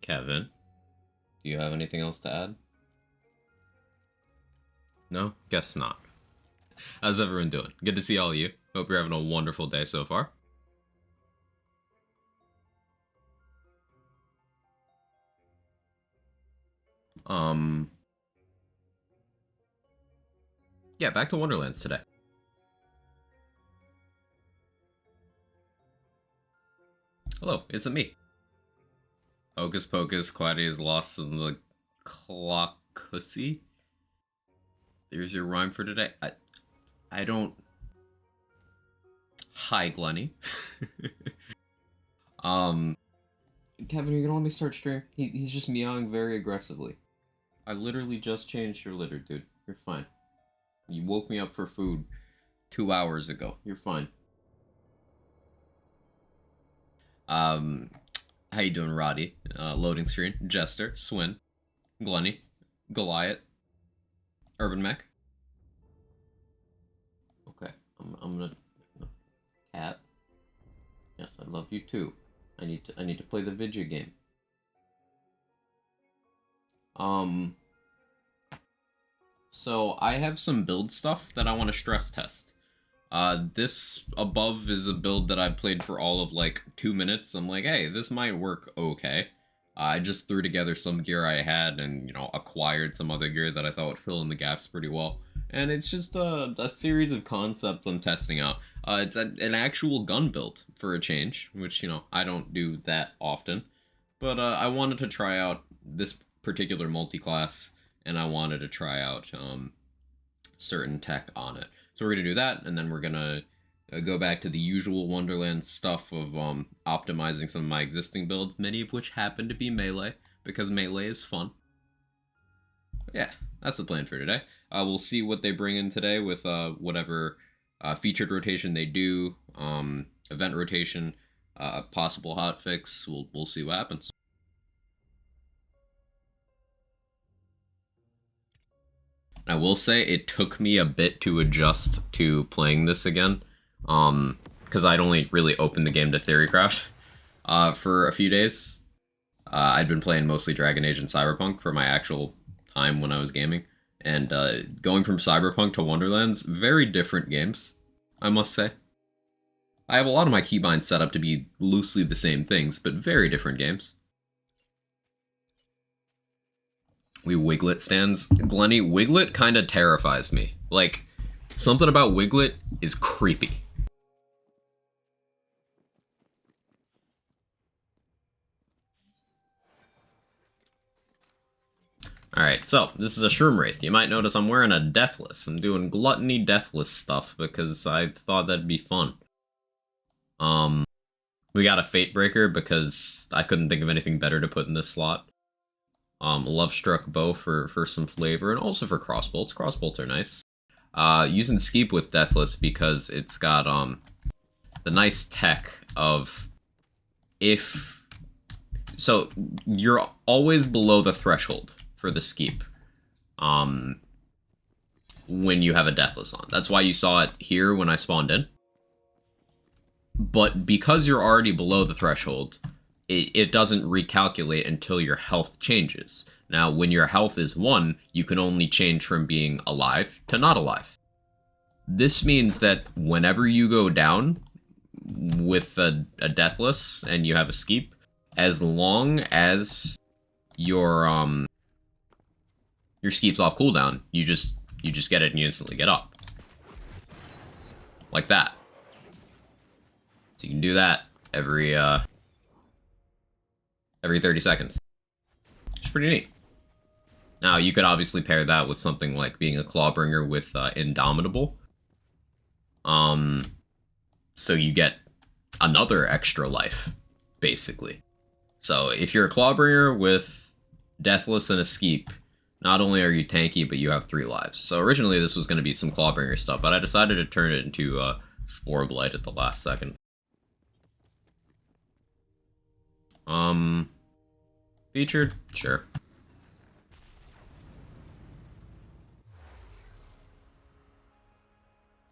Kevin, do you have anything else to add? No? Guess not. How's everyone doing? Good to see all of you. Hope you're having a wonderful day so far. Yeah, back to Wonderlands today. Hello, it's me. Hocus Pocus, Quiety is lost in the clockcussy. There's your rhyme for today. I don't... Hi, Glenny. Kevin, are you gonna let me start stream? He's just meowing very aggressively. I literally just changed your litter, dude. You're fine. You woke me up for food 2 hours ago. You're fine. How you doing, Roddy? Loading screen. Jester. Swin. Glenny. Goliath. Urban Mech. Okay, I'm gonna... Cat. Yes, I love you too. I need to play the video game. So I have some build stuff that I want to stress test. This above is a build that I played for all of like 2 minutes. I'm like, hey, this might work okay. I just threw together some gear I had and, you know, acquired some other gear that I thought would fill in the gaps pretty well. And it's just a series of concepts I'm testing out. It's an actual gun build for a change, which, you know, I don't do that often. But I wanted to try out this particular multi-class, and I wanted to try out certain tech on it. So we're going to do that, and then we're going to go back to the usual Wonderland stuff of optimizing some of my existing builds, many of which happen to be melee, because melee is fun. But yeah, that's the plan for today. We'll see what they bring in today with whatever featured rotation they do, event rotation, possible hotfix. We'll see what happens. I will say it took me a bit to adjust to playing this again, because I'd only really opened the game to Theorycraft for a few days. I'd been playing mostly Dragon Age and Cyberpunk for my actual time when I was gaming, and going from Cyberpunk to Wonderlands, very different games, I must say. I have a lot of my keybinds set up to be loosely the same things, but very different games. We Wiglet stands. Glenny, Wiglet kind of terrifies me. Like, something about Wiglet is creepy. Alright, so, this is a Shroom Wraith. You might notice I'm wearing a Deathless. I'm doing Gluttony Deathless stuff because I thought that'd be fun. We got a Fate Breaker because I couldn't think of anything better to put in this slot. Love Struck Bow for some flavor, and also for crossbolts. Crossbolts are nice. Using Skeep with Deathless because it's got the nice tech of if... So, you're always below the threshold for the Skeep when you have a Deathless on. That's why you saw it here when I spawned in. But because you're already below the threshold, it doesn't recalculate until your health changes. Now, when your health is 1, you can only change from being alive to not alive. This means that whenever you go down with a Deathless and you have a Skeep, as long as your Skeep's off cooldown, you just get it and you instantly get up. Like that. So you can do that every 30 seconds. It's pretty neat. Now, you could obviously pair that with something like being a Clawbringer with Indomitable. So you get another extra life, basically. So if you're a Clawbringer with Deathless and a Skeep, not only are you tanky, but you have 3 lives. So originally this was going to be some Clawbringer stuff, but I decided to turn it into Spore Blight at the last second. Featured? Sure.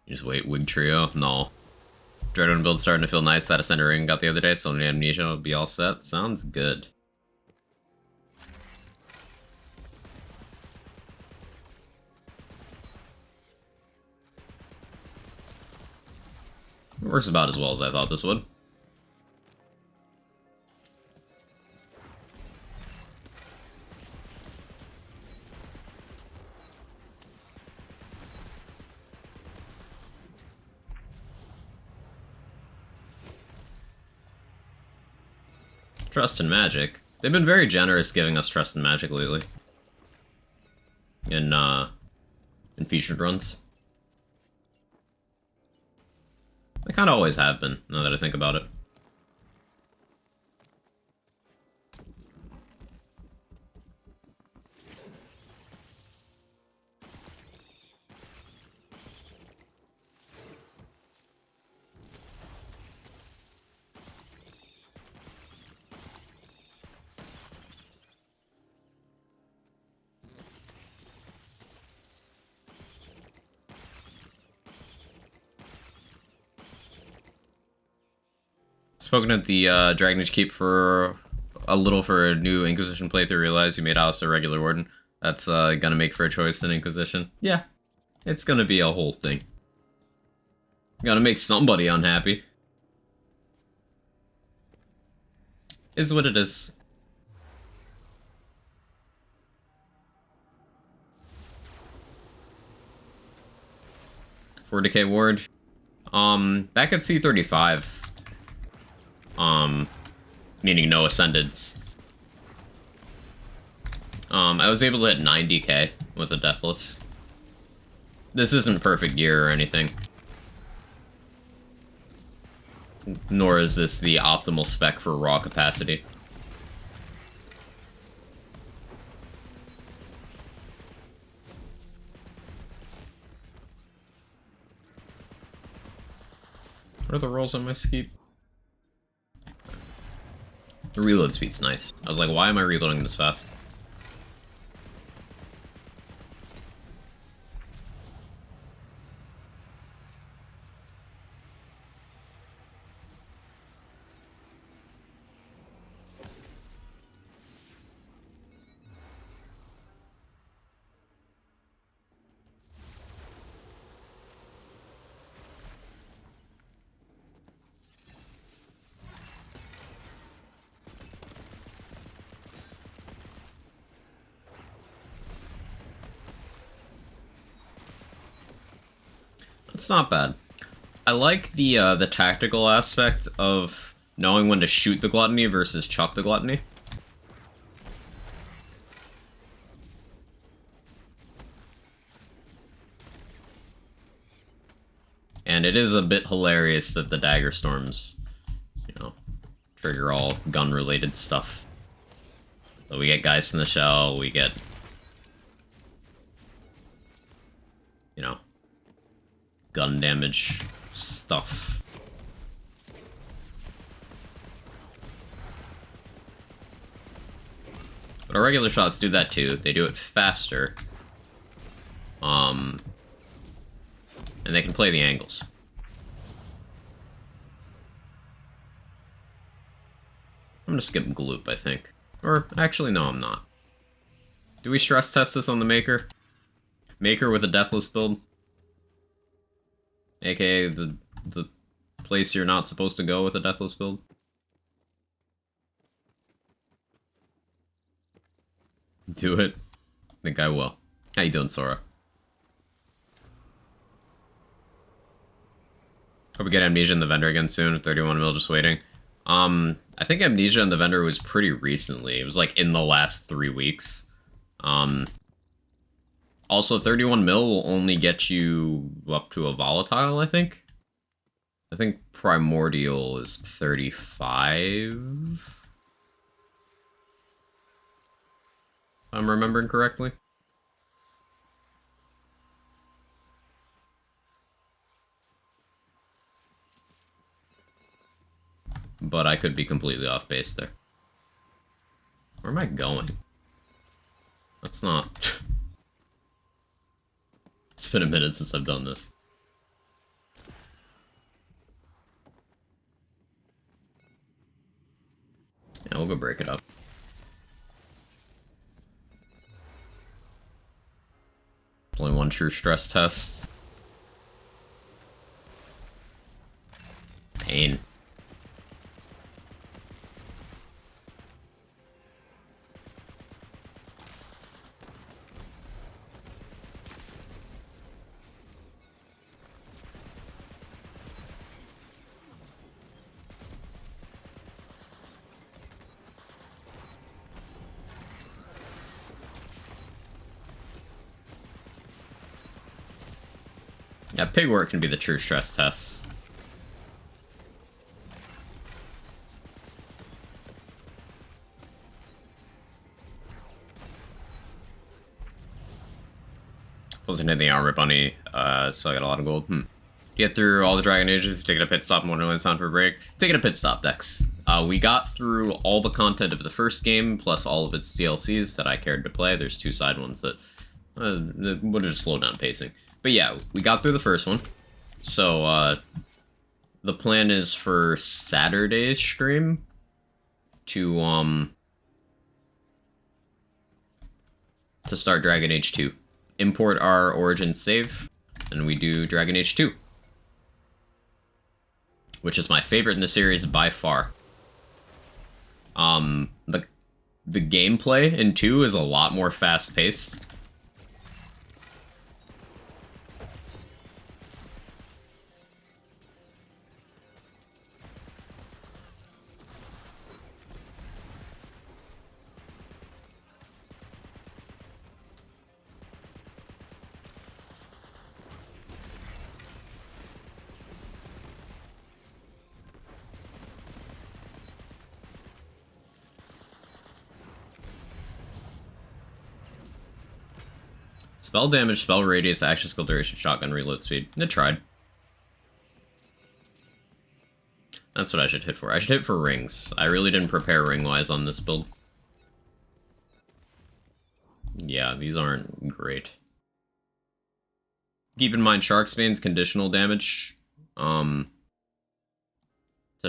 You just wait, Wig Trio? No. Dreadon build starting to feel nice. That Ascender ring got the other day, so Amnesia will be all set. Sounds good. It works about as well as I thought this would. Trust and Magic. They've been very generous giving us Trust and Magic lately. In featured runs. They kind of always have been, now that I think about it. Spoken at the Dragon Age Keep for a little for a new Inquisition playthrough, realized you made Alice a regular warden. That's gonna make for a choice in Inquisition. Yeah, it's gonna be a whole thing. Gotta make somebody unhappy. Is what it is. For Decay Ward. Back at C35. Meaning no Ascendeds. I was able to hit 90k with a Deathless. This isn't perfect gear or anything. Nor is this the optimal spec for raw capacity. What are the rolls on my skeep? The reload speed's nice. I was like, why am I reloading this fast? It's not bad. I like the tactical aspect of knowing when to shoot the Gluttony versus chuck the Gluttony. And it is a bit hilarious that the Dagger Storms, you know, trigger all gun-related stuff. So we get Geist in the Shell, we get, you know, gun damage stuff. But our regular shots do that too. They do it faster. And they can play the angles. I'm gonna skip Gloop, I think. Or, actually, no, I'm not. Do we stress test this on the Maker? Maker with a Deathless build? AKA the place you're not supposed to go with a Deathless build? Do it. I think I will. How you doing, Sora? Hope we get Amnesia and the Vendor again soon, 31 mil just waiting. I think Amnesia and the Vendor was pretty recently. It was like in the last 3 weeks. Also, 31 mil will only get you up to a Volatile, I think. I think Primordial is 35. If I'm remembering correctly. But I could be completely off base there. Where am I going? That's not... It's been a minute since I've done this. Yeah, we'll go break it up. Only one true stress test. pain. Yeah, pig work can be the true stress test. Wasn't hitting the armor bunny, so I got a lot of gold. Get through all the Dragon Ages, taking a pit stop in Wonderland, time for a break. Taking a pit stop, Dex. We got through all the content of the first game, plus all of its DLCs that I cared to play. There's 2 side ones that would have slowed down pacing. But yeah, we got through the first one. So, the plan is for Saturday's stream to start Dragon Age 2. Import our Origin save, and we do Dragon Age 2. Which is my favorite in the series by far. The gameplay in 2 is a lot more fast-paced. Spell damage, spell radius, action skill duration, shotgun reload speed. It tried. That's what I should hit for. I should hit for rings. I really didn't prepare ring-wise on this build. Yeah, these aren't great. Keep in mind, Sharksbane's conditional damage to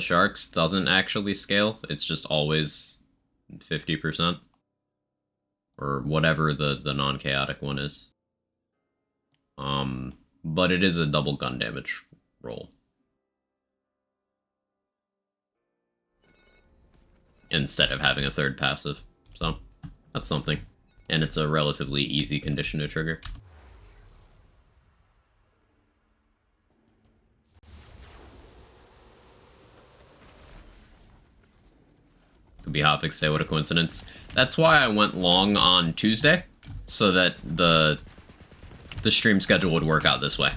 sharks doesn't actually scale. It's just always 50%. Or whatever the non-chaotic one is. But it is a double gun damage roll. Instead of having a third passive. So, that's something. And it's a relatively easy condition to trigger. Could be Hotfix Day, what a coincidence. That's why I went long on Tuesday, so that the stream schedule would work out this way.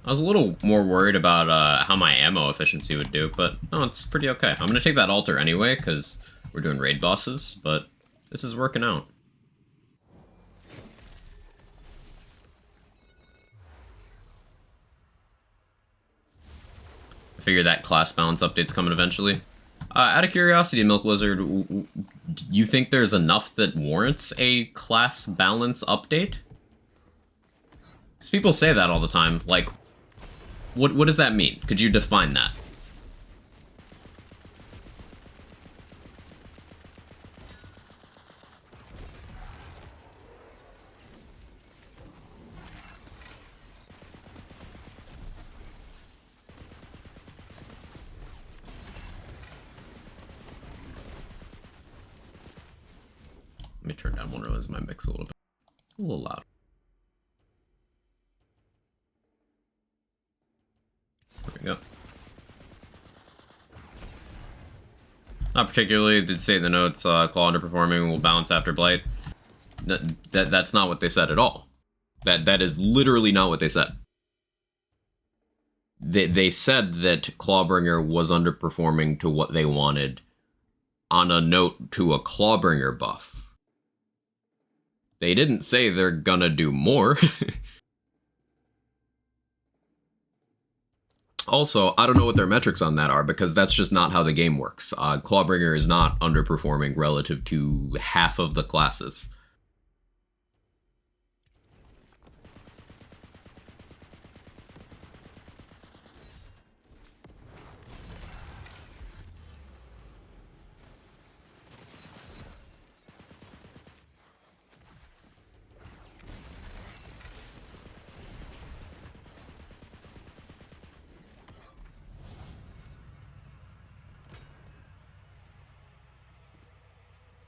I was a little more worried about how my ammo efficiency would do, but no, it's pretty okay. I'm gonna take that altar anyway, because we're doing raid bosses, but this is working out. I figure that class balance update's coming eventually. Out of curiosity, Milk Wizard, do you think there's enough that warrants a class balance update? Because people say that all the time, like, what does that mean? Could you define that? Let me turn down Wonderland's my mix a little bit. A little loud. There we go. Not particularly. Did say in the notes, Claw underperforming will bounce after Blight. That's not what they said at all. That is literally not what they said. They said that Clawbringer was underperforming to what they wanted on a note to a Clawbringer buff. They didn't say they're gonna do more. Also, I don't know what their metrics on that are because that's just not how the game works. Clawbringer is not underperforming relative to half of the classes.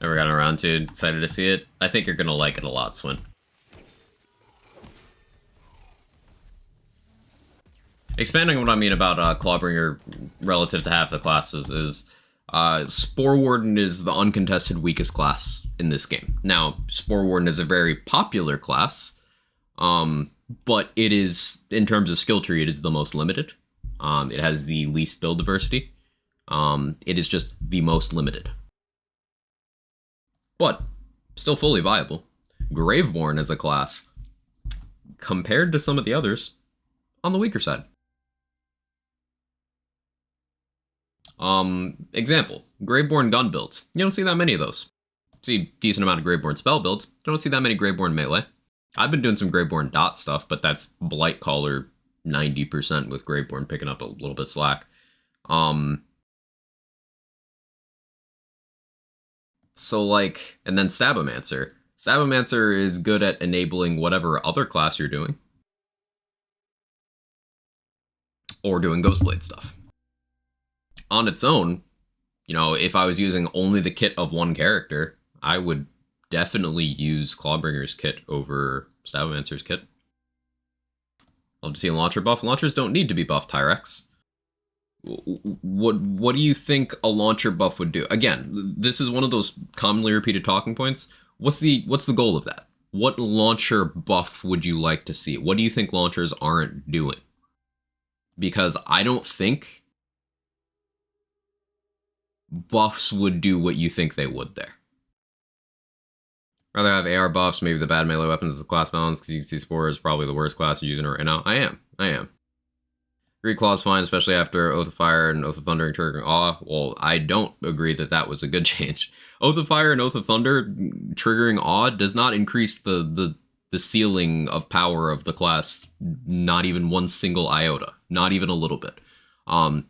Never gotten around to it. Excited to see it. I think you're gonna like it a lot, Swin. Expanding on what I mean about Clawbringer relative to half the classes is Spore Warden is the uncontested weakest class in this game. Now, Spore Warden is a very popular class, but it is, in terms of skill tree, it is the most limited. It has the least build diversity. It is just the most limited. But still fully viable. Graveborn as a class, compared to some of the others, on the weaker side. Example, Graveborn gun builds. You don't see that many of those. See a decent amount of Graveborn spell builds. You don't see that many Graveborn melee. I've been doing some Graveborn dot stuff, but that's Blightcaller 90% with Graveborn picking up a little bit slack. So like, and then Sabomancer. Sabomancer is good at enabling whatever other class you're doing. Or doing Ghostblade stuff. On its own, you know, if I was using only the kit of one character, I would definitely use Clawbringer's kit over Sabomancer's kit. Love to see a launcher buff. Launchers don't need to be buffed, Tyrex. What do you think a launcher buff would do? Again, this is one of those commonly repeated talking points. What's the goal of that? What launcher buff would you like to see? What do you think launchers aren't doing? Because I don't think buffs would do what you think they would there. Rather have AR buffs, maybe the bad melee weapons as a class balance, because you can see Spore is probably the worst class you're using right now. I am. Greed Claw's fine, especially after Oath of Fire and Oath of Thunder and triggering Awe. Well, I don't agree that that was a good change. Oath of Fire and Oath of Thunder triggering Awe does not increase the ceiling of power of the class, not even one single iota, not even a little bit.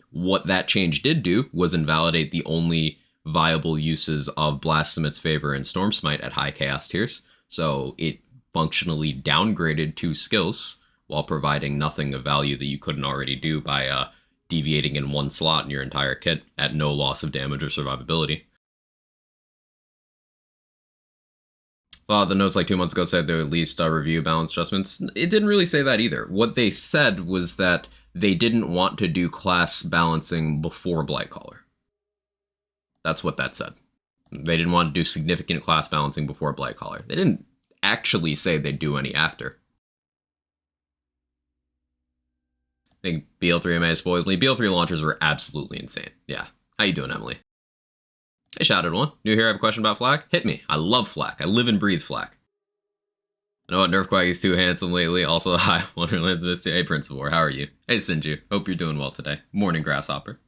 What that change did do was invalidate the only viable uses of Blasphemet's Favor and Storm Smite at high chaos tiers, so it functionally downgraded 2 skills while providing nothing of value that you couldn't already do by deviating in one slot in your entire kit at no loss of damage or survivability. The notes like 2 months ago said they would at least review balance adjustments. It didn't really say that either. What they said was that they didn't want to do class balancing before Blightcaller. That's what that said. They didn't want to do significant class balancing before Blightcaller. They didn't actually say they'd do any after. I think BL3 may have spoiled me. BL3 launchers were absolutely insane. Yeah. How you doing, Emily? Hey, shouted one. New here, I have a question about Flak? Hit me. I love Flak. I live and breathe Flak. I know what Nerfquag is too handsome lately. Also, hi, Wonderland's Misty. Hey, Prince of War, how are you? Hey, Sinju. Hope you're doing well today. Morning, Grasshopper.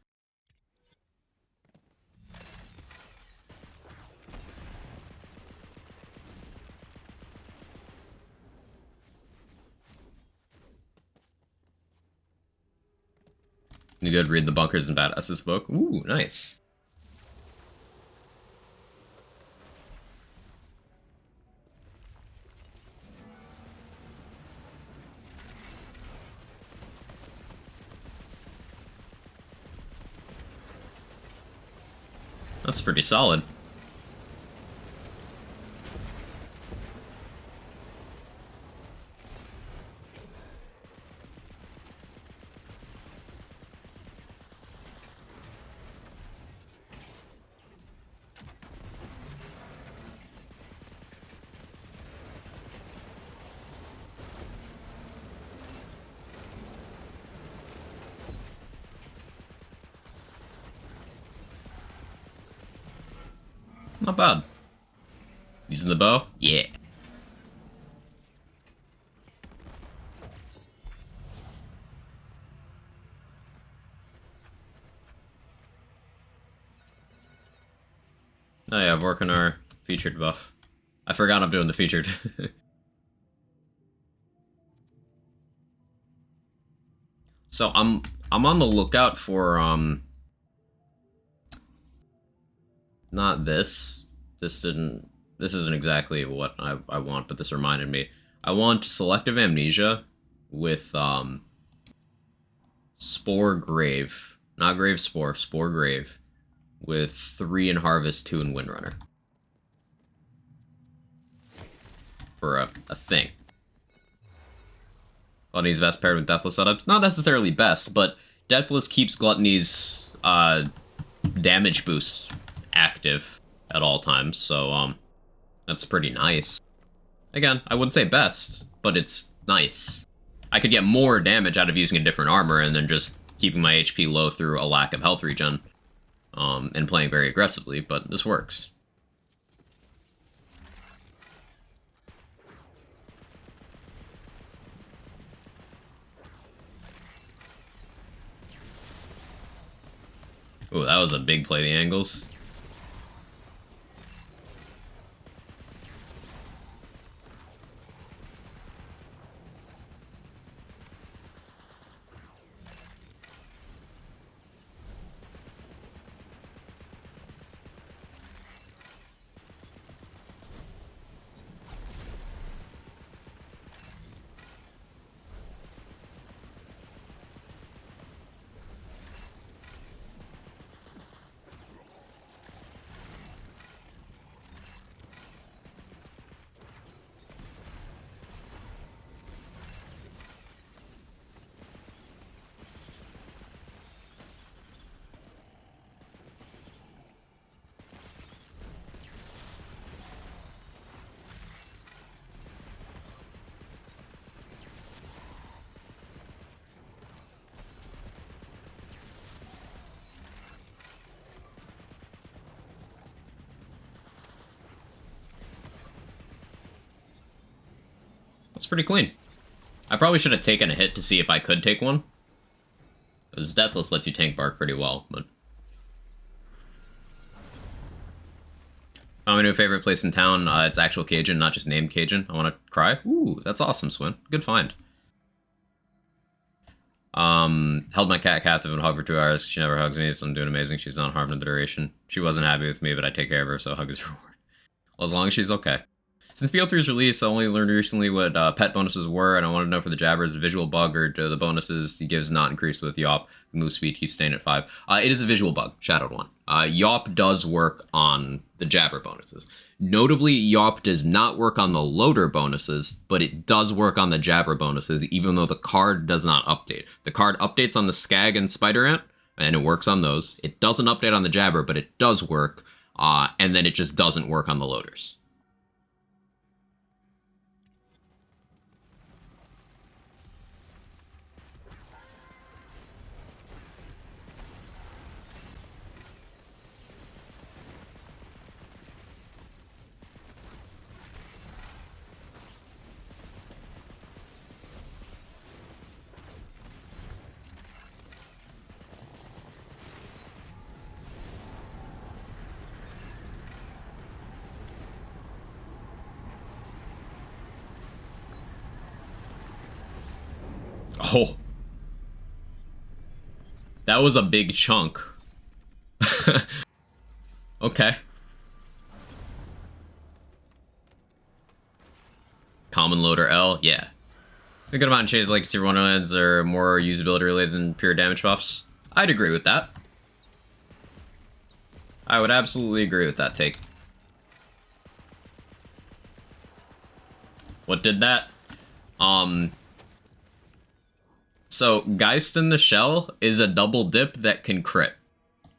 You good? Read the Bunkers and Badasses book. Ooh, nice. That's pretty solid. Not bad. Using the bow? Yeah. Oh yeah, working our featured buff. I forgot I'm doing the featured. So I'm on the lookout for not this. This isn't exactly what I want, but this reminded me. I want selective amnesia with Spore Grave. Not Grave Spore, Spore Grave. With 3 in Harvest, 2 in Windrunner. For a thing. Gluttony's best paired with Deathless setups. Not necessarily best, but Deathless keeps Gluttony's damage boost active at all times, so that's pretty nice. Again, I wouldn't say best, but it's nice. I could get more damage out of using a different armor and then just keeping my HP low through a lack of health regen, and playing very aggressively, but this works. Ooh, that was a big play, the angles. That's pretty clean. I probably should have taken a hit to see if I could take one. Because Deathless lets you tank bark pretty well, but... My new favorite place in town, it's actual Cajun, not just named Cajun. I want to cry. Ooh, that's awesome, Swin. Good find. Held my cat captive and hugged for 2 hours. She never hugs me, so I'm doing amazing. She's not harmed in the duration. She wasn't happy with me, but I take care of her, so hug is reward. Well, as long as she's okay. Since BO3's release, I only learned recently what pet bonuses were, and I want to know for the Jabbers, visual bug or do the bonuses he gives not increase with Yawp. The move speed keeps staying at 5. It is a visual bug, Shadowed one. Yawp does work on the Jabber bonuses. Notably, Yawp does not work on the loader bonuses, but it does work on the Jabber bonuses, even though the card does not update. The card updates on the Skag and Spider Ant, and it works on those. It doesn't update on the Jabber, but it does work, and then it just doesn't work on the loaders. Oh. That was a big chunk. Okay. Common loader L, yeah. A good amount of changes like Seer Wonderlands are more usability related than pure damage buffs. I'd agree with that. I would absolutely agree with that take. What did that? So, Geist in the Shell is a double dip that can crit.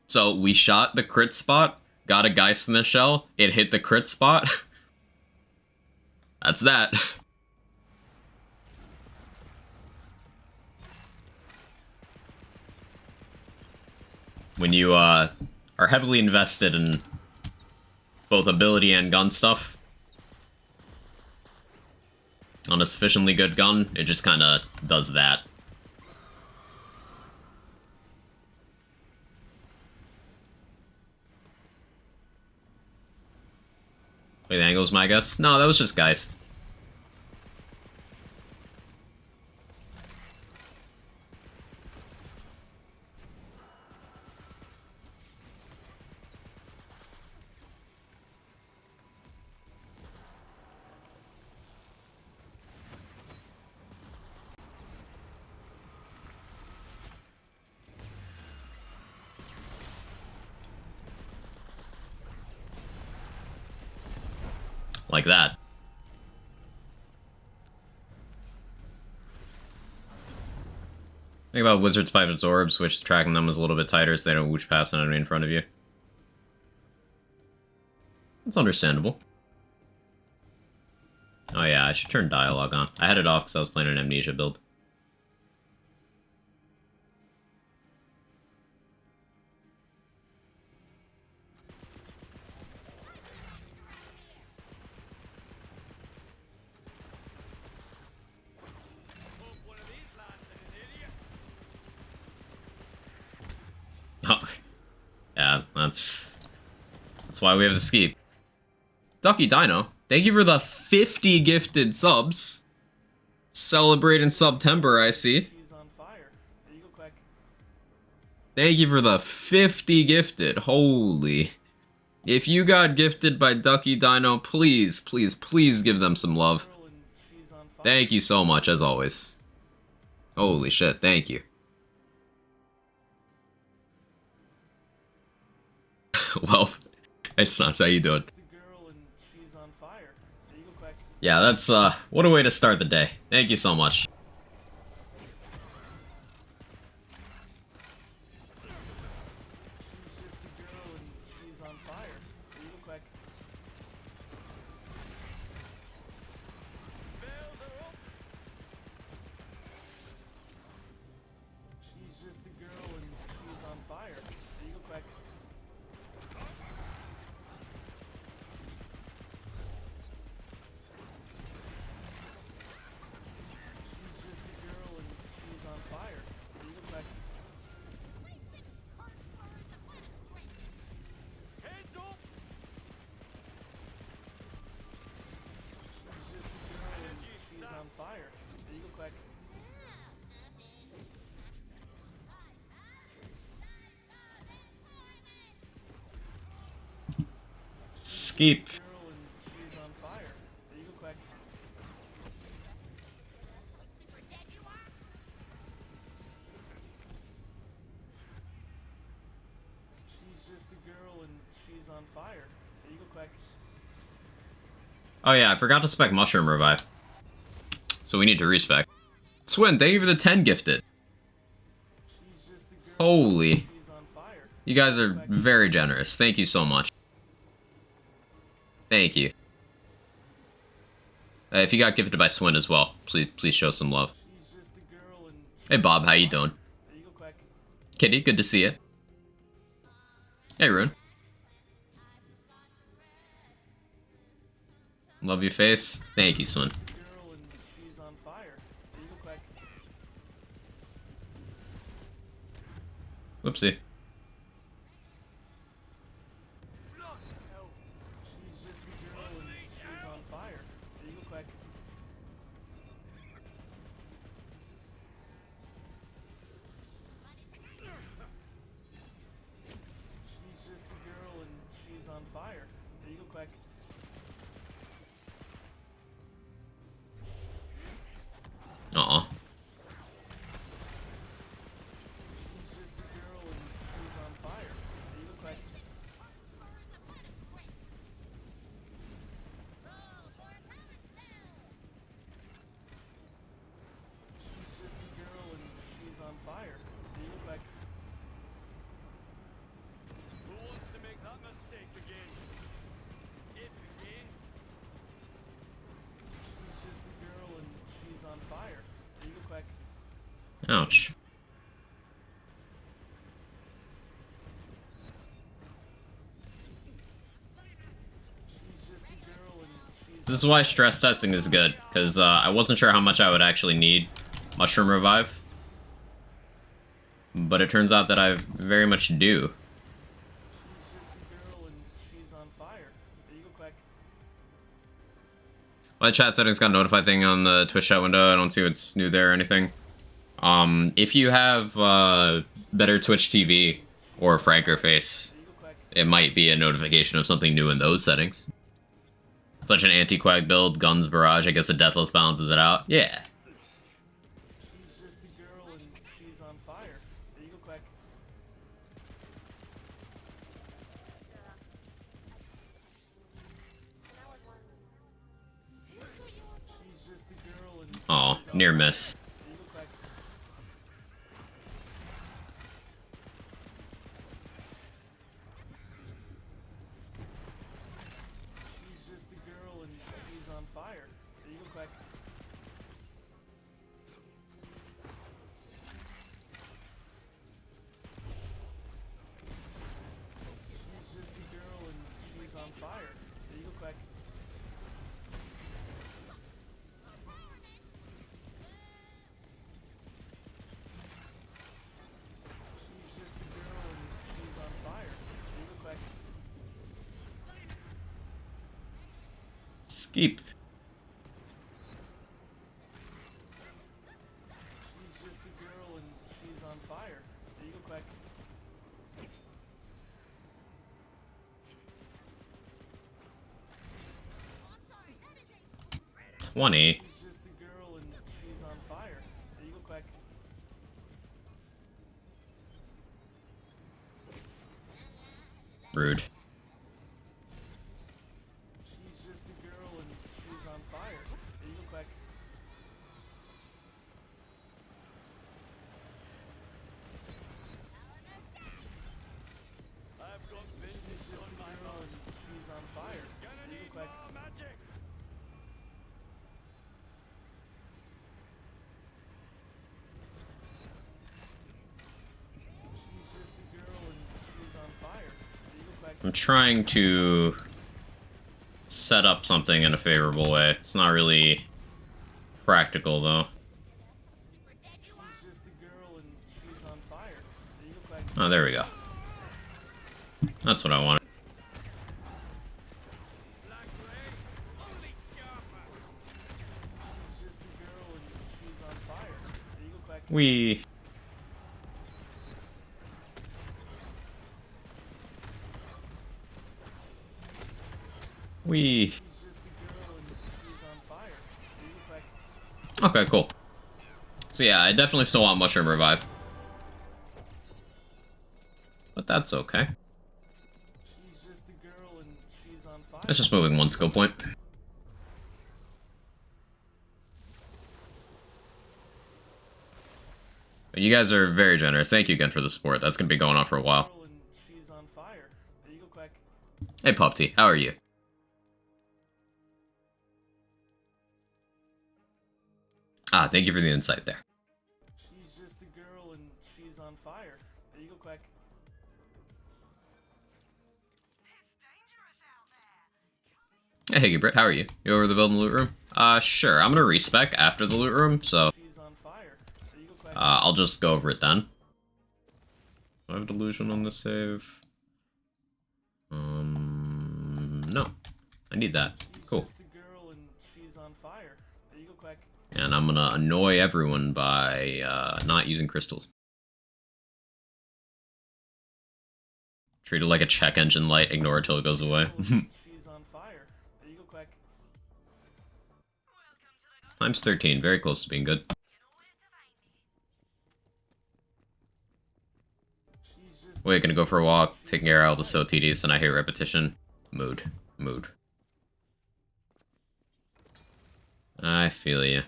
So, we shot the crit spot, got a Geist in the Shell, it hit the crit spot. That's that. When you are heavily invested in both ability and gun stuff, on a sufficiently good gun, it just kind of does that. was my guess. No, that was just Geist. Like that. Think about Wizard's Pipe and Orbs, which tracking them is a little bit tighter so they don't whoosh past an enemy in front of you. That's understandable. Oh yeah, I should turn dialogue on. I had it off because I was playing an Amnesia build. Oh, yeah, that's why we have the ski. Ducky Dino, thank you for the 50 gifted subs. Celebrating September, I see. Thank you for the 50 gifted. Holy. If you got gifted by Ducky Dino, please, please, please give them some love. Thank you so much, as always. Holy shit, thank you. Well, it's not. How you doing? Yeah, that's what a way to start the day. Thank you so much. Skeep. Oh yeah, I forgot to spec Mushroom Revive. So we need to respec. Swin, thank you for the 10 gifted. Holy. You guys are very generous. Thank you so much. Thank you. If you got gifted by Swin as well, please show some love. Hey Bob, how you doing? Kitty, good to see you. Hey Rune. Love your face. Thank you, Swin. Whoopsie. Uh-uh. Ouch. This is why stress testing is good, because I wasn't sure how much I would actually need Mushroom Revive. But it turns out that I very much do. My chat settings got a notify thing on the Twitch chat window. I don't see what's new there or anything. If you have better Twitch TV or Franker Face, it might be a notification of something new in those settings. Such an anti-quag build, guns, barrage, I guess the Deathless balances it out. Yeah. She's just a girl and she's on fire. There you go, Quack. She's just a girl and Oh, near miss. there you go, Quack. She's just a girl and she's on fire. There you go, Quack. She's just a girl and she's on fire. There you go, Quack. She's just a girl and she's on fire. There you go, Quack. Skeep. She's just a girl and she's on fire. There you go, Quack. 20. She's just a girl and she's on fire. There you go, Quack. Rude. She's just a girl and she's on fire. There you go, Quack. I've got vintage on my girl and she's on fire. There you go, Quack. Magic. She's just a girl and she's on fire. There you go, Quack. I'm trying to set up something in a favorable way. It's not really practical, though. She's just a girl and she's on fire. There you go, Quack. Oh, there we go. That's what I wanted. She's just a girl and she's on fire. There you go, Quack. We. She's just a girl and she's on fire. There you go, Quack. Okay, cool. So yeah, I definitely still want Mushroom Revive. But that's okay. She's just a girl and she's on fire. That's just moving one skill point. But you guys are very generous. Thank you again for the support. That's gonna be going on for a while. Girl and she's on fire. There you go, Quack. Hey, Pupty, how are you? Ah, thank you for the insight there. She's just a girl and she's on fire. There you go, Quack. Hey, Higgy Britt, how are you? You over the build in the loot room? Sure. I'm gonna respec after the loot room, so She's on fire. There you go, Quack. I'll just go over it then. Do I have delusion on this save? No. I need that. She's Cool. just a girl and she's on fire. There you go, Quack. And I'm gonna annoy everyone by not using crystals. Treat it like a check engine light, ignore it till it goes away. She's on fire. There you go, Quack. Times 13, very close to being good. She's just Wait, gonna go for a walk, taking air out was so tedious and I hate repetition. Mood. Mood. I feel you.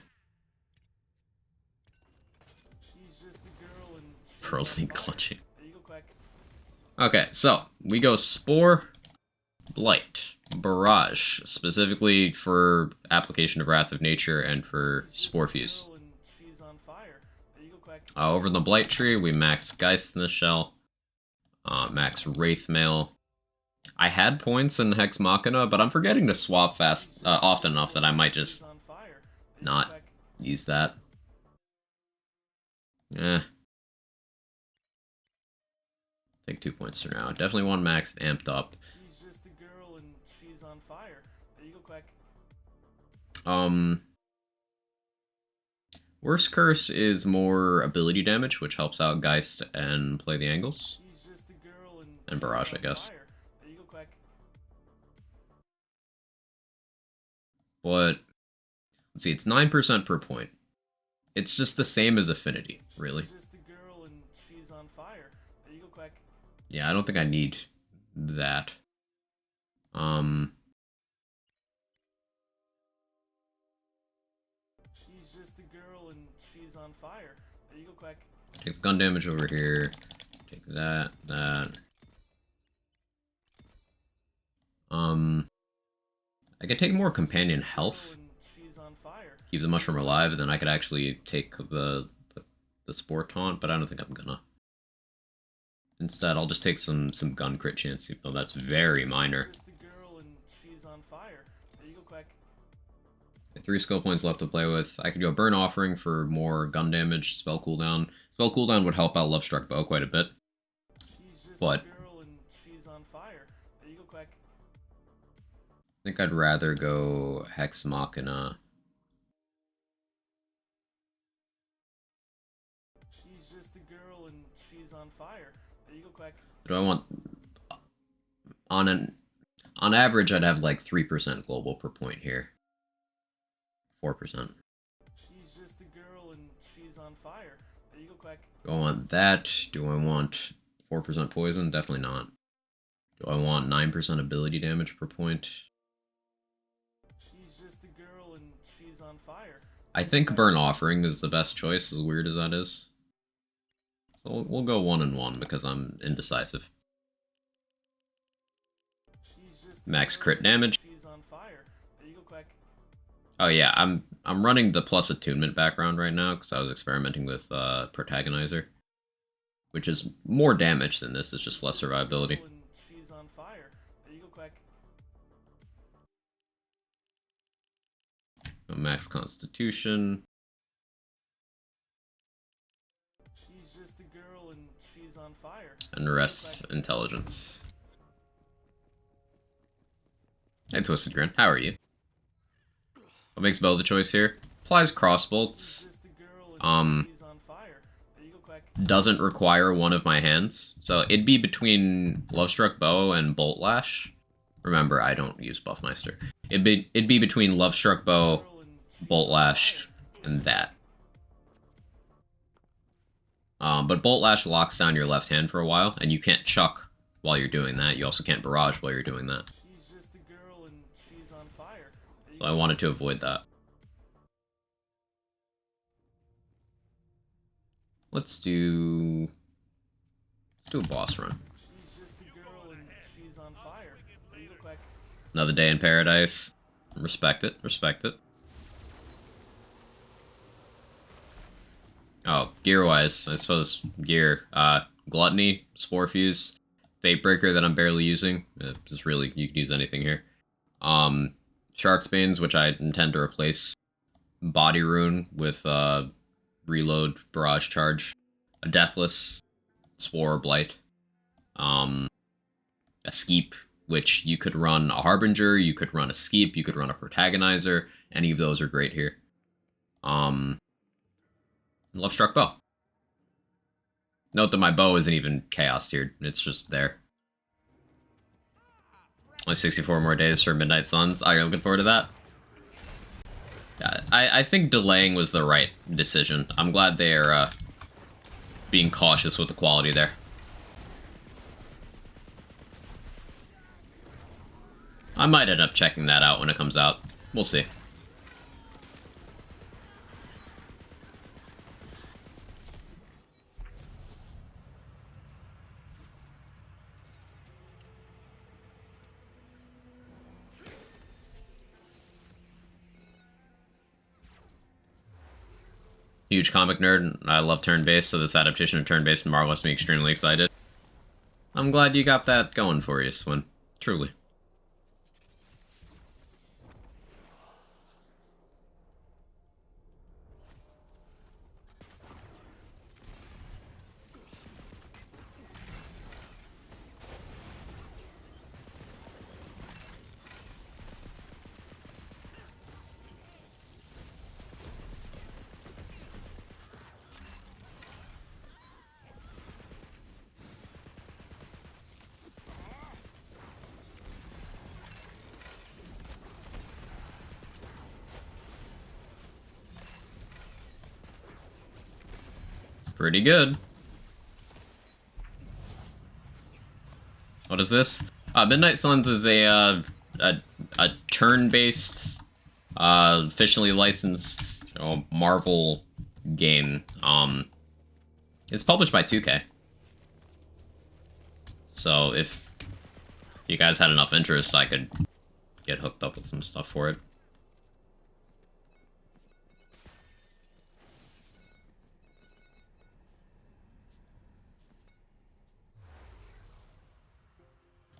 She's just a girl and she's Pearls on need fire. clutching. There you go, Quack. Okay, so we go Spore, Blight, Barrage, specifically for application of Wrath of Nature and for Spore Fuse. Girl and she's on fire. There you go, Quack. Over in the Blight tree, we max Geist in the Shell, max Wraith Mail. I had points in Hex Machina, but I'm forgetting to swap fast often enough that I might just She's on fire. There you go, not Quack. use that. Eh. Take 2 points for now. Definitely one max amped up. She's just a girl and she's on fire. There you go, Quack. Um, Worst Curse is more ability damage, which helps out Geist and play the angles. She's just a girl And Barrage, I guess. fire. There you go, Quack. But, let's see, it's 9% per point. It's just the same as Affinity, really. She's just a girl and she's on fire. There you go, Quack. Yeah, I don't think I need that. She's just a girl and she's on fire. There you go, Quack. Take the gun damage over here. Take that. I could take more companion health. She's on fire. Keep the mushroom alive, and then I could actually take the spore taunt, but I don't think I'm gonna. Instead, I'll just take some gun crit chance, even though that's very minor. Just a girl and she's on fire. There you go, Quack. 3 skill points left to play with. I could go Burn Offering for more gun damage, spell cooldown. Spell cooldown would help out Love Struck Bow quite a bit. She's just But a girl and she's on fire. There you go, Quack. I think I'd rather go Hex Machina. She's just a girl and she's on fire. There you go, Quack. Do I want... On average, I'd have like 3% global per point here. 4%. She's just a girl and she's on fire. There you go, Quack. Do I want that? Do I want 4% poison? Definitely not. Do I want 9% ability damage per point? She's just a girl and she's on fire. I think Burn Offering is the best choice, as weird as that is. So we'll go 1 and 1 because I'm indecisive. She's just Max crit damage. she's on fire. There you go, Quack. Oh yeah, I'm running the plus attunement background right now because I was experimenting with Protagonizer, which is more damage than this. It's just less survivability. She's on fire. There you go, Quack. Max Constitution. She's just a girl and she's on fire. And rest intelligence. Hey, Twisted Grin, how are you? What makes Bow the choice here? Applies crossbolts. Doesn't require one of my hands. So it'd be between Love Struck Bow and Bolt Lash. Remember, I don't use Buffmeister. It'd be between Love Struck Bow, Bolt Lash, and that. But Bolt Lash locks down your left hand for a while, and you can't chuck while you're doing that. You also can't barrage while you're doing that. She's just a girl and she's on fire. So I wanted to avoid that. Let's do a boss run. She's just a girl and she's on fire. There you go, Quack. Another day in paradise. Respect it, respect it. Oh, gear-wise, I suppose gear. Gluttony, Spore Fuse, Fate Breaker that I'm barely using. Just really, you can use anything here. Shark's Banes, which I intend to replace. Body Rune with Reload, Barrage Charge. A Deathless, Spore Blight. A Skeep, which you could run a Harbinger, you could run a Skeep, you could run a Protagonizer. Any of those are great here. Love Struck Bow. Note that my bow isn't even chaos tiered, it's just there. Only 64 more days for Midnight Suns. Oh, you're looking forward to that? Yeah, I think delaying was the right decision. I'm glad they are being cautious with the quality there. I might end up checking that out when it comes out. We'll see. Huge comic nerd, I love turn-based, so this adaptation of turn-based and Marvel has me extremely excited. I'm glad you got that going for you, Swin. Truly. Pretty good. What is this? Midnight Suns is a turn-based, officially licensed Marvel game. It's published by 2K. So if you guys had enough interest, I could get hooked up with some stuff for it.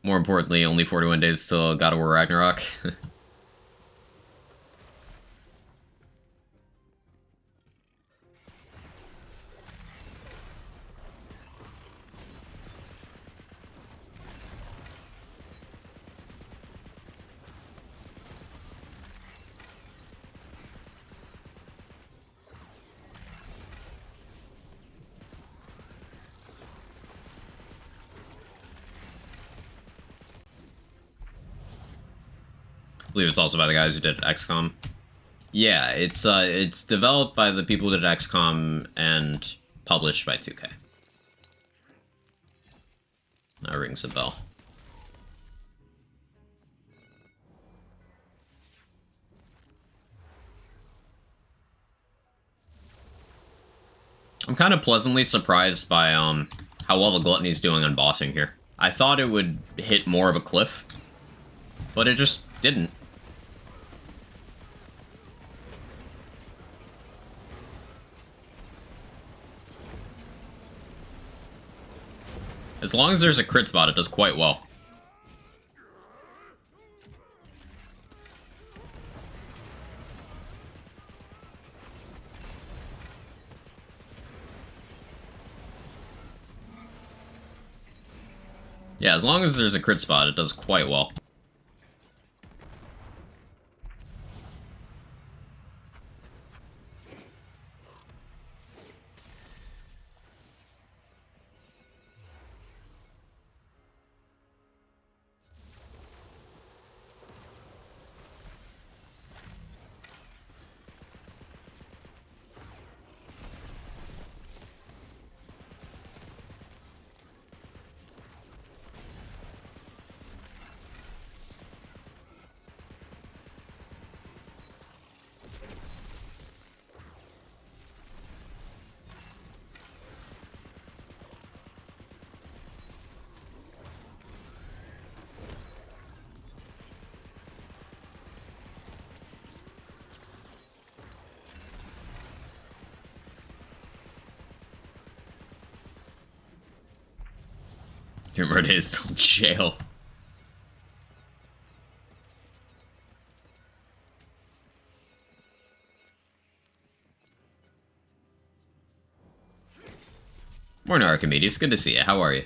More importantly, only 41 days till God of War Ragnarok. I believe it's also by the guys who did XCOM. Yeah, it's developed by the people who did XCOM and published by 2K. That rings a bell. I'm kind of pleasantly surprised by how well the Gluttony's doing on bossing here. I thought it would hit more of a cliff, but it just didn't. As long as there's a crit spot, it does quite well. Yeah, as long as there's a crit spot, it does quite well. Murder is still in jail. Morning, Archimedes. Good to see you. How are you?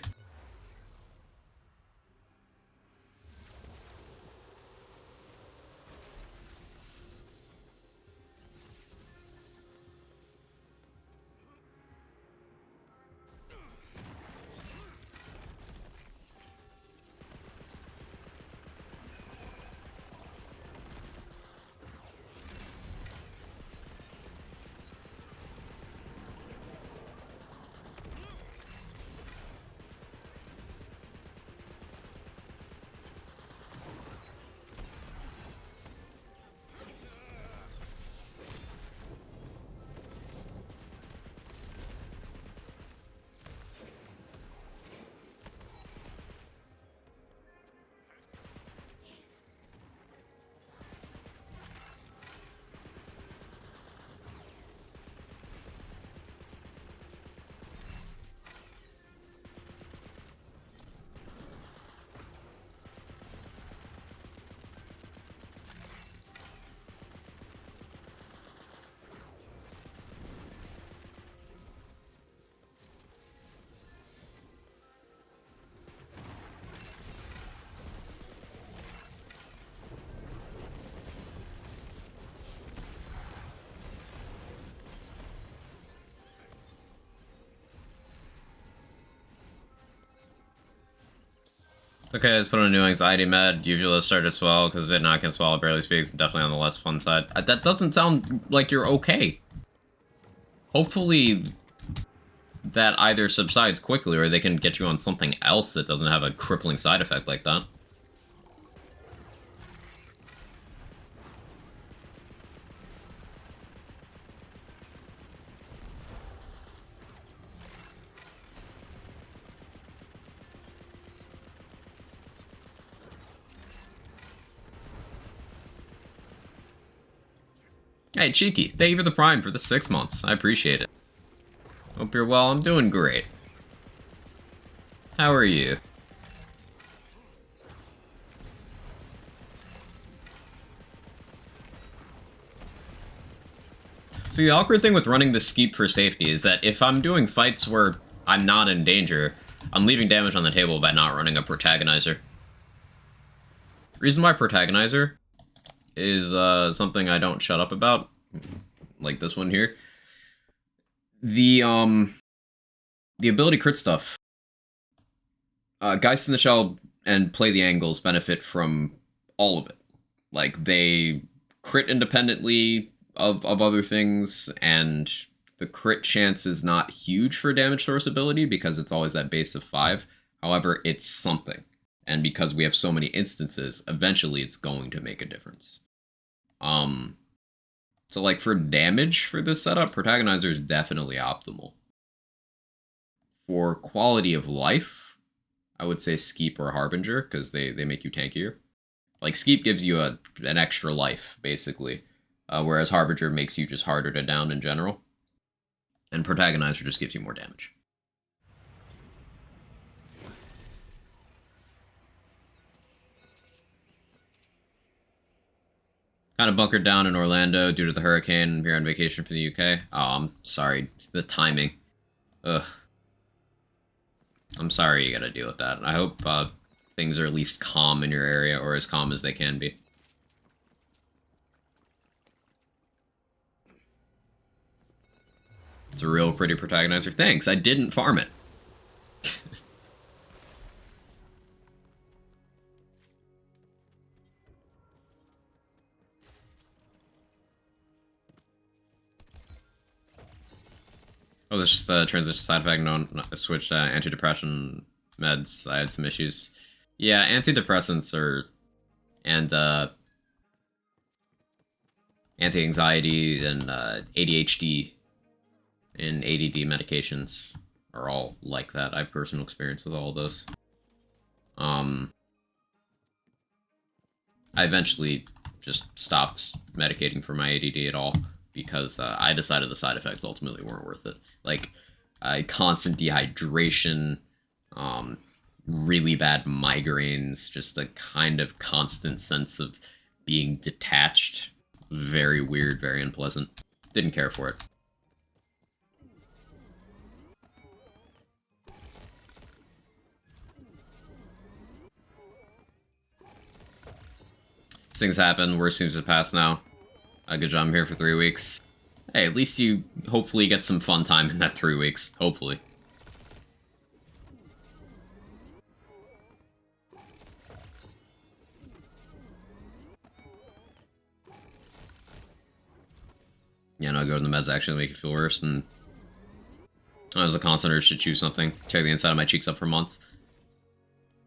Okay, let's put on a new anxiety med. Usually let's start as well, because if not can swallow, barely speaks. Definitely on the less fun side. That doesn't sound like you're okay. Hopefully that either subsides quickly or they can get you on something else that doesn't have a crippling side effect like that. Hey, Cheeky, thank you for the Prime for the 6 months. I appreciate it. Hope you're well. I'm doing great. How are you? See, the awkward thing with running the Skeep for safety is that if I'm doing fights where I'm not in danger, I'm leaving damage on the table by not running a Protagonizer. Reason why Protagonizer is something I don't shut up about, like this one here. The ability crit stuff. Geist in the Shell and Play the Angles benefit from all of it. Like, they crit independently of other things, and the crit chance is not huge for damage source ability because it's always that base of 5. However, it's something. And because we have so many instances, eventually it's going to make a difference. So like for damage for this setup, Protagonizer is definitely optimal. For quality of life, I would say Skeep or Harbinger, because they make you tankier. Like, Skeep gives you an extra life, basically, whereas Harbinger makes you just harder to down in general. And Protagonizer just gives you more damage. Kind of bunkered down in Orlando due to the hurricane. Here on vacation from the UK. Oh, I'm sorry. The timing. Ugh. I'm sorry you gotta deal with that. I hope things are at least calm in your area, or as calm as they can be. It's a real pretty Protagonizer. Thanks, I didn't farm it. Oh, there's just a transition side effect. No, I switched antidepressant meds. I had some issues. Yeah, antidepressants are... and anti-anxiety and ADHD and ADD medications are all like that. I have personal experience with all of those. I eventually just stopped medicating for my ADD at all because I decided the side effects ultimately weren't worth it. Like, constant dehydration, really bad migraines, just a kind of constant sense of being detached. Very weird, very unpleasant. Didn't care for it. Things happen, worse seems to pass now. Good job, I'm here for 3 weeks. Hey, at least you hopefully get some fun time in that 3 weeks. Hopefully. Yeah, no, go to the meds actually make you feel worse, and I was a constant urge to chew something. Tear the inside of my cheeks up for months.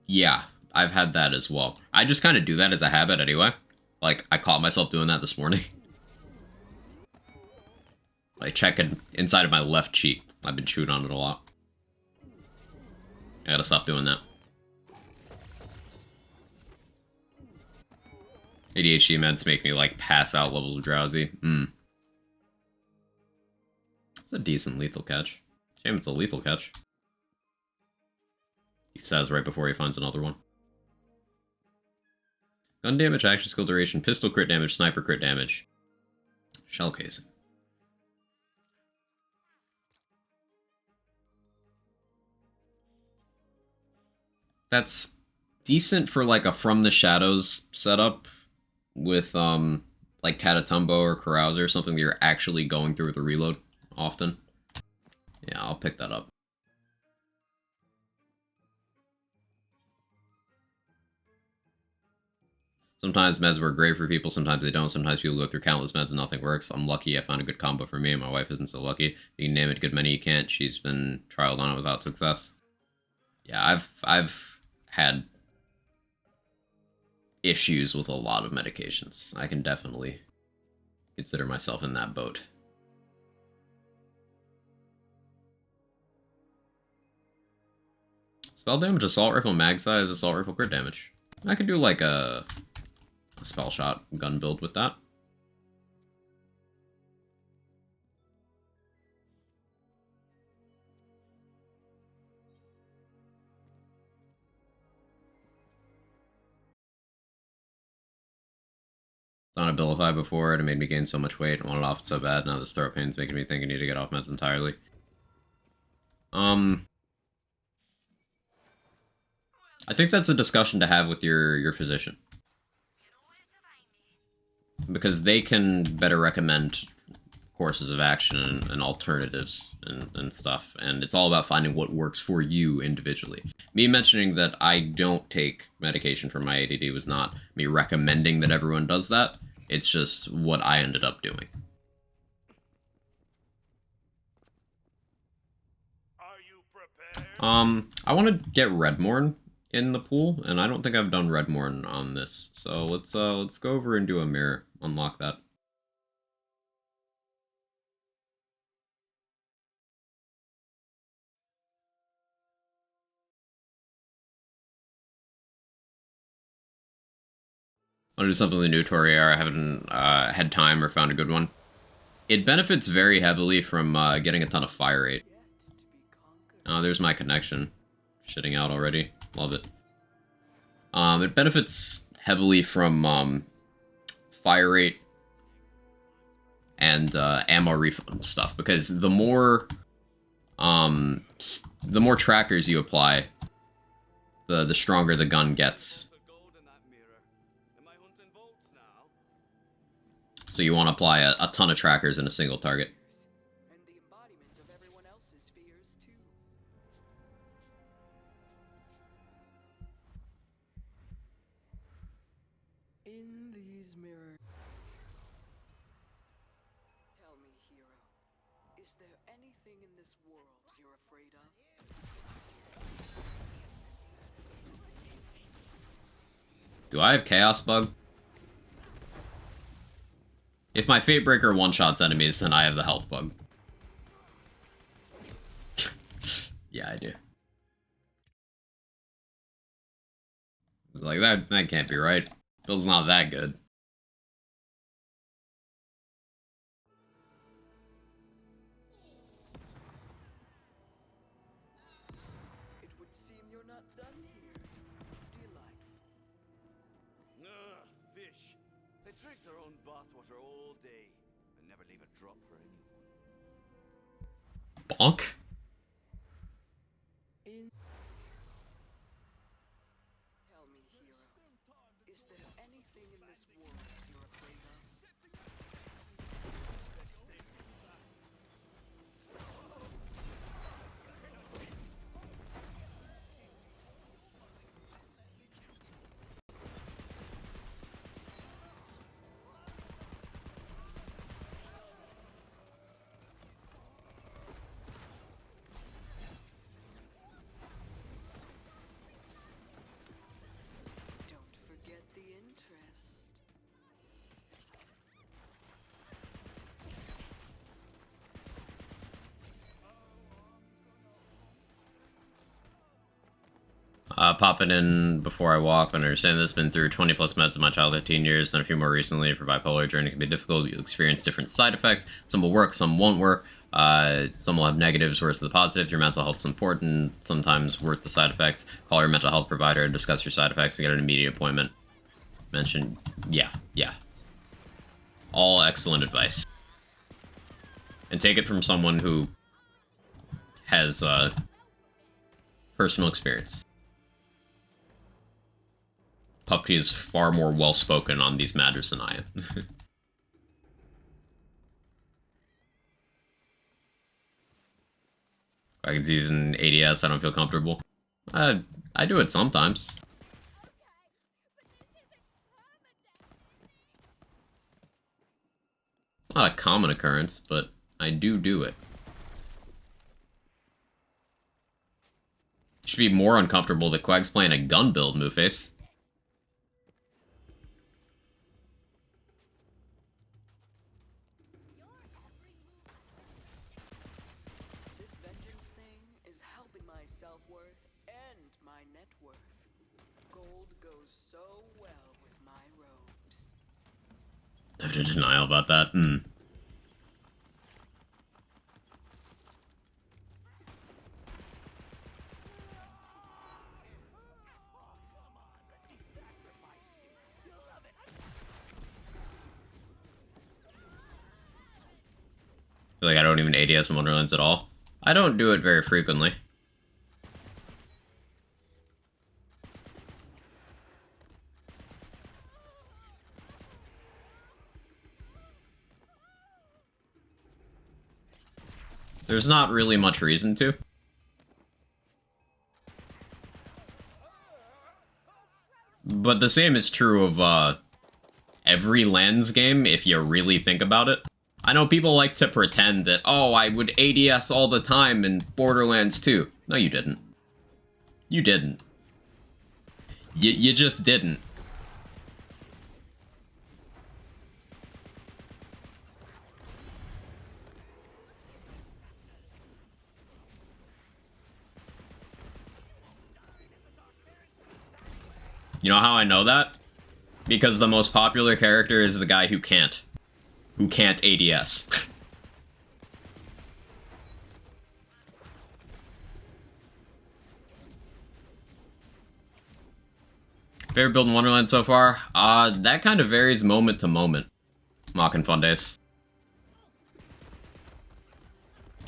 Yeah, I've had that as well. I just kind of do that as a habit anyway. Like, I caught myself doing that this morning. Like, checking inside of my left cheek. I've been chewing on it a lot. I gotta stop doing that. ADHD meds make me, like, pass out levels of drowsy. It's a decent lethal catch. Shame it's a lethal catch. He says right before he finds another one. Gun damage, action skill duration, pistol crit damage, sniper crit damage. Shell casing. That's decent for like a From the Shadows setup with like Catatumbo or Carouser or something that you're actually going through with a reload often. Yeah, I'll pick that up. Sometimes meds work great for people, sometimes they don't. Sometimes people go through countless meds and nothing works. I'm lucky I found a good combo for me, and my wife isn't so lucky. You can name it, good many you can't. She's been trialed on it without success. Yeah, I've had issues with a lot of medications. I can definitely consider myself in that boat. Spell damage, assault rifle mag size, assault rifle crit damage. I could do like a spell shot gun build with that. It's on Abilify before, and it made me gain so much weight. I wanted off it so bad. Now this throat pain's making me think I need to get off meds entirely. I think that's a discussion to have with your physician, because they can better recommend courses of action and alternatives and stuff, and it's all about finding what works for you individually. Me mentioning that I don't take medication for my ADD was not me recommending that everyone does that. It's just what I ended up doing. Are you prepared? I want to get Redmorn in the pool, and I don't think I've done Redmorn on this. So let's go over and do a mirror. Unlock that. Want to do something new to Torier. I haven't had time or found a good one. It benefits very heavily from getting a ton of fire rate. Oh, there's my connection. Shitting out already. Love it. It benefits heavily from fire rate and ammo refund stuff, because the more trackers you apply, the stronger the gun gets. So you want to apply a ton of trackers in a single target. And the embodiment of everyone else's fears, too. In these mirrors. Tell me, hero, is there anything in this world you're afraid of? Do I have Chaos Bug? If my Fate Breaker one-shots enemies, then I have the Health Bug. Yeah, I do. Like, that can't be right. Build's not that good. It would seem you're not done here. Delightful. Ugh, fish. They drink their own bathwater all day and never leave a drop for anyone. Bonk? Tell me, hero, is there anything in this world you're afraid of? Don't forget the interest. Popping in before I walk, but understand this. Been through 20 plus meds in my childhood, teen years, and a few more recently. For bipolar journey can be difficult. You'll experience different side effects. Some will work, some won't work. Some will have negatives, worse than the positives. Your mental health is important. Sometimes worth the side effects. Call your mental health provider and discuss your side effects and get an immediate appointment. Mention, yeah. All excellent advice. And take it from someone who has personal experience. Pupty is far more well-spoken on these matters than I am. I can use an ADS, I don't feel comfortable. I do it sometimes. Not a common occurrence, but I do it. Should be more uncomfortable that Quag's playing a gun build, Moveface. This vengeance thing is helping my self-worth and my net worth. Gold goes so well with my robes. Bit of denial about that. I feel like I don't even ADS in Wonderlands at all. I don't do it very frequently. There's not really much reason to. But the same is true of every Lands game, if you really think about it. I know people like to pretend that, oh, I would ADS all the time in Borderlands 2. No, you didn't. You didn't. You just didn't. You know how I know that? Because the most popular character is the guy who can't. Who can't ADS. Favorite build in Wonderland so far? That kind of varies moment to moment. Mock and Fun Days.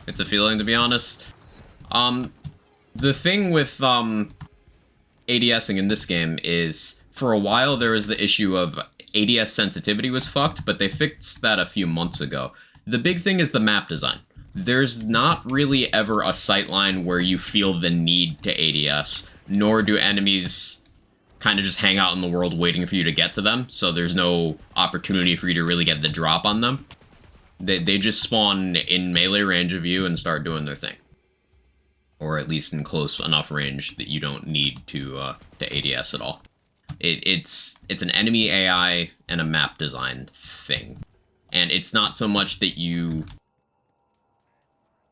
It's a feeling, to be honest. The thing with, ADSing in this game is, for a while there was the issue of ADS sensitivity was fucked, but they fixed that a few months ago. The big thing is the map design. There's not really ever a sightline where you feel the need to ADS, nor do enemies kind of just hang out in the world waiting for you to get to them, so there's no opportunity for you to really get the drop on them. They just spawn in melee range of you and start doing their thing. Or at least in close enough range that you don't need to ADS at all. It's an enemy AI and a map design thing. And it's not so much that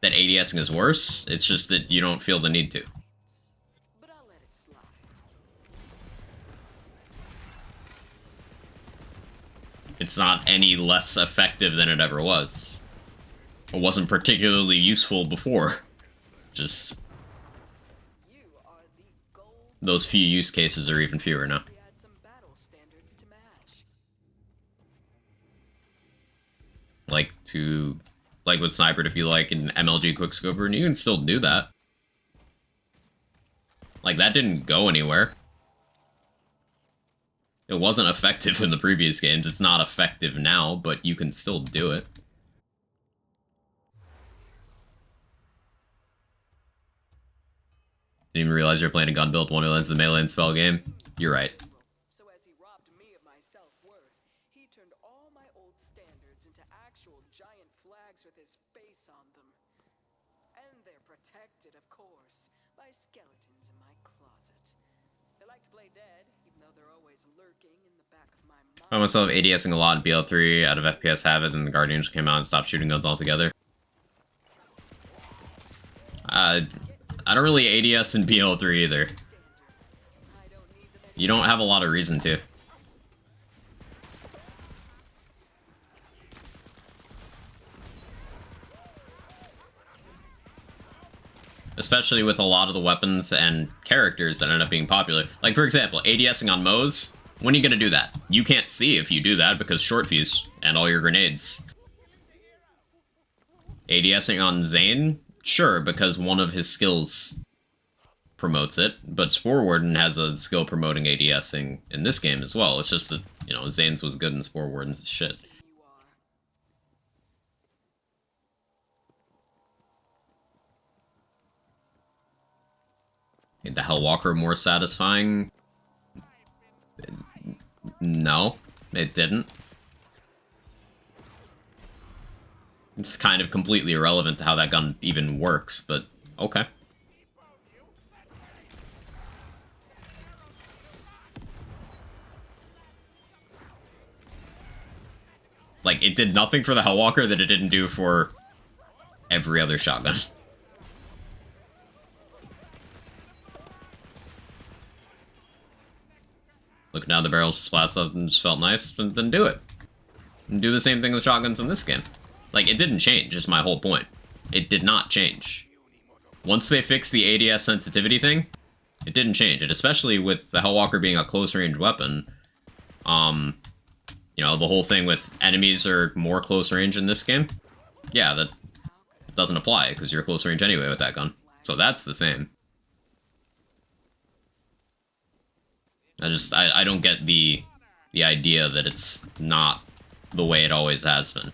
that ADSing is worse, it's just that you don't feel the need to. But I'll let it slide. It's not any less effective than it ever was. It wasn't particularly useful before. Just You are the gold. those few use cases are even fewer now. We had some battle standards to match. Like with Sniper, if you like, in MLG Quickscoper, and you can still do that. Like, that didn't go anywhere. It wasn't effective in the previous games, it's not effective now, but you can still do it. Didn't even realize you were playing a gun build Wonderlands, the melee and spell game. You're right. So as he robbed me of my self-worth, he turned all my old standards into actual giant flags with his face on them. And they're protected, of course, by skeletons in my closet. They like to play dead, even though they're always lurking in the back of my mind. I found myself ADSing a lot in BL3 out of FPS habit, and the Guardians came out and stopped shooting guns altogether. I don't really ADS in BL3 either. I don't need them You don't have a lot of reason to. Especially with a lot of the weapons and characters that end up being popular. Like, for example, ADSing on Moze. When are you gonna do that? You can't see if you do that because short fuse and all your grenades. ADSing on Zane? Sure, because one of his skills promotes it, but Spore Warden has a skill promoting ADSing in this game as well. It's just that, you know, Zane's was good and Spore Warden's shit. you are. Made the Hellwalker more satisfying? No, it didn't. It's kind of completely irrelevant to how that gun even works, but okay. Like, it did nothing for the Hellwalker that it didn't do for every other shotgun. Looking down the barrels, splat stuff, and just felt nice, then do it. And do the same thing with shotguns in this game. Like, it didn't change, is my whole point. It did not change. Once they fixed the ADS sensitivity thing, it didn't change. And especially with the Hellwalker being a close-range weapon, you know, the whole thing with enemies are more close range in this game, yeah, that doesn't apply, because you're close range anyway with that gun. So that's the same. I don't get the idea that it's not the way it always has been.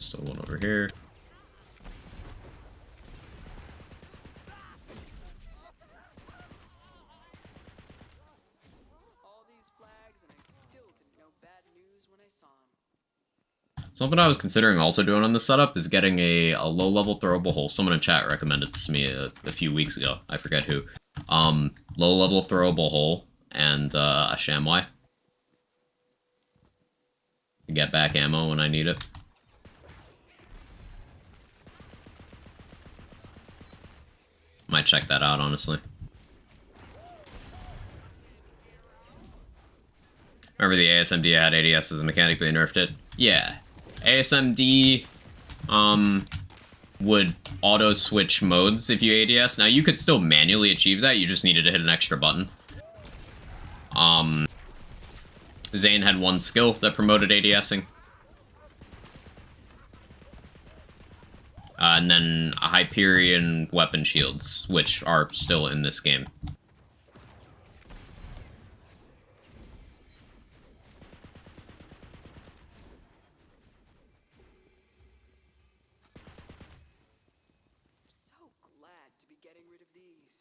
Still one over here. All these flags, and I still didn't know bad news when I saw them. Something I was considering also doing on this setup is getting a low-level throwable hole. Someone in chat recommended this to me a few weeks ago. I forget who. Low-level throwable hole and a chamois. To get back ammo when I need it. Might check that out, honestly. Remember the ASMD had ADS as a mechanic, but they nerfed it? Yeah. ASMD, would auto-switch modes if you ADS. Now, you could still manually achieve that, you just needed to hit an extra button. Zane had one skill that promoted ADSing. And then Hyperion weapon shields, which are still in this game. So glad to be getting rid of these.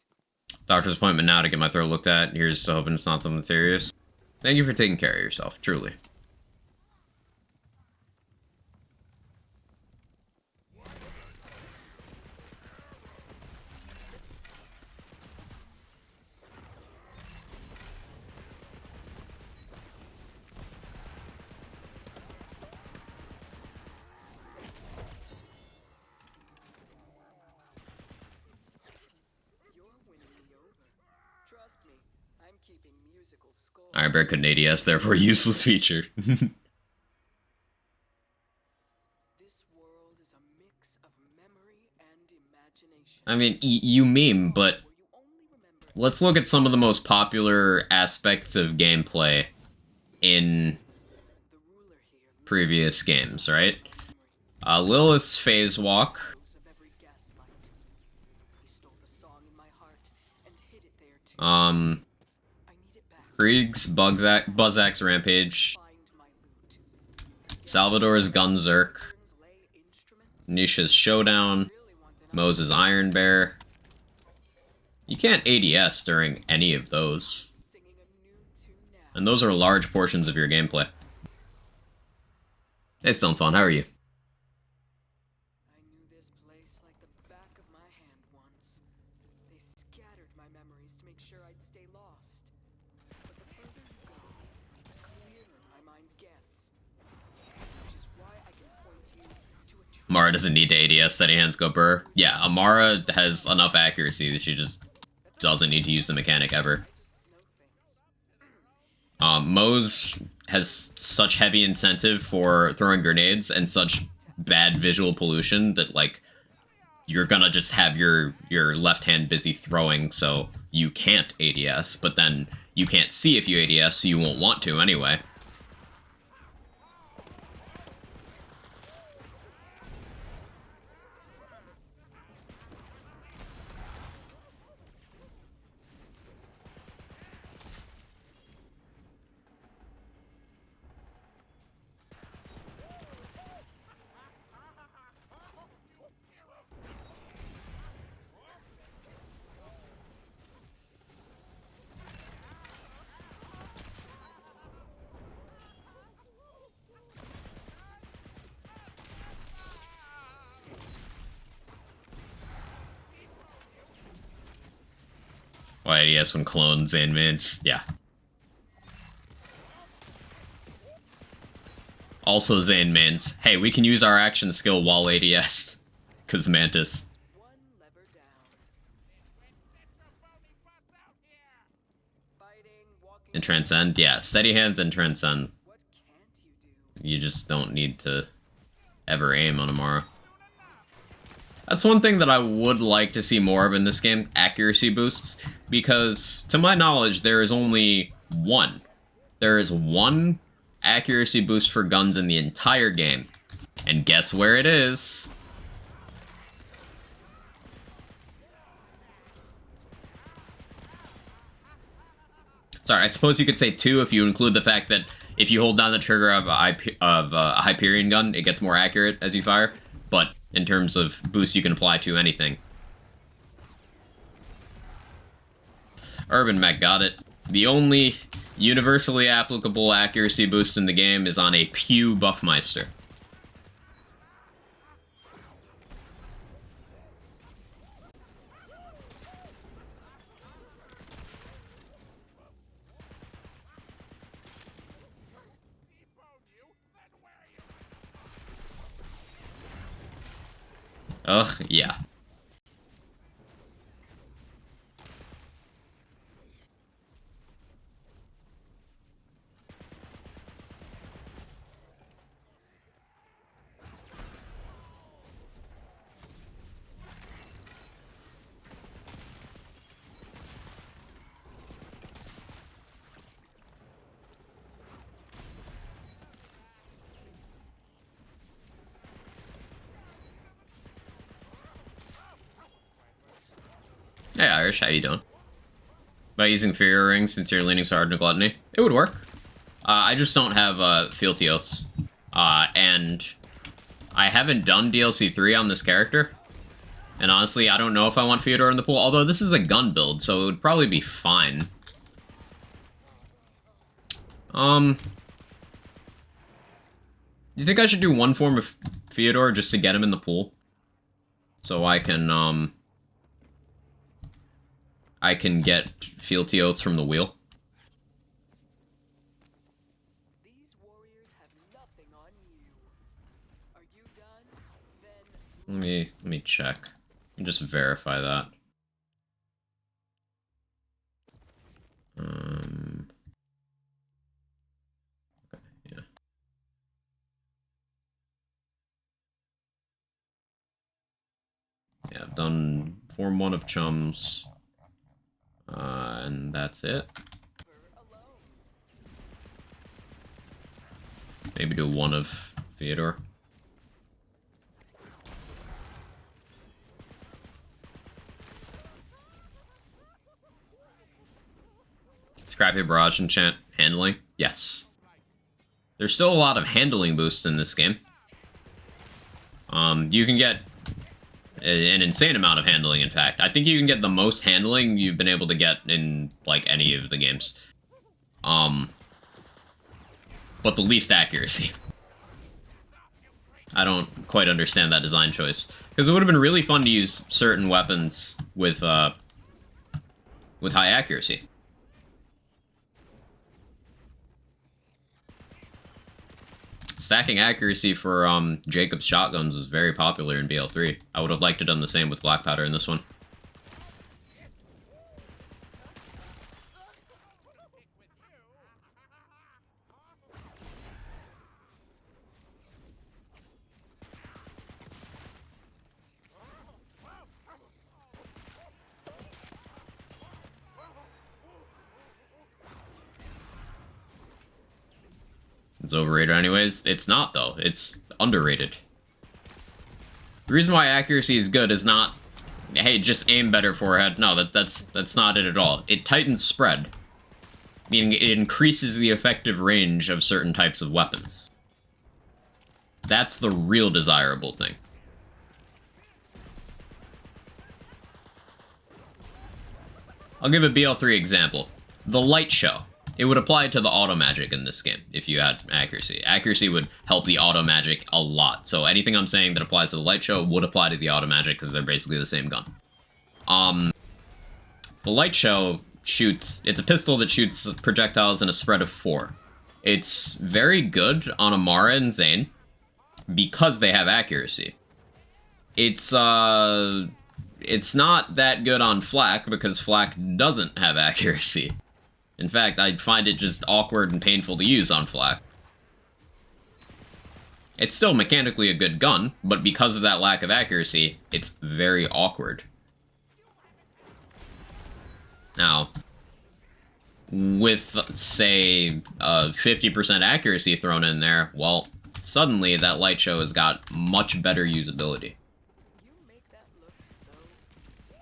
Doctor's appointment now to get my throat looked at. Here's to hoping it's not something serious. Thank you for taking care of yourself, truly. Iron Bear couldn't ADS, therefore useless feature. This world is a mix of memory and imagination. I mean, you meme, but let's look at some of the most popular aspects of gameplay in previous games, right? Lilith's Phase Walk. Krieg's Buzzax Rampage. Salvador's Gunzerk. Nisha's Showdown. Moses Iron Bear. You can't ADS during any of those. And those are large portions of your gameplay. Hey Stone Swan, how are you? I knew this place like the back of my hand once. They scattered my memories to make sure I'd stay lost. But the further you go, the clearer my mind gets. Which is why I can point you to a Amara doesn't need to ADS, steady hands go burr. Yeah, Amara has enough accuracy that she just doesn't need to use the mechanic ever. Moze has such heavy incentive for throwing grenades and such bad visual pollution that, like, you're gonna just have your left hand busy throwing, so you can't ADS, but then you can't see if you ADS, so you won't want to anyway. Oh, ADS when clones and mins. Yeah. Also Zane mins. Hey, we can use our action skill while ADS. Cause Mantis. One lever down. Fighting, walking. And Transcend? Yeah, steady hands and Transcend. What can't you do? You just don't need to ever aim on Amara. That's one thing that I would like to see more of in this game, accuracy boosts, because to my knowledge there is only one. There is one accuracy boost for guns in the entire game. And guess where it is? Sorry, I suppose you could say 2 if you include the fact that if you hold down the trigger of a Hyperion gun, it gets more accurate as you fire. But in terms of boosts you can apply to anything. Urban Mech got it. The only universally applicable accuracy boost in the game is on a Pew Buffmeister. Ugh, yeah. Hey Irish, how you doing? By using Fear Rings since you're leaning so hard into Gluttony? It would work. I just don't have Fealty Oaths. And I haven't done DLC 3 on this character. And honestly, I don't know if I want Fyodor in the pool, although this is a gun build, so it would probably be fine. You think I should do one form of Fyodor just to get him in the pool? So I can get Fealty Oaths from the wheel. These warriors have nothing on you. Are you done? Then Let me check. Let me just verify that. Okay, yeah. Yeah, I've done Form 1 of Chums. And that's it. Maybe do 1 of Fyodor. Scrappy Barrage Enchant handling? Yes. There's still a lot of handling boosts in this game. You can get an insane amount of handling, in fact. I think you can get the most handling you've been able to get in, like, any of the games. But the least accuracy. I don't quite understand that design choice. Because it would have been really fun to use certain weapons with high accuracy. Stacking accuracy for Jacob's shotguns is very popular in BL3. I would have liked to have done the same with Black Powder in this one. It's overrated anyways. It's not, though. It's underrated. The reason why accuracy is good is not, hey, just aim better forehead. No, that's not it at all. It tightens spread, meaning it increases the effective range of certain types of weapons. That's the real desirable thing. I'll give a BL3 example. The Light Show. It would apply to the auto magic in this game if you had accuracy. Accuracy would help the auto magic a lot. So anything I'm saying that applies to the Light Show would apply to the auto magic because they're basically the same gun. The The light show shoots... It's a pistol that shoots projectiles in a spread of 4. It's very good on Amara and Zane because they have accuracy. It's not that good on Flak because Flak doesn't have accuracy. In fact, I find it just awkward and painful to use on Flak. It's still mechanically a good gun, but because of that lack of accuracy, it's very awkward. Now, with, say, 50% accuracy thrown in there, well, suddenly that light show has got much better usability. You make that look so easy.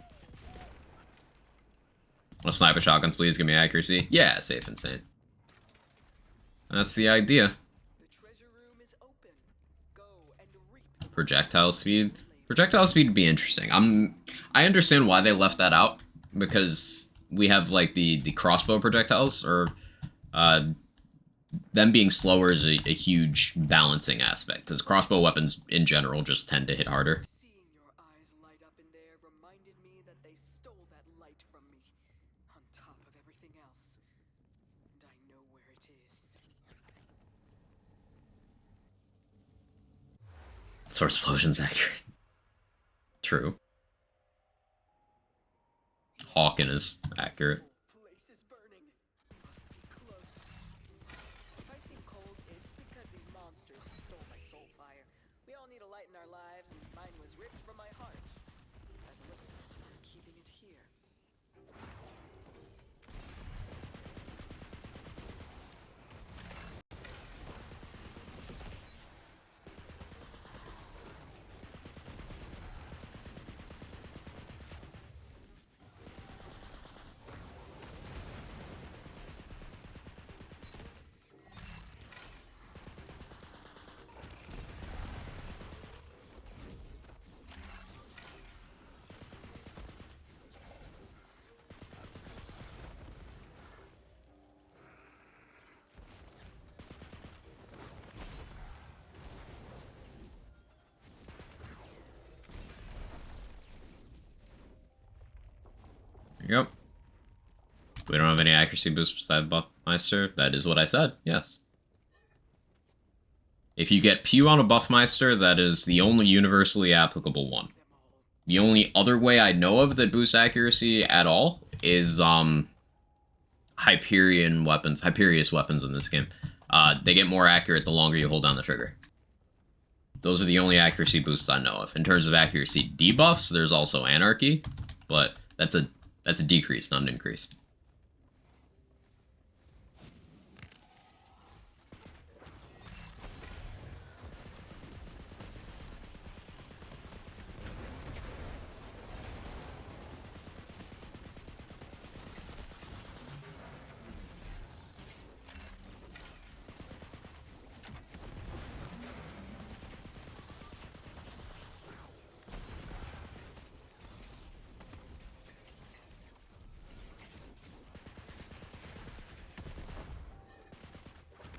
Want to sniper shotguns, please? Give me accuracy. Yeah, safe and sane. That's the idea. The treasure room is open. Go and reap the Projectile speed. Projectile speed would be interesting. I understand why they left that out, because we have like the crossbow projectiles, or them being slower is a huge balancing aspect, because crossbow weapons in general just tend to hit harder. Seeing your eyes light up in there reminded me that they stole that light from me, on top of everything else. And I know where it is. Source explosion's accurate. True. Hawken is accurate. The place is burning. Must be close. If I seem cold, it's because these monsters stole my soul fire. We all need a light in our lives, and mine was ripped from my heart. By the looks of it, I'm keeping it here. Yep. We don't have any accuracy boosts beside Buffmeister. That is what I said, yes. If you get Pew on a Buffmeister, that is the only universally applicable one. The only other way I know of that boosts accuracy at all is Hyperion weapons, Hyperius weapons in this game. They get more accurate the longer you hold down the trigger. Those are the only accuracy boosts I know of. In terms of accuracy debuffs, there's also Anarchy, but that's a decrease, not an increase.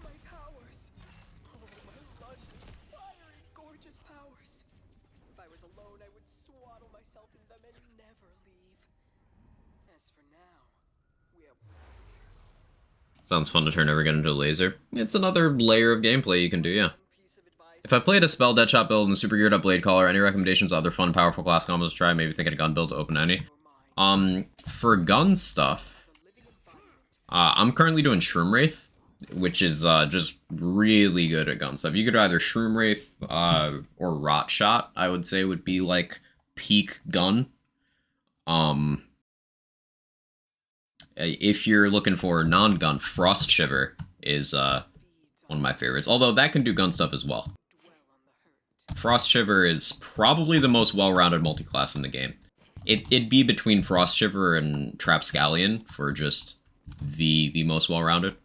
My powers! Oh, my luscious, fiery, gorgeous powers! If I was alone, I would swaddle myself in them and never leave. As for now, we have Sounds fun to turn every gun into a laser. It's another layer of gameplay you can do, yeah. one piece of advice. If I played a spell Deadshot build and super geared up Blade Caller, any recommendations on other fun, powerful class combos to try? Maybe thinking a gun build to open any. For gun stuff, I'm currently doing Shroom Wraith, which is just really good at gun stuff. You could either Shroom Wraith or Rot Shot, I would say would be like peak gun. If you're looking for non-gun, Frost Shiver is one of my favorites. Although that can do gun stuff as well. Frost Shiver is probably the most well-rounded multi-class in the game. It'd be between Frost Shiver and Trapscallion for just the most well-rounded.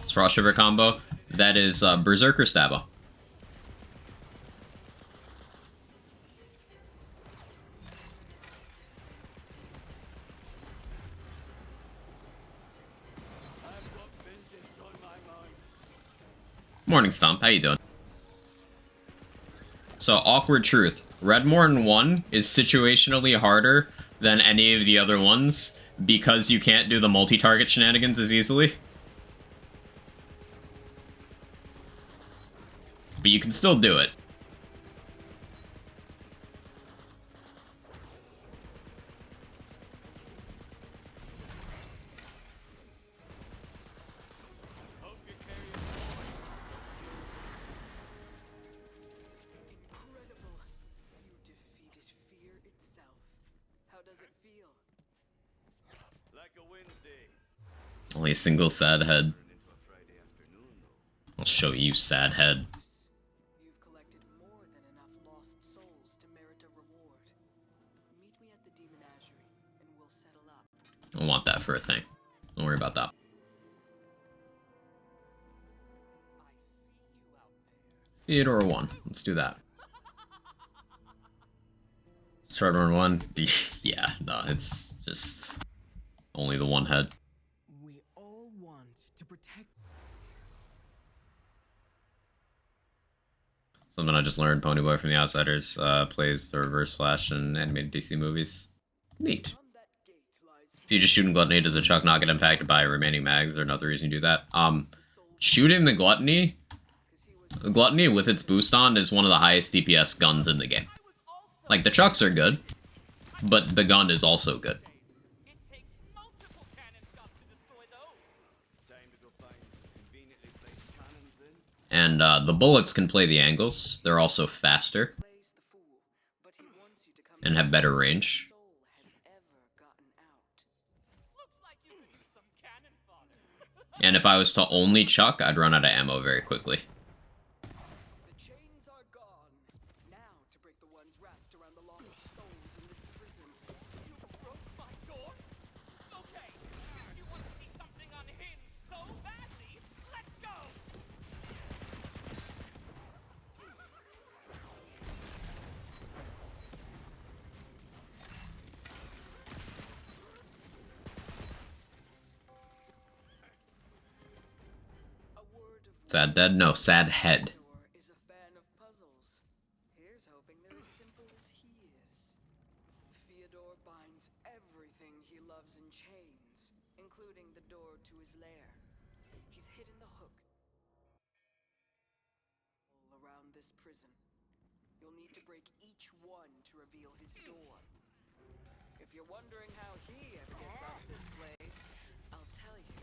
It's Frost Shiver combo. That is Berserker Stabbo. Morning, Stomp. How you doing? So, awkward truth. Redmorn 1 is situationally harder than any of the other ones because you can't do the multi-target shenanigans as easily. But you can still do it. Incredible. You defeated fear itself. How does it feel? Like a Wednesday. Only a single sad head. Turn into a Friday afternoon, though. I'll show you, sad head. You've collected more than enough lost souls to merit a reward. Meet me at the Demonagerie, and we'll settle up. I don't want that for a thing. Don't worry about that. Theodore 1. Let's do that. Redmorn 1. Yeah, no, it's just only the one head. We all want to protect. Something I just learned, Ponyboy from The Outsiders plays the Reverse Flash in animated DC movies. Neat. On that gate lies So you just shooting Gluttony, does the Chuck not get impacted by remaining mags? Or another reason you do that? Shooting the Gluttony with its boost on is one of the highest DPS guns in the game. Like, the Chucks are good, but the gun is also good. It takes multiple cannon shots to destroy those. Time to go find some conveniently placed cannons, then. And the bullets can play the angles. They're also faster plays the fool, but he wants you to come and have better range. soul has ever gotten out. Looks like you could use some cannon fodder. And if I was to only Chuck, I'd run out of ammo very quickly. The chains are gone. Now to break the ones wrapped around the lost souls in this prison. You broke my door? Okay, if you want to see something unhinged so badly, let's go! A word of Sad dead? No, sad head. Theodore is a fan of puzzles. Here's hoping they're as simple as he is. Theodore binds everything he loves in chains, including the door to his lair. He's hidden the hook all around this prison. You'll need to break each one to reveal his door. If you're wondering how he ever gets out of this place, I'll tell you.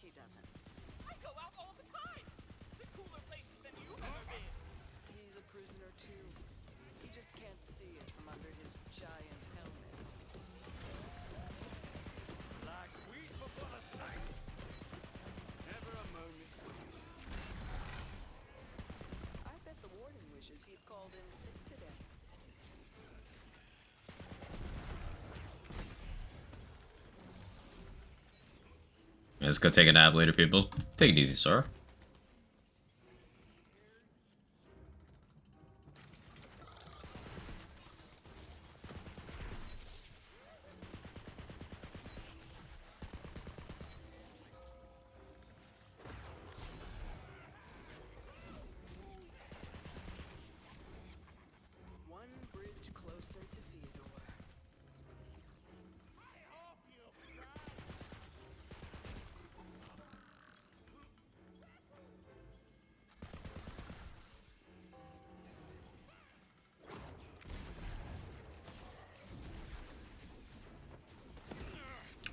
He doesn't. I go out all the time! To cooler places than you've ever been! He's a prisoner too. He just can't see it from under his giant helmet. Like wheat before the sun. Never a moment's waste. I bet the warden wishes he'd called in sick today. Let's go take a nap later, people. Take it easy, Sora. One bridge closer to Theodore.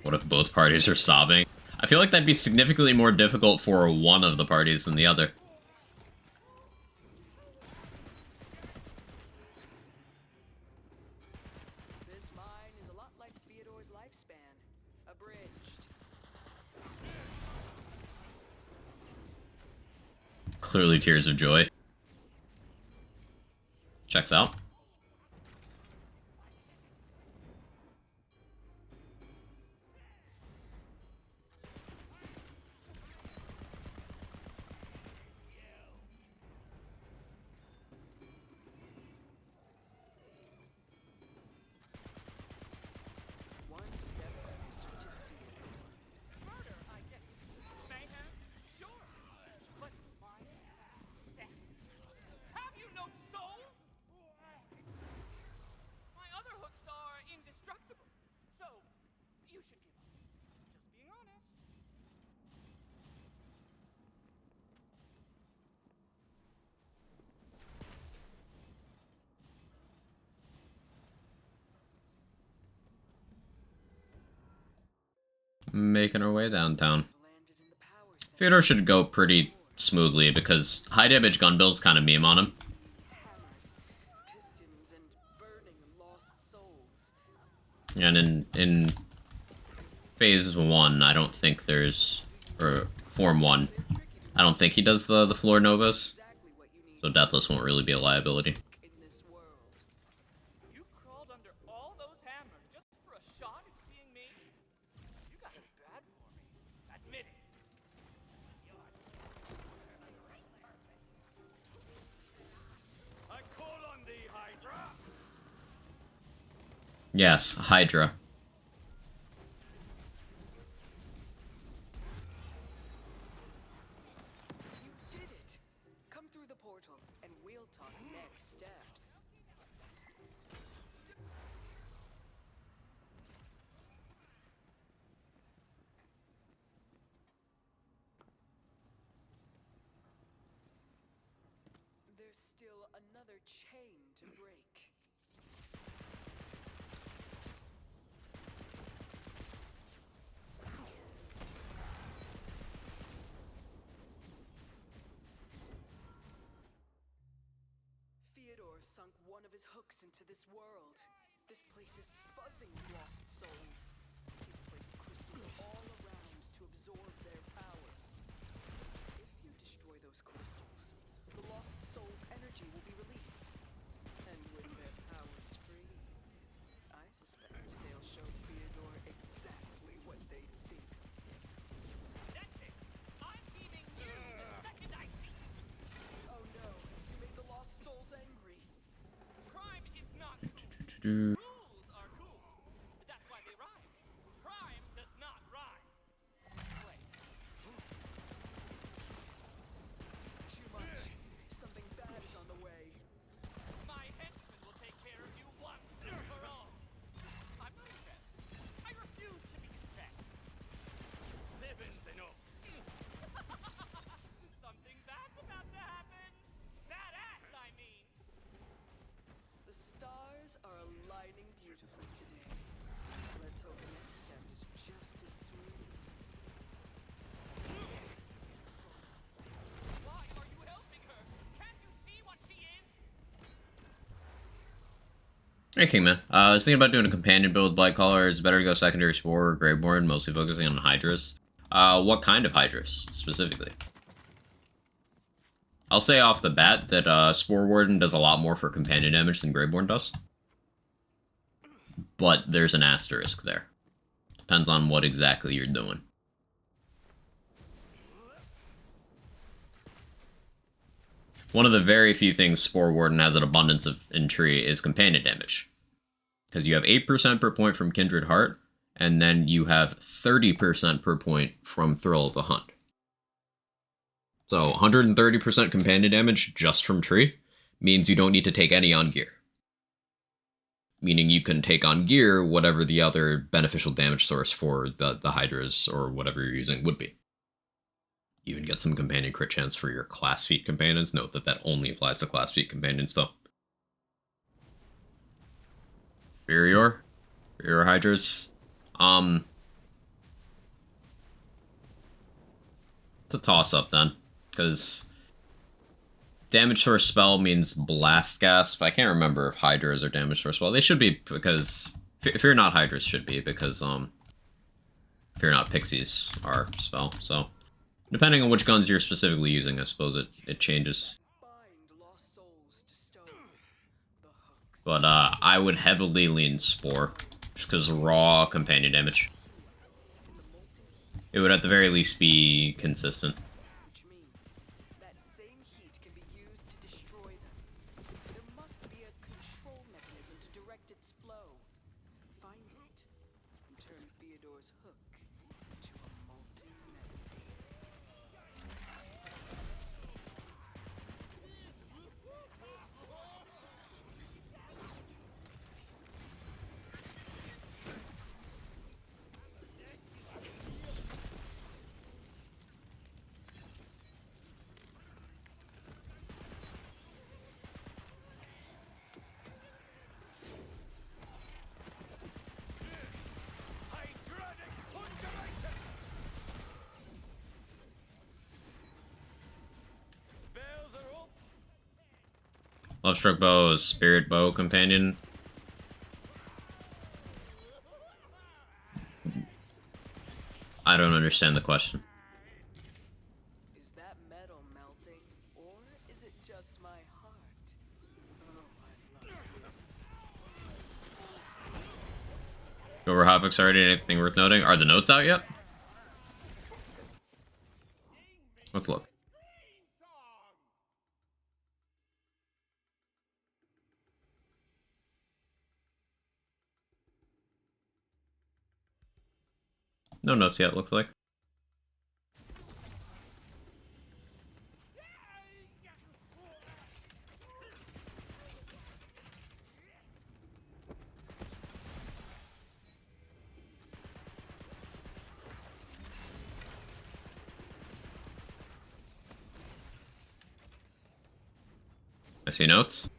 What if both parties are sobbing? I feel like that'd be significantly more difficult for one of the parties than the other. This mine is a lot like Theodore's lifespan. Abridged. Clearly tears of joy. Checks out. One step closer to Theodore. Murder, I guess. Mayhem? Sure. But why making our way downtown. Landed in the power center. Fyodor should go pretty smoothly because high damage gun builds kind of meme on him. Hammers, pistons, and burning lost souls. And in phase 1, I don't think there's, or form 1, I don't think he does the floor novas, Exactly what you need so Deathless won't really be a liability. in this world. You crawled under all those hammers just for a shot at seeing me? You got it bad for me. Admit it. I call on thee, Hydra! Yes, Hydra. You did it! Come through the portal, and we'll talk next steps. There's still another chain to break. Fyodor sunk one of his hooks into this world. This place is buzzing with lost souls. He's placed crystals all around to absorb their powers. If you destroy those crystals, the lost soul's energy will be released. And with their powers free, I suspect they'll show Fyodor exactly what they think of him. That's it. I'm leaving you the second I see you. Oh no, you made the lost souls angry. Crime is not cool. Do- Rules are cool. That's why they rhyme. Crime does not rhyme. Wait. Too much. Something bad is on the way. My henchmen will take care of you once and for all. I'm not impressed. I refuse to be impressed. Seven's enough. Something bad's about to happen. Badass, I mean. The stars are aligning beautifully today. Let's hope the next step is just as smooth. Why are you helping her? Can't you see what she is? Hey Kingman, I was thinking about doing a companion build with Blight Caller. Is it better to go secondary Spore or Graveborn, mostly focusing on Hydras? What kind of Hydras, specifically? I'll say off the bat that Spore Warden does a lot more for companion damage than Graveborn does. But there's an asterisk there. Depends on what exactly you're doing. One of the very few things Spore Warden has an abundance of in Tree is companion damage. Because you have 8% per point from Kindred Heart, and then you have 30% per point from Thrill of the Hunt. So 130% companion damage just from Tree means you don't need to take any on gear. Meaning you can take on gear whatever the other beneficial damage source for the Hydras or whatever you're using would be. You even get some companion crit chance for your class feat companions. Note that that only applies to class feat companions though. Inferior Hydras. It's a toss-up then, because damage source spell means blast gasp. I can't remember if Hydras are damage source spell. They should be, because Fear Not Hydras should be, because Fear Not Pixies are spell. So depending on which guns you're specifically using, I suppose it changes. Bind lost souls to stone. The hooks. But I would heavily lean Spore, just because raw companion damage. It would at the very least be consistent. Which means that same heat can be used to destroy them. There must be a control mechanism to direct its flow. Find it, and turn Fyodor's hook into a molten metal. Love Struck Bow is Spirit Bow Companion. I don't understand the question. Is that metal melting, or is it just my heart? Oh, I love this. Go over Hotfix already. Anything worth noting? Are the notes out yet? Let's look. No notes yet, looks like. I see notes.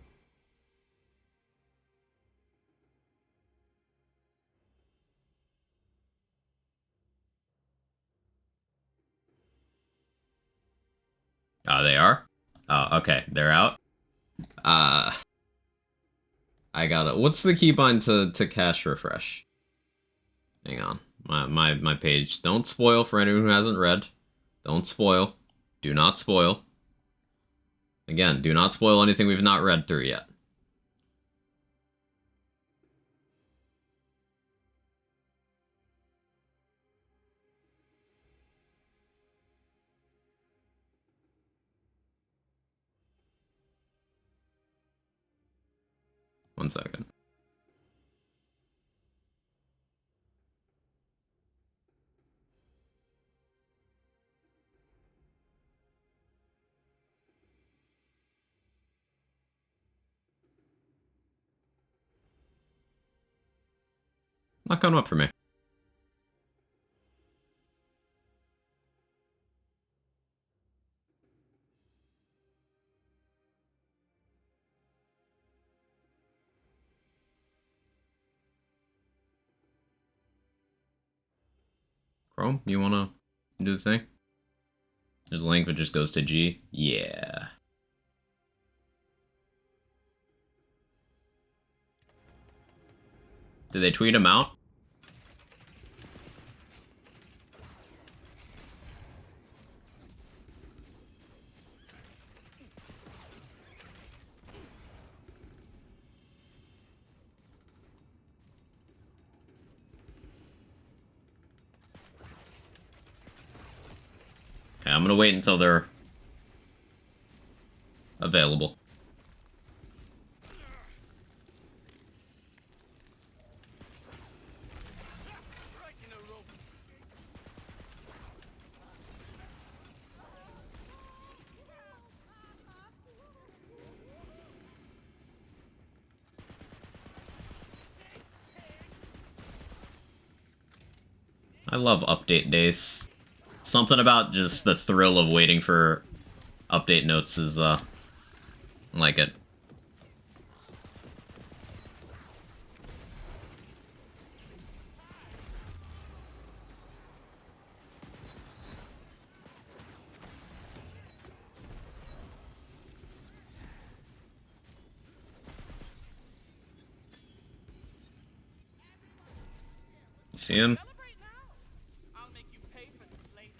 Oh, they are? Oh, okay. They're out. I gotta... What's the keybind to cache refresh? Hang on. My page. Don't spoil for anyone who hasn't read. Don't spoil. Do not spoil. Again, do not spoil anything we've not read through yet. One second. Not coming up for me. Chrome, you wanna do the thing? There's a link that just goes to G. Yeah. Did they tweet him out? Okay, I'm gonna wait until they're available. Right in a row. I love update days. Something about just the thrill of waiting for update notes is, like it. You see him? Celebrate now. I'll make you pay for this later.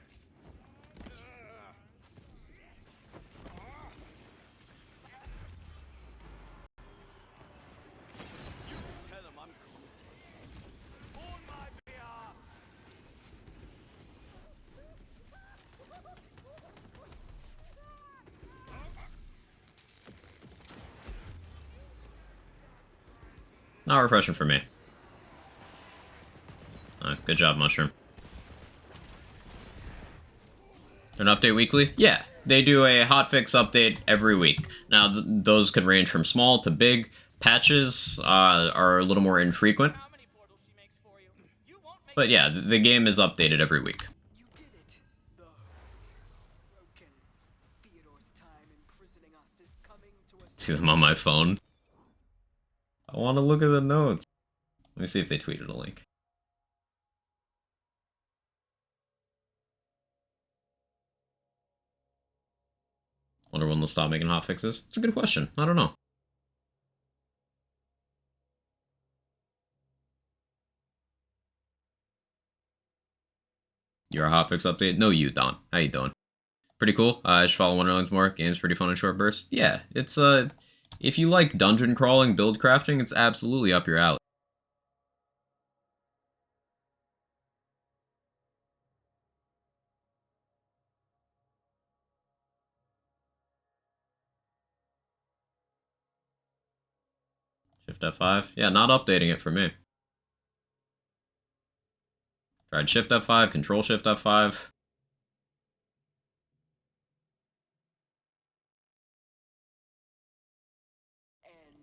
You can tell him I'm cool. On my behalf. Not refreshing for me. Good job, Mushroom. An update weekly? Yeah, they do a hotfix update every week. Now, those could range from small to big. Patches are a little more infrequent. How many portals she makes for you? You won't make But yeah, the game is updated every week. You did it, though. Broken. Theodore's time imprisoning us is coming to a See them on my phone. I want to look at the notes. Let me see if they tweeted a link. Wonder when they'll stop making hotfixes? It's a good question. I don't know. You're a Hotfix update? No, you, Don. How you doing? Pretty cool. I should follow Wonderlands more. Game's pretty fun in short bursts. Yeah, it's if you like dungeon crawling, build crafting, it's absolutely up your alley. Shift F5. Yeah, not updating it for me. Tried Shift F5, Control Shift F5.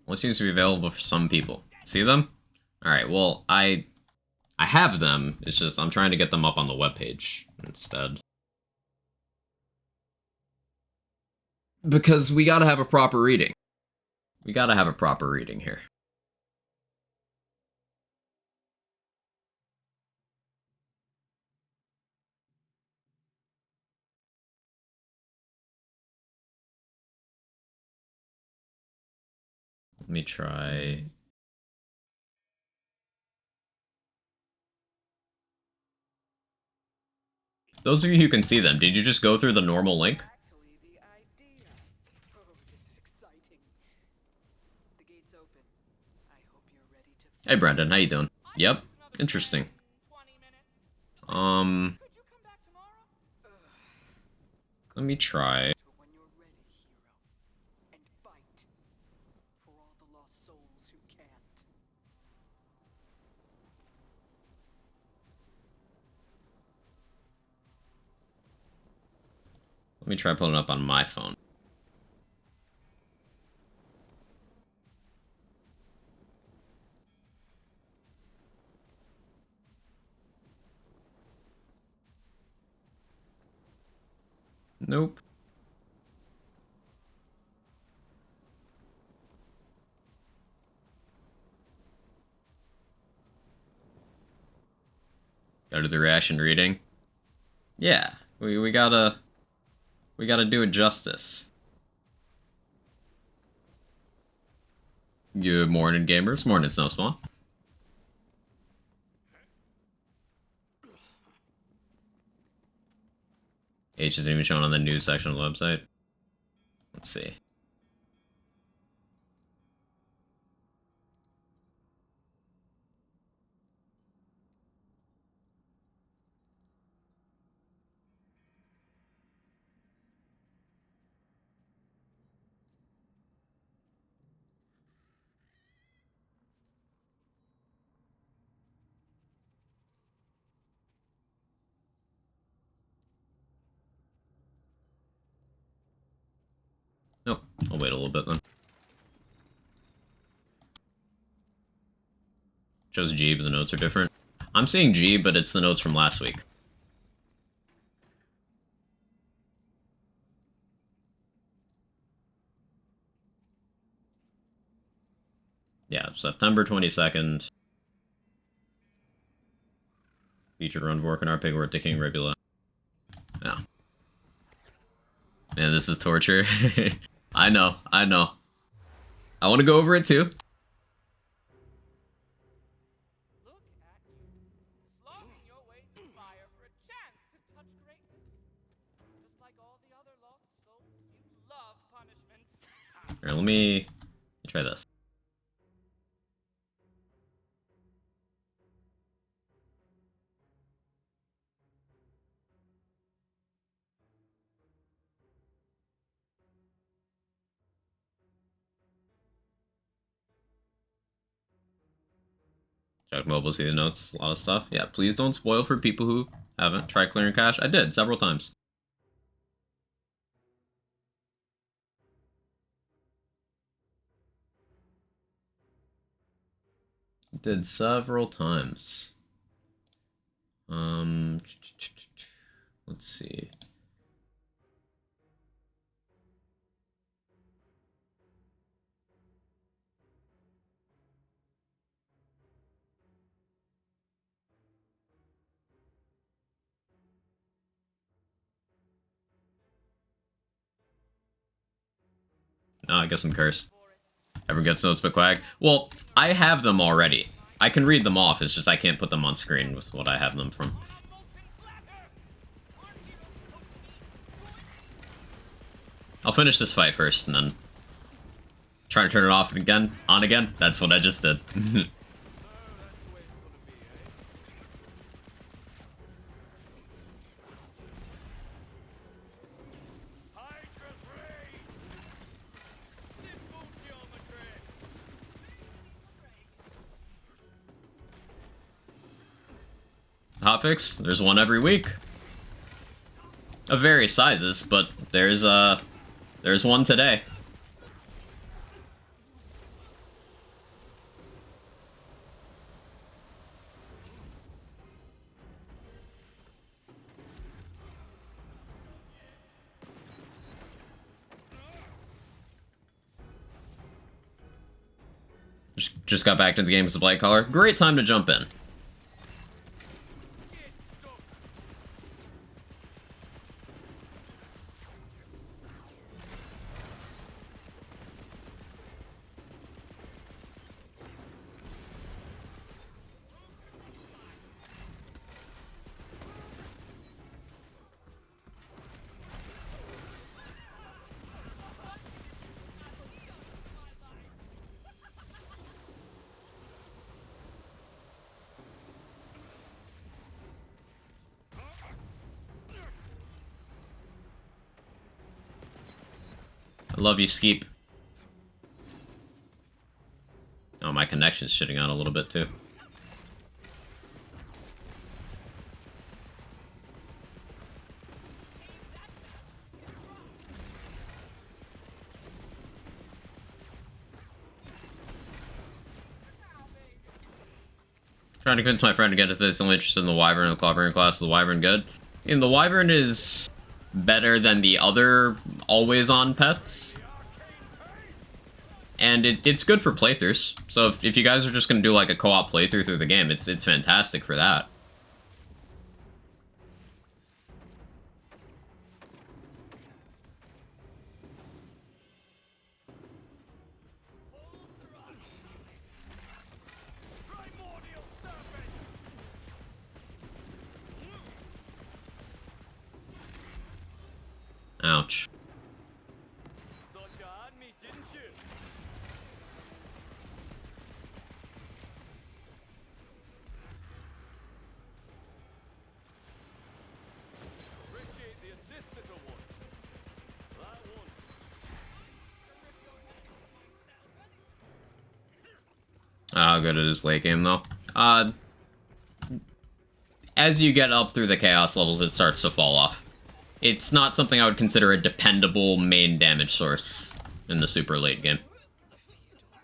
Well, it seems to be available for some people. See them? Alright, well, I have them. It's just I'm trying to get them up on the webpage instead. Because we gotta have a proper reading. We gotta have a proper reading here. Let me try. Those of you who can see them, did you just go through the normal link? Actually, the idea. Oh, this is exciting. The gate's open. I hope you're ready to. Hey Brendan, how you doing? Yep, interesting. 20 minutes. Let Could you come back tomorrow? me try. When you're ready, hero. And fight. For all the lost souls who can't. Let me try pulling it up on my phone. Nope. Go to the reaction reading. Yeah, we gotta do it justice. Good morning, gamers. Morning, Snowspawn. H isn't even shown on the news section of the website. Let's see. Nope. I'll wait a little bit then. Shows G, but the notes are different. I'm seeing G, but it's the notes from last week. Yeah, September 22nd. Featured run Vork and our pig to King Ribula. Yeah. Man, this is torture. I know. I want to go over it too. Look at you, slogging your way through fire for a chance to touch greatness. Just like all the other lost souls, you love punishment. Here, let me try this. Chuck Mobile, see the notes, a lot of stuff. Yeah, please don't spoil for people who haven't tried clearing cache. I did several times. Did several times. Let's see. Oh, I guess I'm cursed. Everyone gets notes but Quag. Well, I have them already. I can read them off, it's just I can't put them on screen with what I have them from. I'll finish this fight first, and then try to turn it off again, on again. That's what I just did. Hotfix, there's one every week. Of various sizes, but there's one today. Just got back to the game as a blight caller. Great time to jump in. I love you, Skeep. Oh, my connection's shitting out a little bit, too. Trying to convince my friend to get into this, only interested in the Wyvern and the Clobbering class. Is the Wyvern good? And the Wyvern is better than the other always-on pets. And it's good for playthroughs. So if you guys are just going to do like a co-op playthrough through the game, it's fantastic for that. Ouch. Thought you had me, didn't you? Appreciate the assist, little one. That one. How good it is late game, though. As you get up through the chaos levels, it starts to fall off. It's not something I would consider a dependable main damage source in the super late game.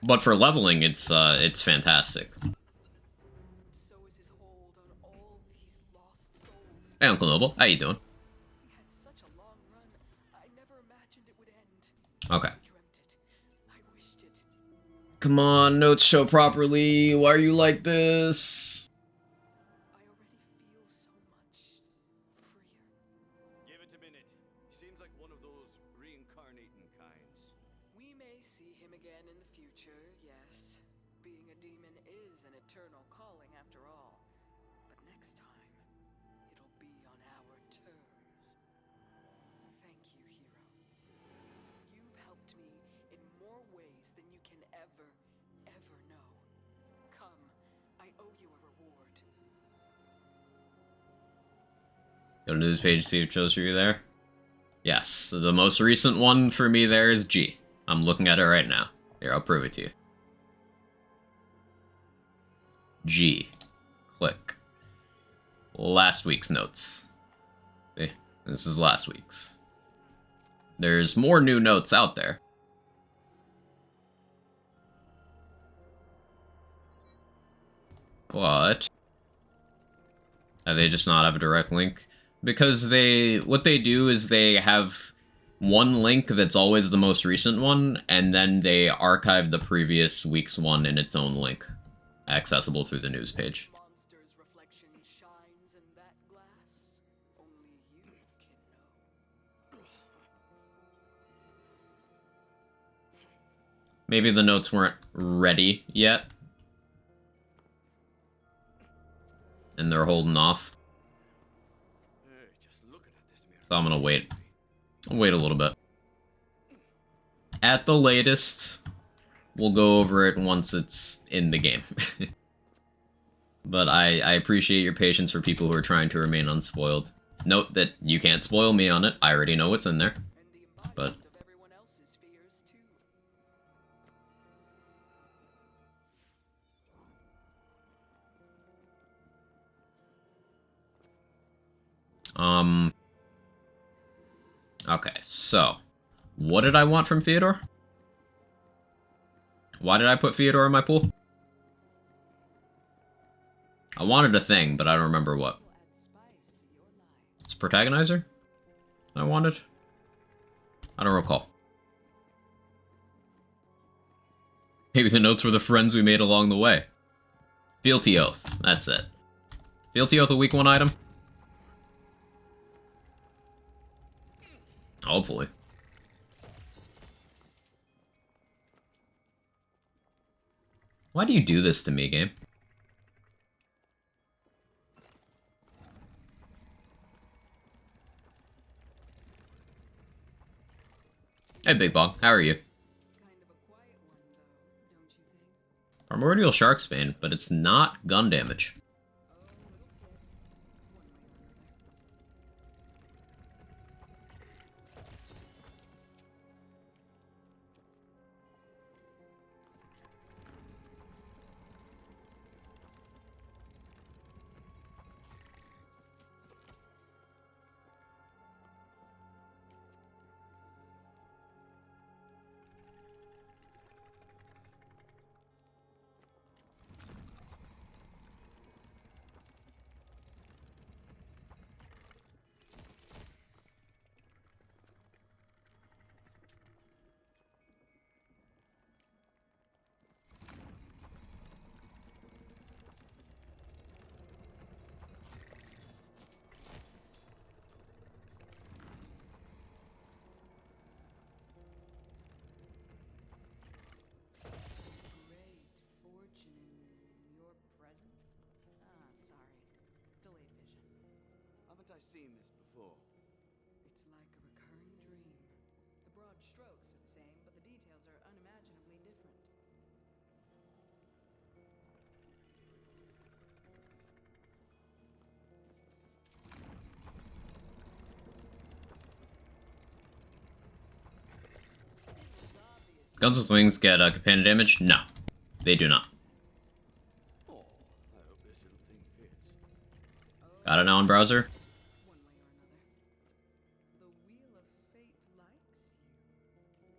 But for leveling, it's fantastic. So is his hold on all these lost souls. Hey, Uncle Noble, how you doing? We had such a long run. I never imagined it would end. Okay. I dreamt it. I wished it. Come on, notes show properly. Why are you like this? I already feel so much freer. Give it a minute. He seems like one of those reincarnating kinds. We may see him again in the future, yes. Being a demon is an eternal calling after all. But next time, it'll be on our terms. Thank you, hero. You've helped me in more ways than you can ever know. Come, I owe you a reward. Go to news page, see if it shows for you there. Yes, the most recent one for me there is G. I'm looking at it right now. Here, I'll prove it to you. G. Click. Last week's notes. See? This is last week's. There's more new notes out there. But they just not have a direct link. Because what they do is they have one link that's always the most recent one, and then they archive the previous week's one in its own link, accessible through the news page. Monster's reflection shines in that glass. Only you can know. Maybe the notes weren't ready yet, and they're holding off. Hey, just looking at this mirror. So I'm gonna wait. I'll wait a little bit. At the latest, we'll go over it once it's in the game. But I appreciate your patience for people who are trying to remain unspoiled. Note that you can't spoil me on it. I already know what's in there. And the embodiment But of everyone else's fears, too. okay, so what did I want from Theodore? Why did I put Theodore in my pool? I wanted a thing, but I don't remember what. Will add spice to your life. It's protagonizer? I wanted? I don't recall. Maybe the notes were the friends we made along the way. Fealty Oath, that's it. Fealty Oath a week 1 item? Hopefully. Why do you do this to me, game? Hey, Big Bog, how are you? Kind of a quiet one, though, don't you think? Primordial Sharksbane, but it's not gun damage. Oh, it'll fit. One way or another. Great fortune in your present? Ah, sorry. Delayed vision. Haven't I seen this before? It's like a recurring dream. The broad strokes are the same, but the details are unimaginably different. It was obvious. Guns with Wings get companion damage? No, they do not. Oh, I hope this little thing fits. Got it now in browser? One way or another. The Wheel of Fate likes you.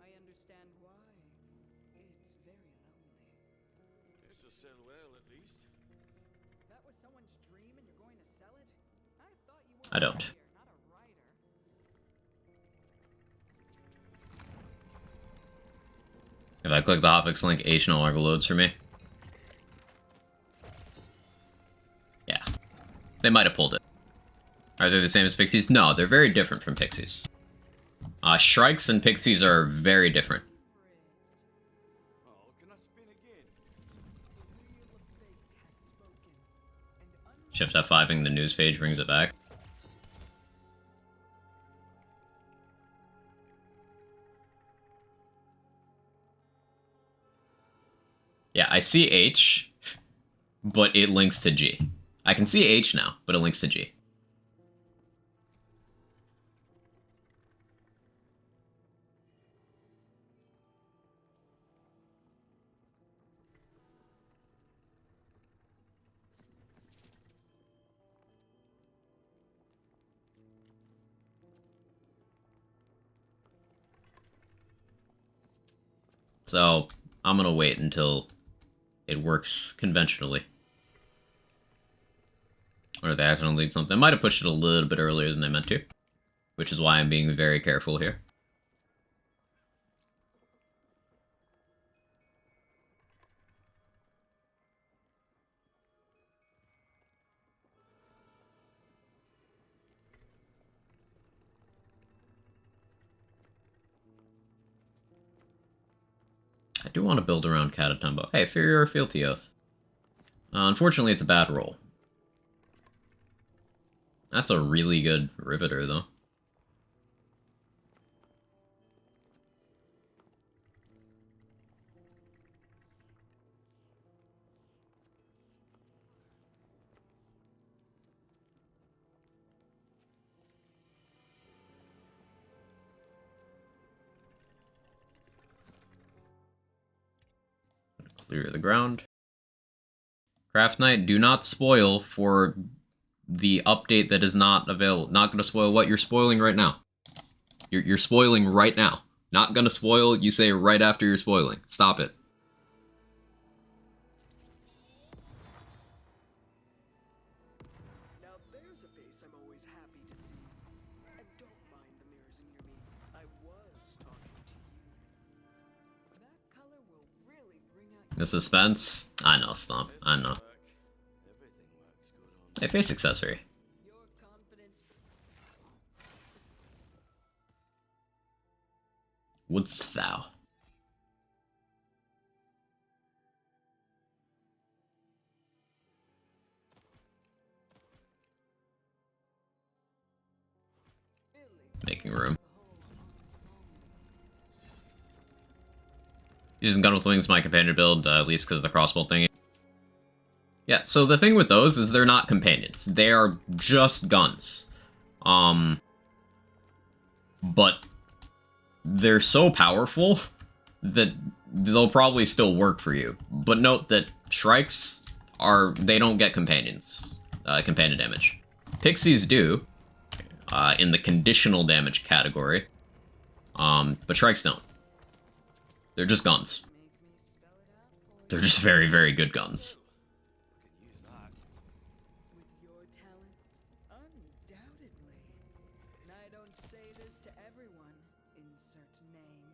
I understand why. It's very lonely. This will sell well, at least. That was someone's dream and you're going to sell it? I thought you were I a don't. lawyer, not a writer. If I click the Hotfix link, H no longer loads for me. Yeah. They might have pulled it. Are they the same as Pixies? No, they're very different from Pixies. Shrikes and Pixies are very different. Oh, can I spin again? The Wheel of Fate has spoken. And Shift F5ing the news page brings it back. Yeah, I see H, but it links to G. I can see H now, but it links to G. So, I'm gonna wait until it works conventionally. Or they accidentally did something. I might have pushed it a little bit earlier than they meant to. Which is why I'm being very careful here. I do want to build around Catatumbo. Hey, Fear or Fealty Oath. Unfortunately, it's a bad roll. That's a really good Riveter, though. Clear the ground. Craft Knight, do not spoil for the update that is not available. Not gonna spoil what you're spoiling right now. You're spoiling right now. Not gonna spoil, you say right after you're spoiling. Stop it. Now there's a face I'm always happy to see. And don't mind the mirrors near me. I was talking to you. That color will really bring out The suspense? I know, Stomp. I know. Everything works good on Hey, face accessory. your confidence. Wouldst thou? Making room. Using Gun with Wings, my companion build, at least because of the crossbow thingy. Yeah, so the thing with those is they're not companions. They are just guns. But they're so powerful that they'll probably still work for you. But note that Shrikes they don't get companions, companion damage. Pixies do, in the conditional damage category. But Shrikes don't. They're just guns. Make me spell it out for you. They're just very, very good guns. We can use that. With your talent, undoubtedly. And I don't say this to everyone. Insert name.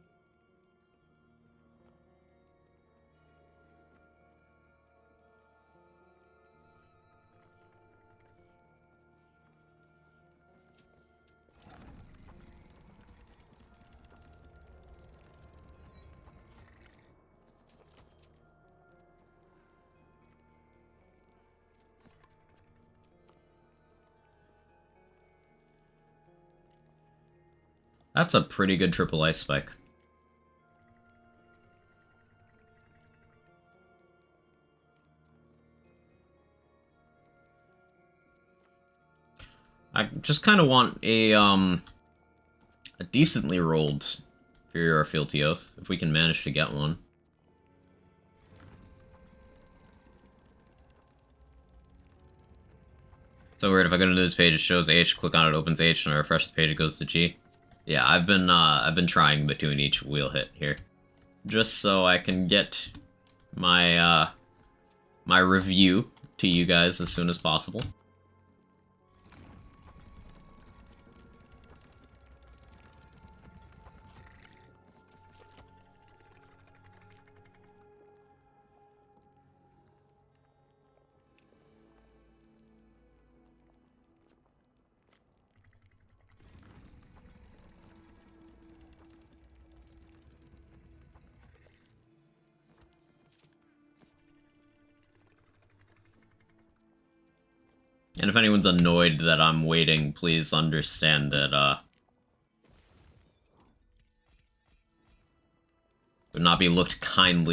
That's a pretty good triple ice spike. I just kind of want a decently rolled Inferior or Fealty Oath, if we can manage to get one. So weird, if I go to this page, it shows H, click on it, opens H, and I refresh the page, it goes to G. Yeah, I've been trying between each wheel hit here. Just so I can get my, my review to you guys as soon as possible. And if anyone's annoyed that I'm waiting, please understand that, would not be looked upon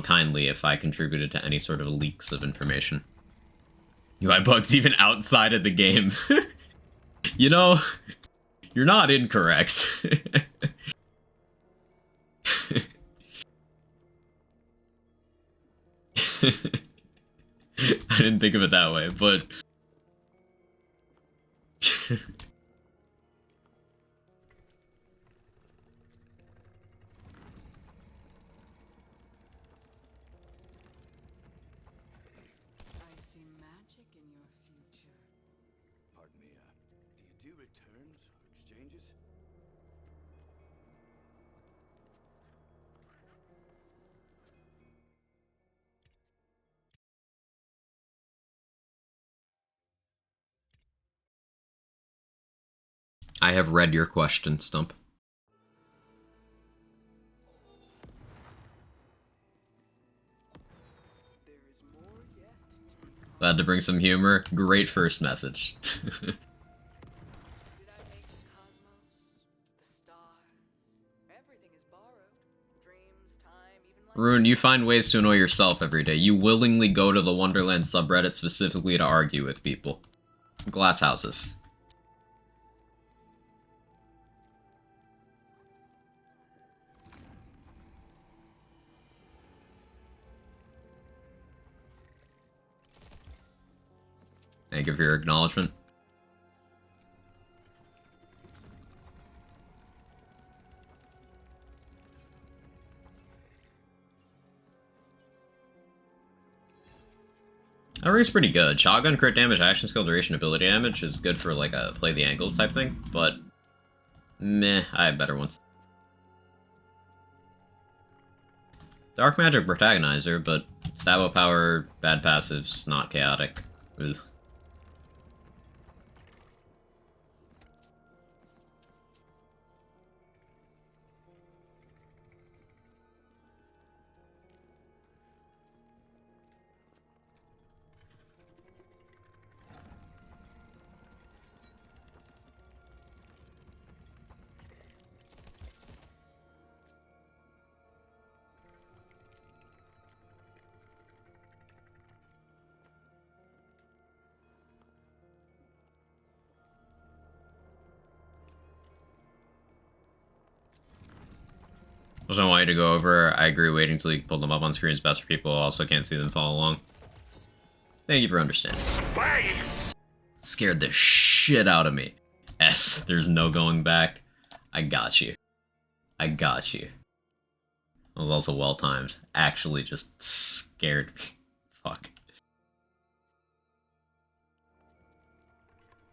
kindly if I contributed to any sort of leaks of information. UI bugs even outside of the game. You know, you're not incorrect. I didn't think of it that way, but... I see magic in your future. Pardon me, do you do returns or exchanges? I have read your question, Stump. There is more yet to be caught. Glad to bring some humor. Great first message. Did I make the cosmos? The stars? Everything is borrowed. Dreams, time, even life. Rune, you find ways to annoy yourself every day. You willingly go to the Wonderland subreddit specifically to argue with people. Glass houses. Thank you for your acknowledgement. That rate's pretty good. Shotgun crit damage, action skill, duration, ability damage is good for like a play the angles type thing, but meh, I have better ones. Dark magic protagonizer, but stab power, bad passives, not chaotic. Ugh. There's no way to go over. I agree, waiting until you can pull them up on screen is best for people who also can't see them follow along. Thank you for understanding. Space! Scared the shit out of me. S, there's no going back. I got you. I got you. That was also well timed. Actually just scared me. Fuck.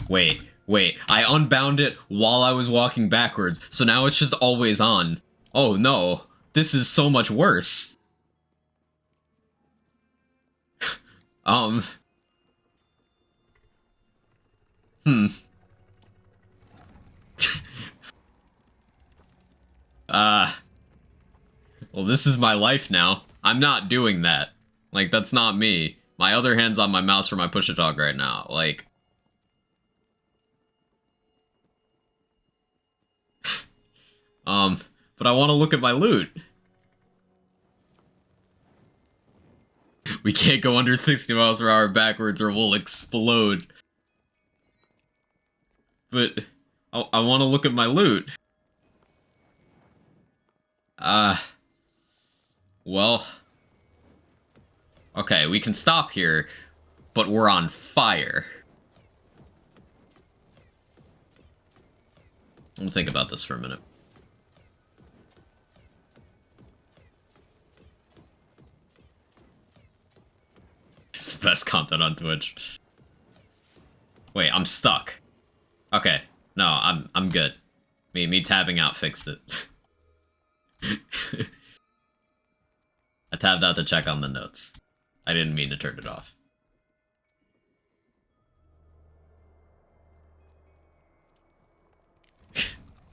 Wait, I unbound it while I was walking backwards, so now it's just always on. Oh no, this is so much worse. Well, this is my life now. I'm not doing that. Like, that's not me. My other hand's on my mouse for my push-to-talk right now. Like... but I want to look at my loot. We can't go under 60 miles per hour backwards or we'll explode. But I want to look at my loot. Well... Okay, we can stop here, but we're on fire. I'll think about this for a minute. It's the best content on Twitch. Wait, I'm stuck. Okay, no, I'm good. Me tabbing out fixed it. I tabbed out to check on the notes. I didn't mean to turn it off.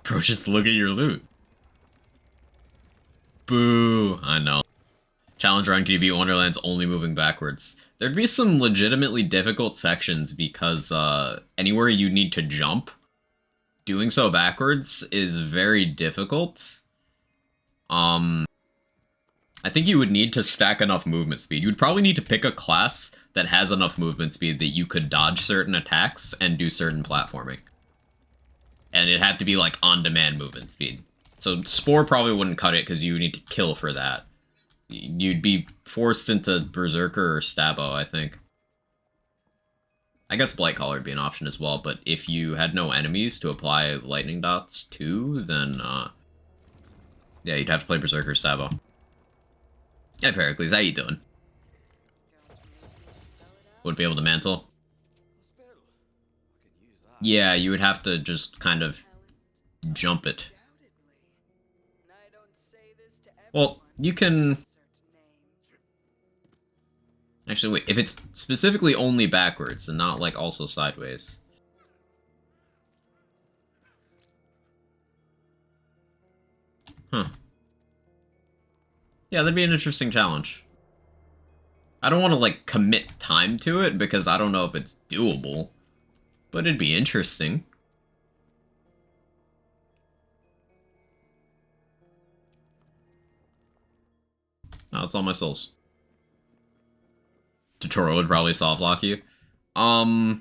Bro, just look at your loot. Boo, I know. Challenge run, can you beat Wonderland's only moving backwards? There'd be some legitimately difficult sections because anywhere you need to jump, doing so backwards is very difficult. I think you would need to stack enough movement speed. You would probably need to pick a class that has enough movement speed that you could dodge certain attacks and do certain platforming. And it'd have to be like on-demand movement speed. So Spore probably wouldn't cut it because you would need to kill for that. You'd be forced into Berserker or Stabo, I think. I guess Blightcaller would be an option as well, but if you had no enemies to apply lightning dots to, then, yeah, you'd have to play Berserker or Stabo. Hey, Pericles, how you doing? Would be able to mantle? Yeah, you would have to just kind of jump it. Well, you can... Actually, wait, if it's specifically only backwards and not, like, also sideways... Huh. Yeah, that'd be an interesting challenge. I don't want to, like, commit time to it, because I don't know if it's doable. But it'd be interesting. Oh, it's all my souls. Tutorial would probably soft lock you. Do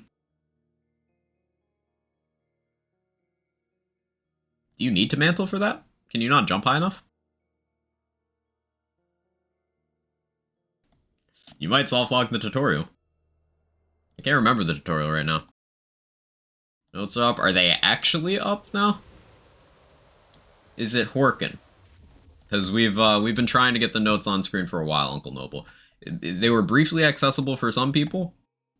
you need to mantle for that? Can you not jump high enough? You might soft lock the tutorial. I can't remember the tutorial right now. Notes up. Are they actually up now? Is it working? Because we've been trying to get the notes on screen for a while, Uncle Noble. They were briefly accessible for some people,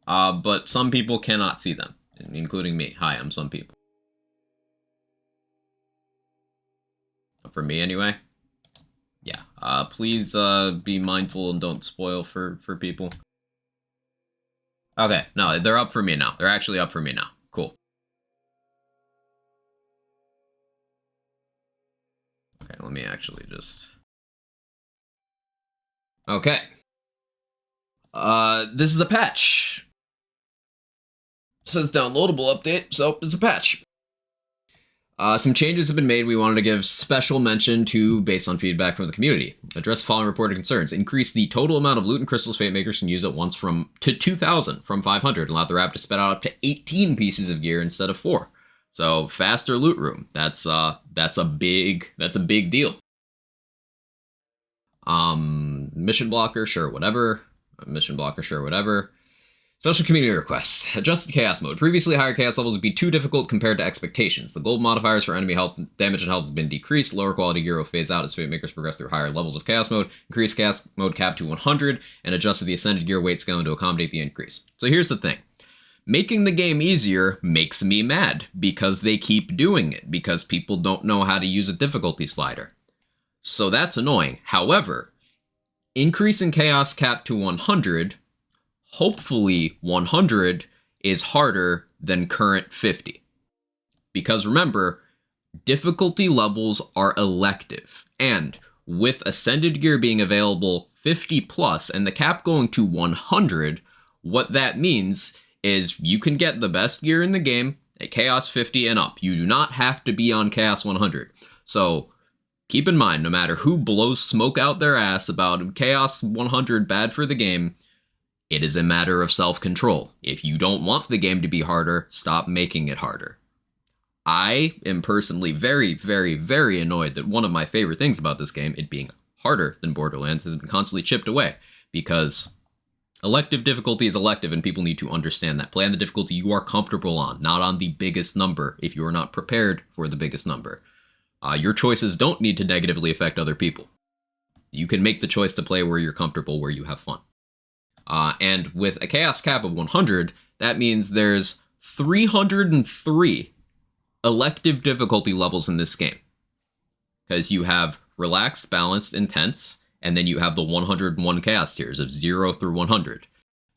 but some people cannot see them, including me. Hi, I'm some people. For me, anyway. Yeah. Please be mindful and don't spoil for people. Okay, no, they're up for me now. They're actually up for me now. Cool. Okay, let me actually just... Okay. This is a patch. It says downloadable update, so it's a patch. Some changes have been made we wanted to give special mention to based on feedback from the community. Address the following reported concerns. Increase the total amount of loot and crystals Fate Makers can use at once to 2,000 from 500. Allow the rabbit to spit out up to 18 pieces of gear instead of 4. So faster loot room. That's a big deal. Mission blocker, sure, whatever. Mission blocker, sure, whatever. Special community requests. Adjusted chaos mode. Previously, higher chaos levels would be too difficult compared to expectations. The gold modifiers for enemy health, damage, and health has been decreased. Lower quality gear will phase out as Fate Makers progress through higher levels of chaos mode. Increased chaos mode cap to 100, and adjusted the ascended gear weight scaling to accommodate the increase. So here's the thing. Making the game easier makes me mad, because they keep doing it, because people don't know how to use a difficulty slider. So that's annoying. However, increasing chaos cap to 100... hopefully 100 is harder than current 50. Because remember, difficulty levels are elective. And with Ascended Gear being available 50 plus and the cap going to 100, what that means is you can get the best gear in the game at Chaos 50 and up. You do not have to be on Chaos 100. So keep in mind, no matter who blows smoke out their ass about Chaos 100 bad for the game, it is a matter of self-control. If you don't want the game to be harder, stop making it harder. I am personally very, very, very annoyed that one of my favorite things about this game, it being harder than Borderlands, has been constantly chipped away. Because elective difficulty is elective and people need to understand that. Play on the difficulty you are comfortable on, not on the biggest number if you are not prepared for the biggest number. Your choices don't need to negatively affect other people. You can make the choice to play where you're comfortable, where you have fun. And with a chaos cap of 100, that means there's 303 elective difficulty levels in this game. Because you have relaxed, balanced, intense, and then you have the 101 chaos tiers of 0 through 100.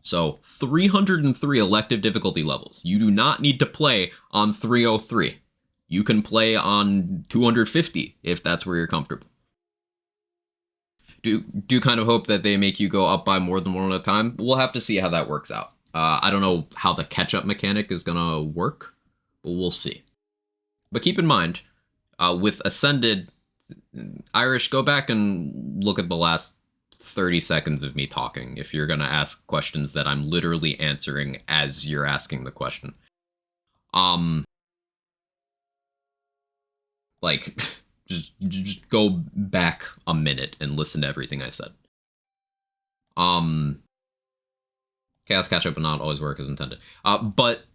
So 303 elective difficulty levels. You do not need to play on 303. You can play on 250 if that's where you're comfortable. Do kind of hope that they make you go up by more than one at a time. We'll have to see how that works out. I don't know how the catch-up mechanic is going to work, but we'll see. But keep in mind, with Ascended, Irish, go back and look at the last 30 seconds of me talking if you're going to ask questions that I'm literally answering as you're asking the question. Like... Just go back a minute and listen to everything I said. Chaos catch-up will not always work as intended. But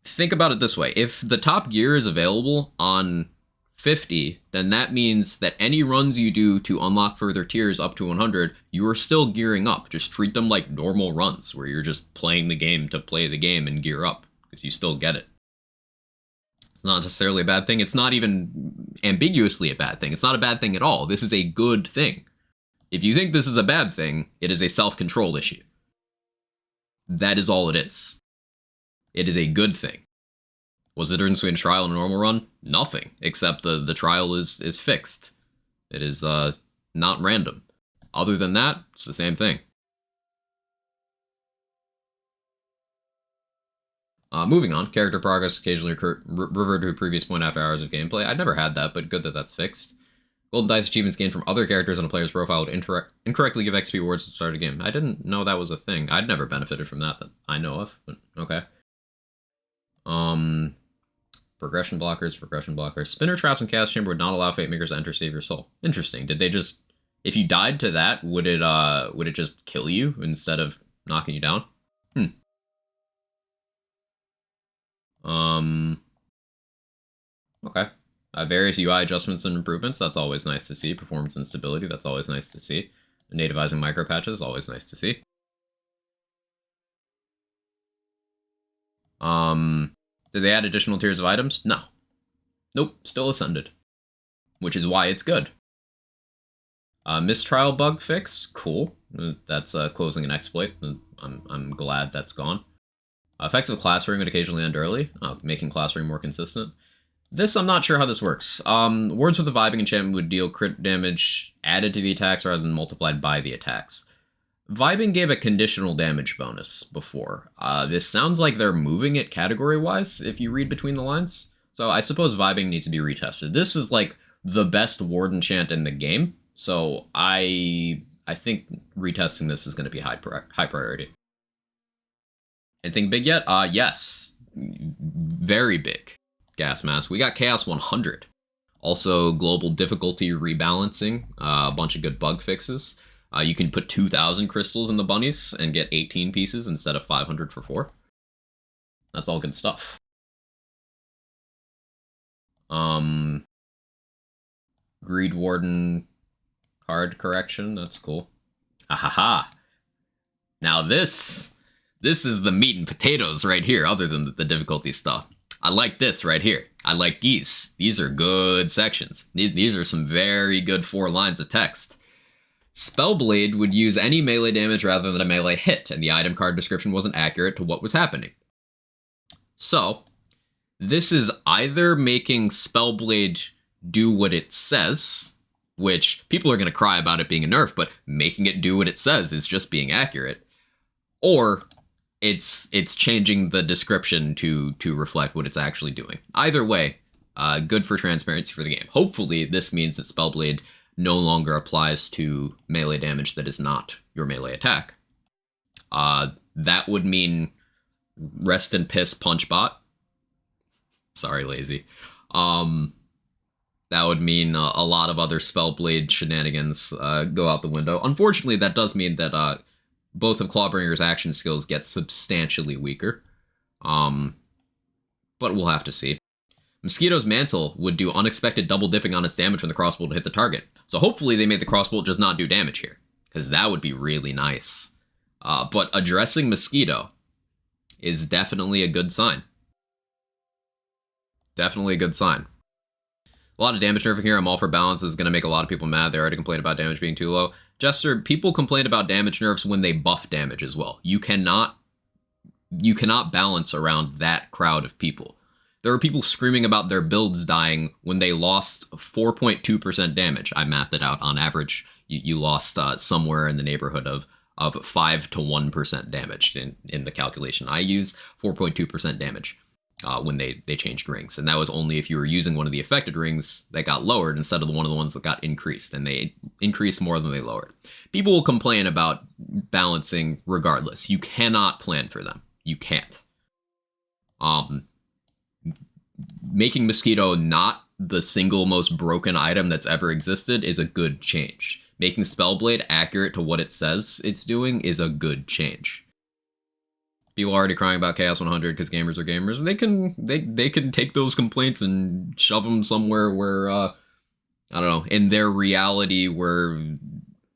think about it this way. If the top gear is available on 50, then that means that any runs you do to unlock further tiers up to 100, you are still gearing up. Just treat them like normal runs, where you're just playing the game to play the game and gear up, because you still get it. It's not necessarily a bad thing. It's not even ambiguously a bad thing. It's not a bad thing at all. This is a good thing. If you think this is a bad thing, it is a self-control issue. That is all it is. It is a good thing. Was the difference between trial and a normal run? Nothing, except the trial is fixed. It is not random. Other than that, it's the same thing. Moving on, character progress occasionally revert to a previous point after hours of gameplay. I'd never had that, but good that that's fixed. Golden Dice achievements gained from other characters on a player's profile would incorrectly give XP awards at the start of the game. I didn't know that was a thing. I'd never benefited from that I know of, but okay. Progression blockers. Spinner traps and chaos chamber would not allow Fate Makers to enter Save Your Soul. Interesting. Did they just... If you died to that, would it just kill you instead of knocking you down? Okay. Various UI adjustments and improvements, that's always nice to see. Performance and stability, that's always nice to see. Nativizing micro patches, always nice to see. Did they add additional tiers of items? No. Nope, still Ascended. Which is why it's good. Mistrial bug fix, cool. That's closing an exploit. I'm glad that's gone. Effects of class ring would occasionally end early, making class ring more consistent. This, I'm not sure how this works. Words with a vibing enchantment would deal crit damage added to the attacks rather than multiplied by the attacks. Vibing gave a conditional damage bonus before. This sounds like they're moving it category-wise, if you read between the lines. So I suppose Vibing needs to be retested. This is like the best ward enchant in the game, so I think retesting this is going to be high priority. Anything big yet? Yes. Very big. Gas mask. We got Chaos 100. Also, global difficulty rebalancing. A bunch of good bug fixes. You can put 2,000 crystals in the bunnies and get 18 pieces instead of 500 for 4. That's all good stuff. Greed Warden card correction. That's cool. Ahaha. Now this is the meat and potatoes right here, other than the difficulty stuff. I like this right here. I like these. These are good sections. These are some very good 4 lines of text. Spellblade would use any melee damage rather than a melee hit, and the item card description wasn't accurate to what was happening. So, this is either making Spellblade do what it says, which people are going to cry about it being a nerf, but making it do what it says is just being accurate, or it's changing the description to reflect what it's actually doing. Either way, good for transparency for the game. Hopefully, this means that Spellblade no longer applies to melee damage that is not your melee attack. That would mean rest and piss Punchbot. Sorry, lazy. That would mean a lot of other Spellblade shenanigans go out the window. Unfortunately, that does mean that both of Clawbringer's action skills get substantially weaker. But we'll have to see. Mosquito's Mantle would do unexpected double dipping on its damage when the crossbow hit the target. So hopefully they made the crossbow just not do damage here, because that would be really nice. But addressing Mosquito is definitely a good sign. Definitely a good sign. A lot of damage nerfing here. I'm all for balance. This is going to make a lot of people mad. They already complained about damage being too low. Jester, people complain about damage nerfs when they buff damage as well. You cannot balance around that crowd of people. There are people screaming about their builds dying when they lost 4.2% damage. I mathed it out. On average, you lost somewhere in the neighborhood of 5 to 1% damage in the calculation. I used 4.2% damage when they changed rings. And that was only if you were using one of the affected rings that got lowered instead of one of the ones that got increased. And they increased more than they lowered. People will complain about balancing regardless. You cannot plan for them. You can't. Making Mosquito not the single most broken item that's ever existed is a good change. Making Spellblade accurate to what it says it's doing is a good change. People are already crying about Chaos 100 because gamers are gamers. They can take those complaints and shove them somewhere where, I don't know, in their reality where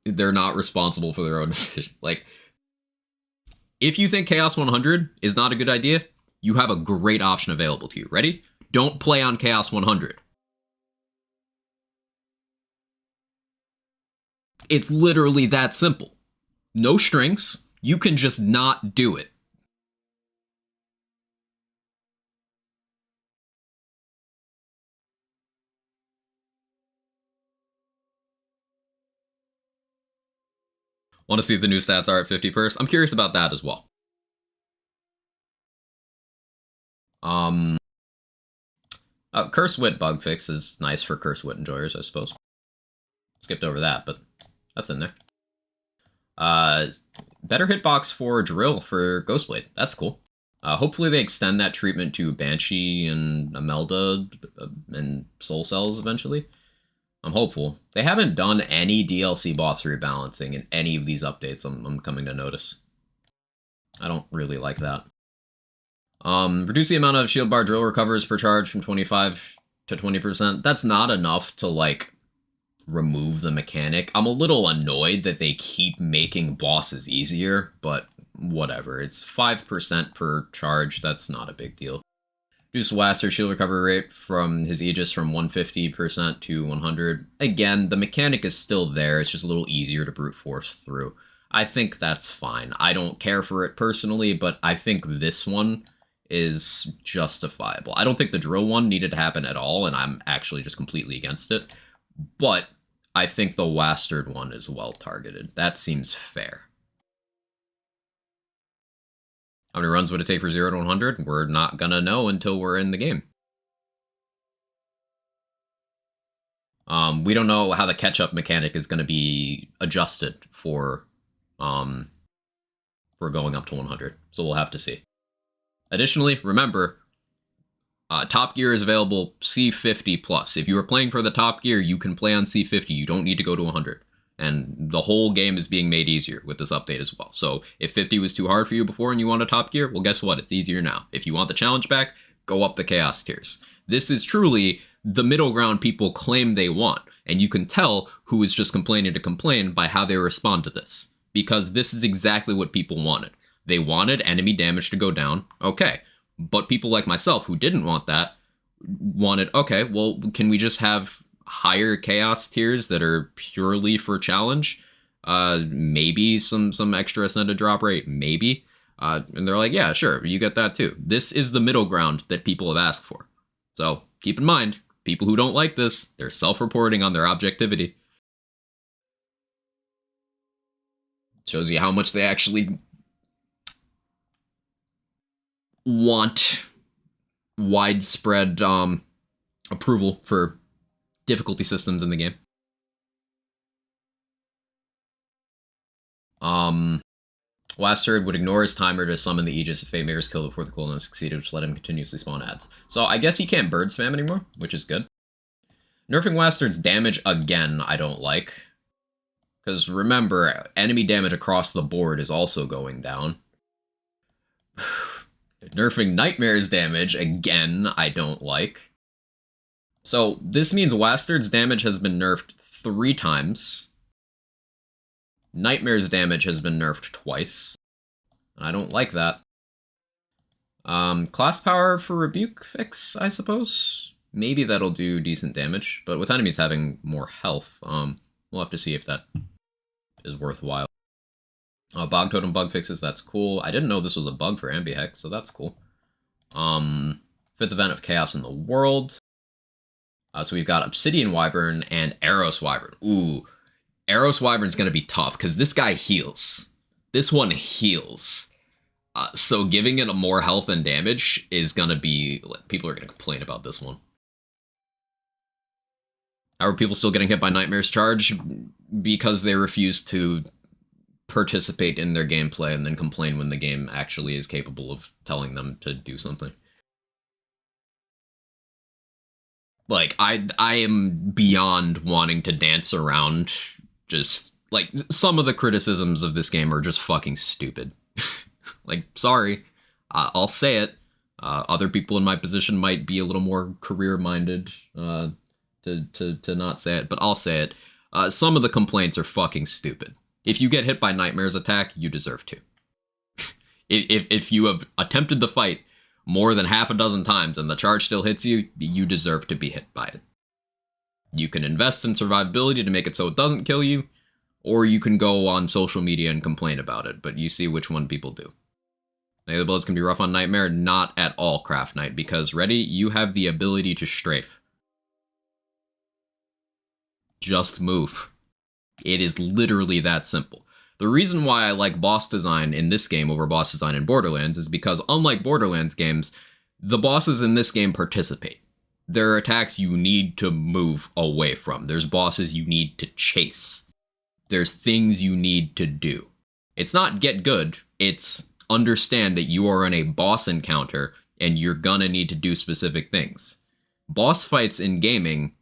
they're not responsible for their own decisions. Like, if you think Chaos 100 is not a good idea, you have a great option available to you. Ready? Don't play on Chaos 100. It's literally that simple. No strings. You can just not do it. Want to see if the new stats are at 50 first? I'm curious about that as well. Curse Wit bug fix is nice for Curse Wit enjoyers, I suppose. Skipped over that, but that's in there. Better hitbox for Drill for Ghostblade. That's cool. Hopefully they extend that treatment to Banshee and Imelda and Soul Cells eventually. I'm hopeful. They haven't done any DLC boss rebalancing in any of these updates I'm coming to notice. I don't really like that. Reduce the amount of shield bar drill recovers per charge from 25 to 20%. That's not enough to, like, remove the mechanic. I'm a little annoyed that they keep making bosses easier, but whatever. It's 5% per charge. That's not a big deal. Reduce Waster's shield recovery rate from his Aegis from 150% to 100. Again, the mechanic is still there. It's just a little easier to brute force through. I think that's fine. I don't care for it personally, but I think this one is justifiable. I don't think the drill one needed to happen at all, and I'm actually just completely against it. But I think the Wastard one is well targeted. That seems fair. How many runs would it take for 0 to 100? We're not gonna know until we're in the game. We don't know how the catch-up mechanic is going to be adjusted for going up to 100, so we'll have to see. Additionally, remember, Top Gear is available C50 plus. If you are playing for the Top Gear, you can play on C50. You don't need to go to 100. And the whole game is being made easier with this update as well. So if 50 was too hard for you before and you want a Top Gear, well, guess what? It's easier now. If you want the challenge back, go up the Chaos tiers. This is truly the middle ground people claim they want. And you can tell who is just complaining to complain by how they respond to this. Because this is exactly what people wanted. They wanted enemy damage to go down. Okay. But people like myself who didn't want that wanted, okay, well, can we just have higher chaos tiers that are purely for challenge? Maybe some extra ascended drop rate, maybe. And they're like, yeah, sure, you get that too. This is the middle ground that people have asked for. So keep in mind, people who don't like this, they're self-reporting on their objectivity. Shows you how much they actually want widespread approval for difficulty systems in the game. Wastard would ignore his timer to summon the Aegis if Fate Mirror's killed before the cooldown succeeded, which let him continuously spawn ads. So I guess he can't bird spam anymore, which is good. Nerfing Wastard's damage again, I don't like. Because remember, enemy damage across the board is also going down. Nerfing Nightmare's damage, again, I don't like. So this means Wastard's damage has been nerfed 3 times. Nightmare's damage has been nerfed twice. And I don't like that. Class power for Rebuke Fix, I suppose? Maybe that'll do decent damage, but with enemies having more health, we'll have to see if that is worthwhile. Bog Totem bug fixes, that's cool. I didn't know this was a bug for Ambihex, so that's cool. 5th event of Chaos in the World. So we've got Obsidian Wyvern and Eros Wyvern. Ooh, Eros Wyvern's going to be tough, because this guy heals. This one heals. So giving it more health and damage is going to be... People are going to complain about this one. How are people still getting hit by Nightmare's charge? Because they refuse to participate in their gameplay and then complain when the game actually is capable of telling them to do something. Like, I am beyond wanting to dance around. Just, like, some of the criticisms of this game are just fucking stupid. Like, sorry. I'll say it. Other people in my position might be a little more career-minded to not say it, but I'll say it. Some of the complaints are fucking stupid. If you get hit by Nightmare's attack, you deserve to. if you have attempted the fight more than half a dozen times and the charge still hits you, you deserve to be hit by it. You can invest in survivability to make it so it doesn't kill you, or you can go on social media and complain about it, but you see which one people do. The bullets can be rough on Nightmare, not at all, Craft Knight, because ready, you have the ability to strafe. Just move. It is literally that simple. The reason why I like boss design in this game over boss design in Borderlands is because, unlike Borderlands games, the bosses in this game participate. There are attacks you need to move away from. There's bosses you need to chase. There's things you need to do. It's not get good, it's understand that you are in a boss encounter and you're gonna need to do specific things. Boss fights in gaming,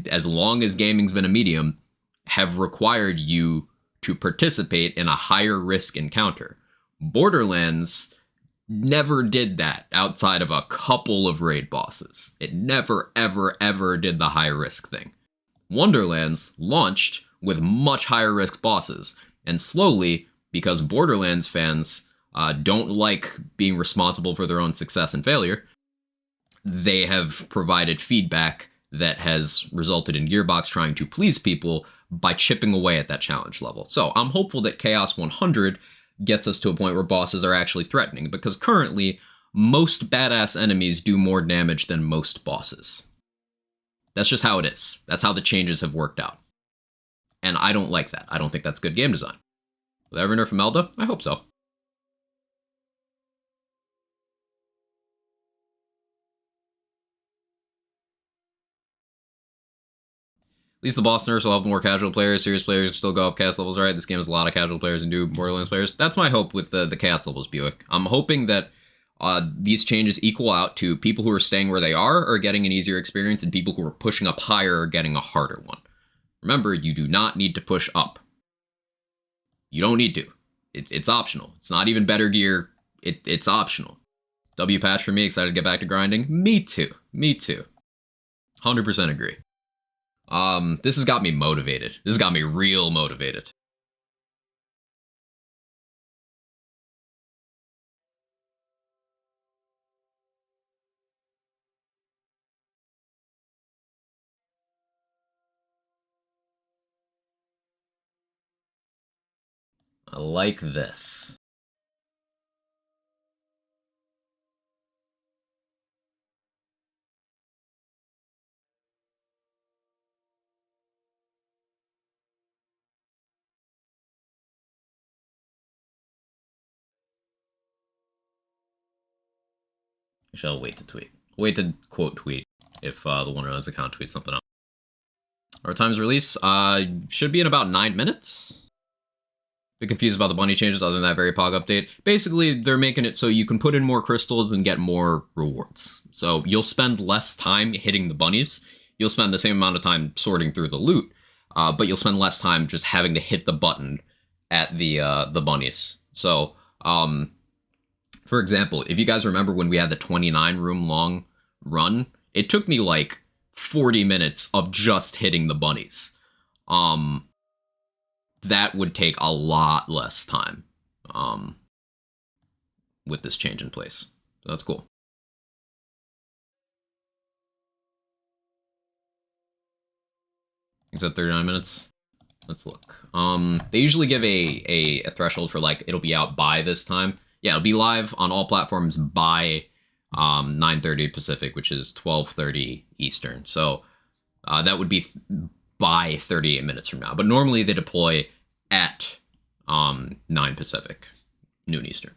as long as gaming's been a medium, have required you to participate in a higher risk encounter. Borderlands never did that outside of a couple of raid bosses. It never, ever, ever did the high risk thing. Wonderlands launched with much higher risk bosses, and slowly, because Borderlands fans don't like being responsible for their own success and failure, they have provided feedback that has resulted in Gearbox trying to please people by chipping away at that challenge level. So I'm hopeful that Chaos 100 gets us to a point where bosses are actually threatening, because currently, most badass enemies do more damage than most bosses. That's just how it is. That's how the changes have worked out. And I don't like that. I don't think that's good game design. Will that ever nerf Imelda? I hope so. At least the boss nerfs will help more casual players. Serious players still go up chaos levels, right? This game has a lot of casual players and do Borderlands players. That's my hope with the chaos levels, Buick. I'm hoping that these changes equal out to people who are staying where they are getting an easier experience, and people who are pushing up higher are getting a harder one. Remember, you do not need to push up. You don't need to. It's optional. It's not even better gear. It's optional. W patch for me, excited to get back to grinding. Me too. 100% agree. This has got me motivated. This has got me real motivated. I like this. I shall wait to tweet. Wait to quote tweet if the Wonderlands account tweets something out. Our time's release should be in about 9 minutes. Bit confused about the bunny changes other than that very pog update. Basically, they're making it so you can put in more crystals and get more rewards. So you'll spend less time hitting the bunnies. You'll spend the same amount of time sorting through the loot, but you'll spend less time just having to hit the button at the bunnies. So, for example, if you guys remember when we had the 29 room long run, it took me like 40 minutes of just hitting the bunnies. That would take a lot less time with this change in place. So that's cool. Is that 39 minutes? Let's look. They usually give a threshold for like, it'll be out by this time. Yeah, it'll be live on all platforms by 9:30 Pacific, which is 12:30 Eastern. So that would be by 38 minutes from now. But normally they deploy at 9 Pacific, noon Eastern.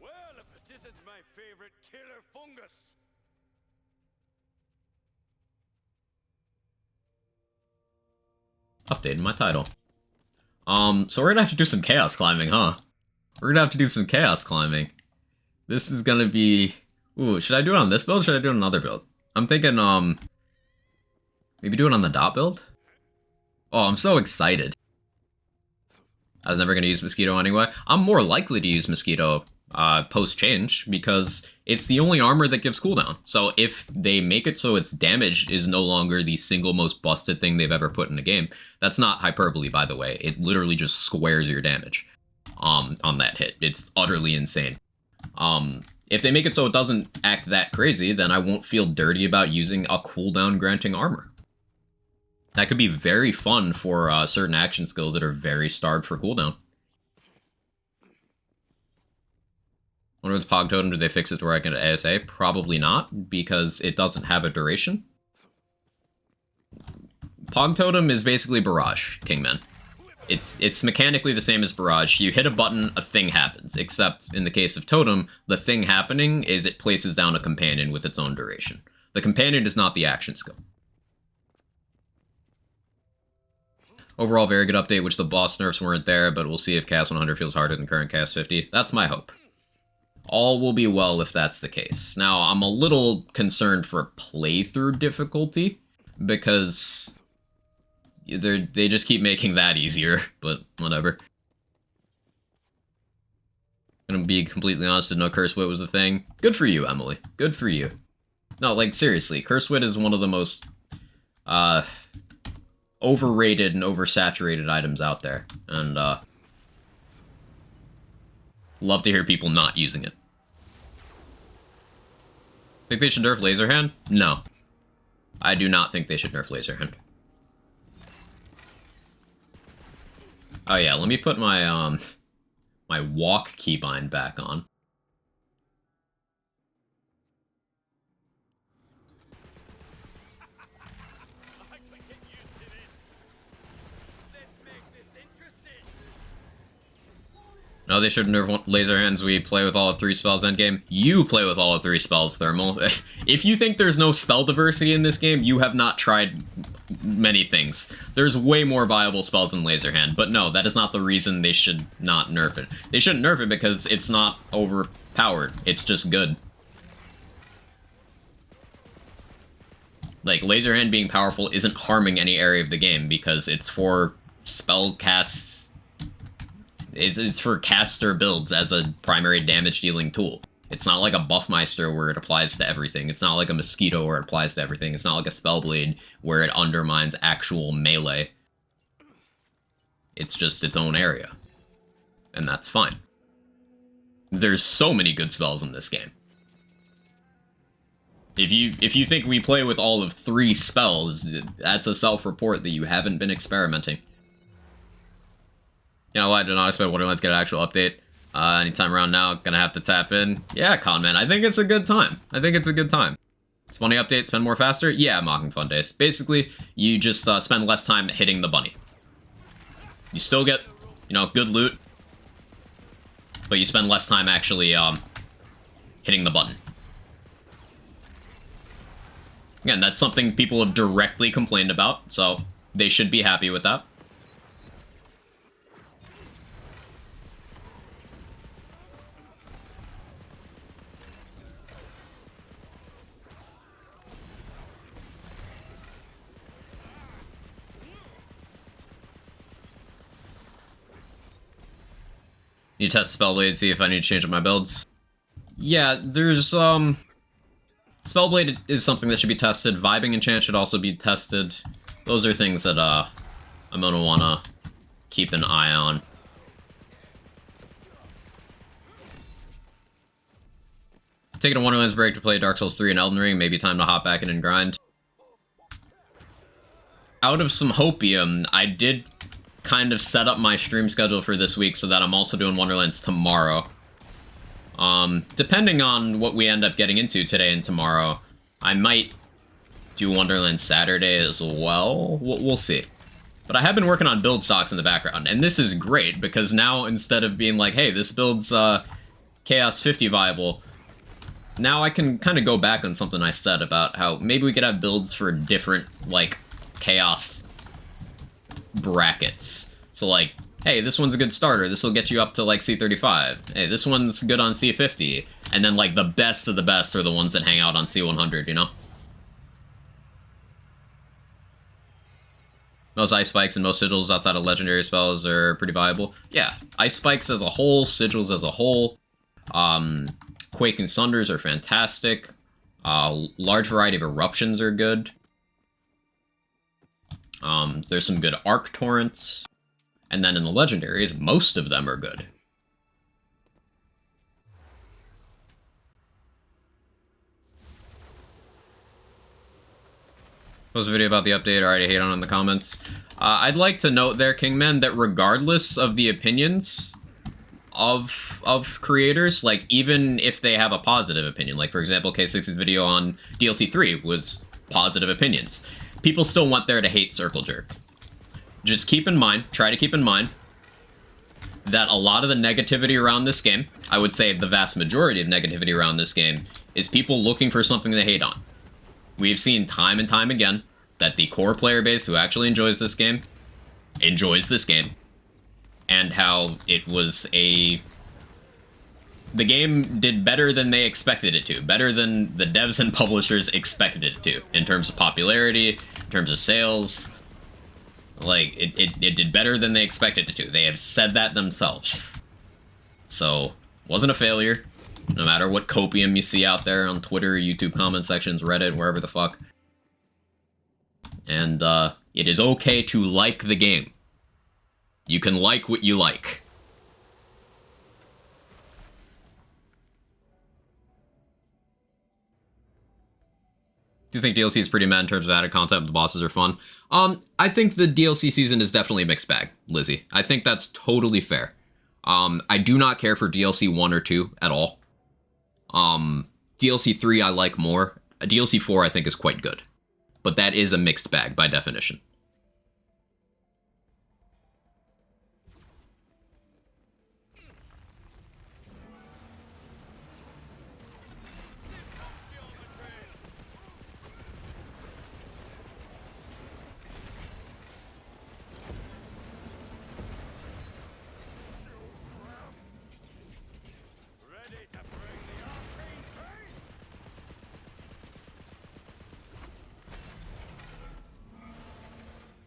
Well, if this is my favorite killer fungus. Updated my title. So we're gonna have to do some chaos climbing, huh? We're gonna have to do some chaos climbing. This is gonna be... Ooh, should I do it on this build or should I do it on another build? I'm thinking, maybe do it on the dot build? Oh, I'm so excited. I was never gonna use Mosquito anyway. I'm more likely to use Mosquito post-change because it's the only armor that gives cooldown. So if they make it so its damage is no longer the single most busted thing they've ever put in a game, that's not hyperbole, by the way. It literally just squares your damage on that hit. It's utterly insane. If they make it so it doesn't act that crazy, then I won't feel dirty about using a cooldown granting armor. That could be very fun for certain action skills that are very starved for cooldown. Wonder with Pog Totem, did they fix it to where I can get ASA? Probably not, because it doesn't have a duration. Pog Totem is basically Barrage, Kingman. It's mechanically the same as Barrage. You hit a button, a thing happens. Except in the case of Totem, the thing happening is it places down a companion with its own duration. The companion is not the action skill. Overall, very good update, which the boss nerfs weren't there, but we'll see if Chaos 100 feels harder than current Chaos 50. That's my hope. All will be well if that's the case. Now, I'm a little concerned for playthrough difficulty, because they just keep making that easier, but whatever. Gonna be completely honest, didn't know Curse Wit was a thing. Good for you, Emily. Good for you. No, like, seriously, Curse Wit is one of the most, overrated and oversaturated items out there, and, love to hear people not using it. Think they should nerf Laser Hand? No. I do not think they should nerf Laser Hand. Oh yeah, let me put my, my walk keybind back on. No, they shouldn't nerf Laser Hands. We play with all of 3 spells endgame. You play with all of 3 spells, Thermal. If you think there's no spell diversity in this game, you have not tried many things. There's way more viable spells than Laser Hand, but no, that is not the reason they should not nerf it. They shouldn't nerf it because it's not overpowered. It's just good. Like, Laser Hand being powerful isn't harming any area of the game because it's for spell casts. It's for caster builds as a primary damage dealing tool. It's not like a Buffmeister where it applies to everything. It's not like a Mosquito where it applies to everything. It's not like a Spellblade where it undermines actual melee. It's just its own area. And that's fine. There's so many good spells in this game. If you think we play with all of 3 spells, that's a self-report that you haven't been experimenting. You know what, I did not expect Wonderlands to get an actual update. Anytime around now, gonna have to tap in. Yeah, Conman, I think it's a good time. I think it's a good time. It's funny update, spend more faster? Yeah, Mocking Fun Days. Basically, you just spend less time hitting the bunny. You still get, you know, good loot, but you spend less time actually hitting the button. Again, that's something people have directly complained about, so they should be happy with that. Need to test Spellblade, see if I need to change up my builds. Yeah, there's, Spellblade is something that should be tested. Vibing Enchant should also be tested. Those are things that, I'm gonna wanna keep an eye on. Taking a Wonderlands break to play Dark Souls 3 and Elden Ring, maybe time to hop back in and grind. Out of some hopium, I did kind of set up my stream schedule for this week so that I'm also doing Wonderlands tomorrow. Depending on what we end up getting into today and tomorrow, I might do Wonderlands Saturday as well. We'll see. But I have been working on build stocks in the background, and this is great because now instead of being like, hey, this build's Chaos 50 viable, now I can kind of go back on something I said about how maybe we could have builds for different, like, Chaos brackets. So like, hey, this one's a good starter, this will get you up to like C35. Hey, this one's good on C50. And then like the best of the best are the ones that hang out on C100, you know? Most ice spikes and most sigils outside of legendary spells are pretty viable. Yeah, ice spikes as a whole, sigils as a whole. Quake and Sunders are fantastic. Large variety of eruptions are good. There's some good arc torrents. And then in the legendaries, most of them are good. Post a video about the update, already hate on it in the comments. I'd like to note there, Kingman, that regardless of the opinions of creators, like, even if they have a positive opinion, like, for example, K6's video on DLC 3 was positive opinions, people still want there to hate Circle Jerk. Just keep in mind, try to keep in mind, that a lot of the negativity around this game, I would say the vast majority of negativity around this game, is people looking for something to hate on. We've seen time and time again that the core player base who actually enjoys this game, and how it was a The game did better than they expected it to. Better than the devs and publishers expected it to. In terms of popularity, in terms of sales. Like, it did better than they expected it to. They have said that themselves. So, wasn't a failure. No matter what copium you see out there on Twitter, YouTube comment sections, Reddit, wherever the fuck. And, it is okay to like the game. You can like what you like. Do you think DLC is pretty mad in terms of added content, but the bosses are fun? I think the DLC season is definitely a mixed bag, Lizzie. I think that's totally fair. I do not care for DLC 1 or 2 at all. DLC 3 I like more. DLC 4 I think is quite good. But that is a mixed bag by definition.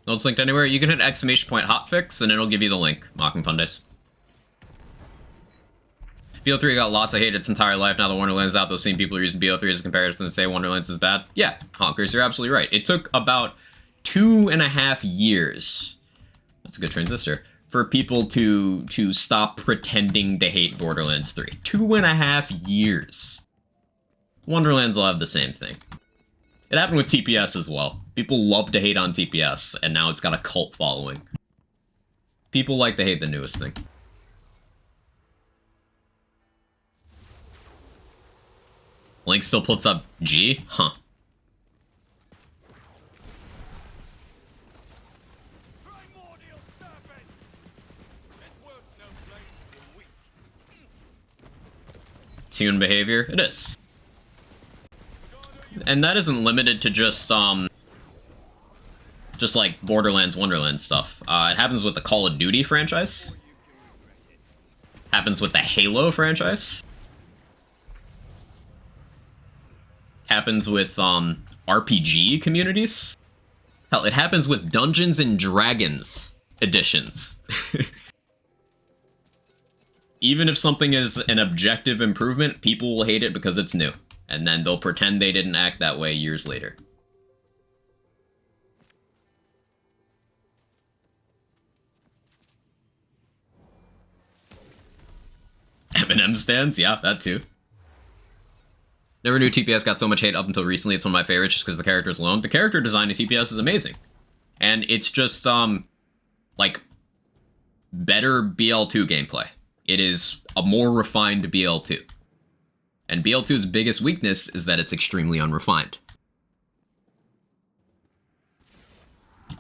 No, it's linked anywhere. You can hit !Hotfix and it'll give you the link. Mocking Fun Days. BO3 got lots of hate its entire life. Now that Wonderlands is out, those same people are using BO3 as a comparison and say Wonderlands is bad. Yeah, Honkers, you're absolutely right. It took about 2.5 years. That's a good transistor. For people to stop pretending to hate Borderlands 3. 2.5 years. Wonderlands will have the same thing. It happened with TPS as well. People love to hate on TPS, and now it's got a cult following. People like to hate the newest thing. Link still puts up G? Huh. It's human behavior? It is. And that isn't limited to just like Borderlands, Wonderlands stuff. It happens with the Call of Duty franchise. Happens with the Halo franchise. Happens with RPG communities. Hell, it happens with Dungeons and Dragons editions. Even if something is an objective improvement, people will hate it because it's new. And then they'll pretend they didn't act that way years later. Eminem stands? Yeah, that too. Never knew TPS got so much hate up until recently. It's one of my favorites just because the character's alone. The character design in TPS is amazing. And it's just, like, better BL2 gameplay. It is a more refined BL2. And BL2's biggest weakness is that it's extremely unrefined.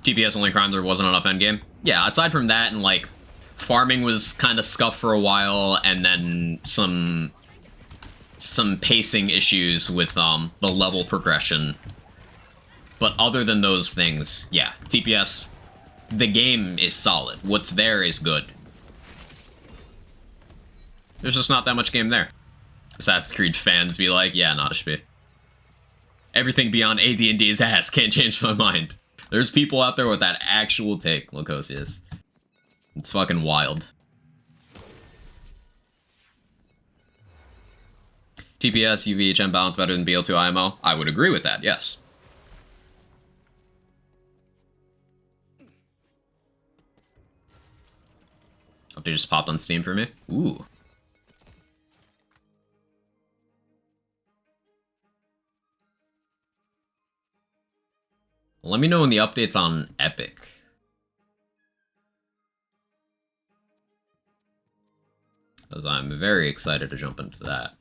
TPS only crime there wasn't enough endgame. Yeah, aside from that, and like, farming was kind of scuffed for a while, and then some pacing issues with the level progression. But other than those things, yeah, TPS, the game is solid. What's there is good. There's just not that much game there. Assassin's Creed fans be like, yeah, not a shp. Everything beyond AD&D is ass, can't change my mind. There's people out there with that actual take, Locosius. It's fucking wild. TPS, UVHM balance better than BL2 IMO? I would agree with that, yes. Update just popped on Steam for me. Ooh. Let me know when the update's on Epic. Because I'm very excited to jump into that.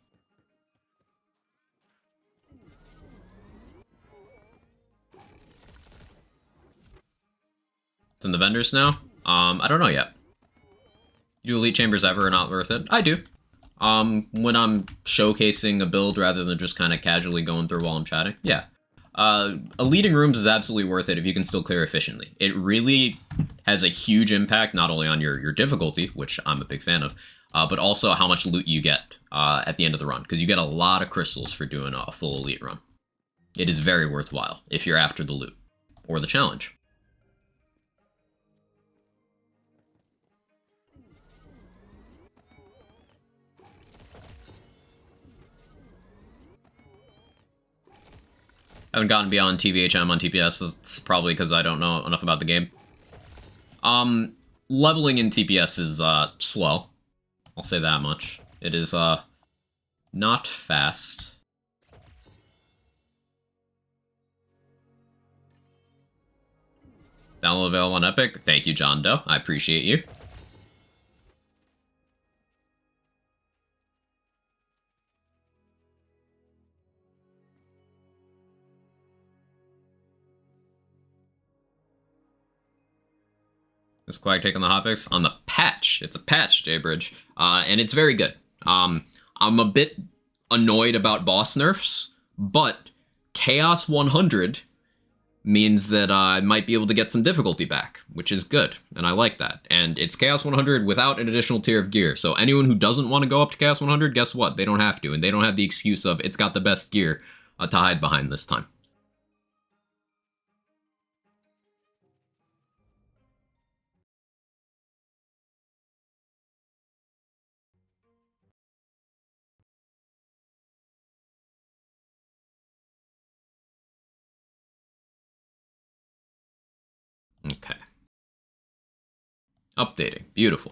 It's in the vendors now? I don't know yet. Do Elite Chambers ever or not worth it? I do. When I'm showcasing a build rather than just kind of casually going through while I'm chatting. Yeah. Leading rooms is absolutely worth it if you can still clear efficiently. It really has a huge impact, not only on your difficulty, which I'm a big fan of, but also how much loot you get at the end of the run, because you get a lot of crystals for doing a full elite run. It is very worthwhile if you're after the loot or the challenge. I haven't gotten beyond TVHM on TPS. It's probably because I don't know enough about the game. Leveling in TPS is slow. I'll say that much. It is not fast. Download available on Epic. Thank you, John Doe. I appreciate you. This Quag take on the hotfix on the patch. It's a patch, J-Bridge, and it's very good. I'm a bit annoyed about boss nerfs, but Chaos 100 means that I might be able to get some difficulty back, which is good, and I like that. And it's Chaos 100 without an additional tier of gear, so anyone who doesn't want to go up to Chaos 100, guess what? They don't have to, and they don't have the excuse of it's got the best gear to hide behind this time. Okay. Updating. Beautiful.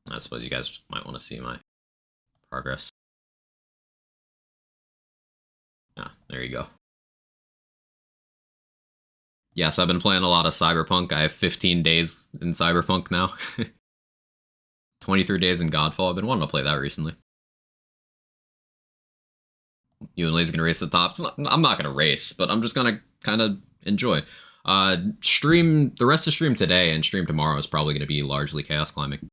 I suppose you guys might want to see my progress. Ah, there you go. Yes, I've been playing a lot of Cyberpunk. I have 15 days in Cyberpunk now. 23 days in Godfall. I've been wanting to play that recently. You and Lazy gonna race the tops? I'm not gonna race, but I'm just gonna kind of enjoy. Stream the rest of stream today and stream tomorrow is probably gonna be largely chaos climbing.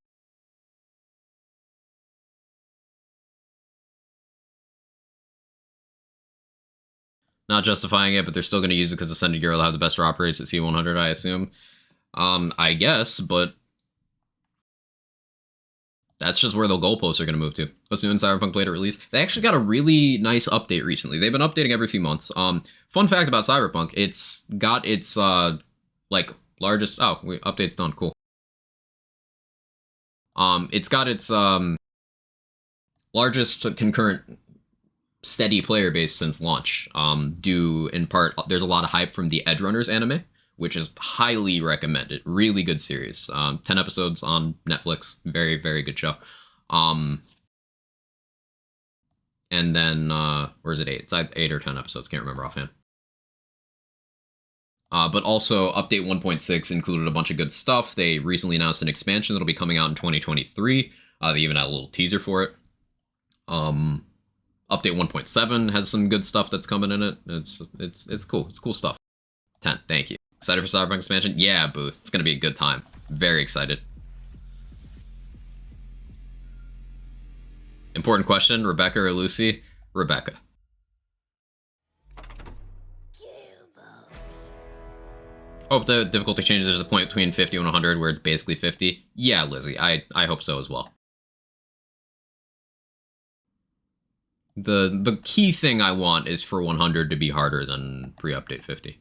Not justifying it, but they're still gonna use it because Ascended Gear will have the best drop rates at C100, I assume. I guess, but that's just where the goalposts are going to move to. What's new in Cyberpunk Blade at release? They actually got a really nice update recently. They've been updating every few months. Fun fact about Cyberpunk, it's got its, like, largest... Oh, update's done. Cool. It's got its, largest concurrent steady player base since launch. Due, in part, there's a lot of hype from the Edge Runners anime, which is highly recommended. Really good series. 10 episodes on Netflix. Very, very good show. And then, or is it 8? It's 8 or 10 episodes. Can't remember offhand. But also, Update 1.6 included a bunch of good stuff. They recently announced an expansion that'll be coming out in 2023. They even had a little teaser for it. Update 1.7 has some good stuff that's coming in it. It's cool. It's cool stuff. 10. Thank you. Excited for Cyberpunk expansion? Yeah, Booth. It's gonna be a good time. Very excited. Important question, Rebecca or Lucy? Rebecca. Hope the difficulty changes. There's a point between 50 and 100 where it's basically 50. Yeah, Lizzie, I hope so as well. The key thing I want is for 100 to be harder than pre-update 50.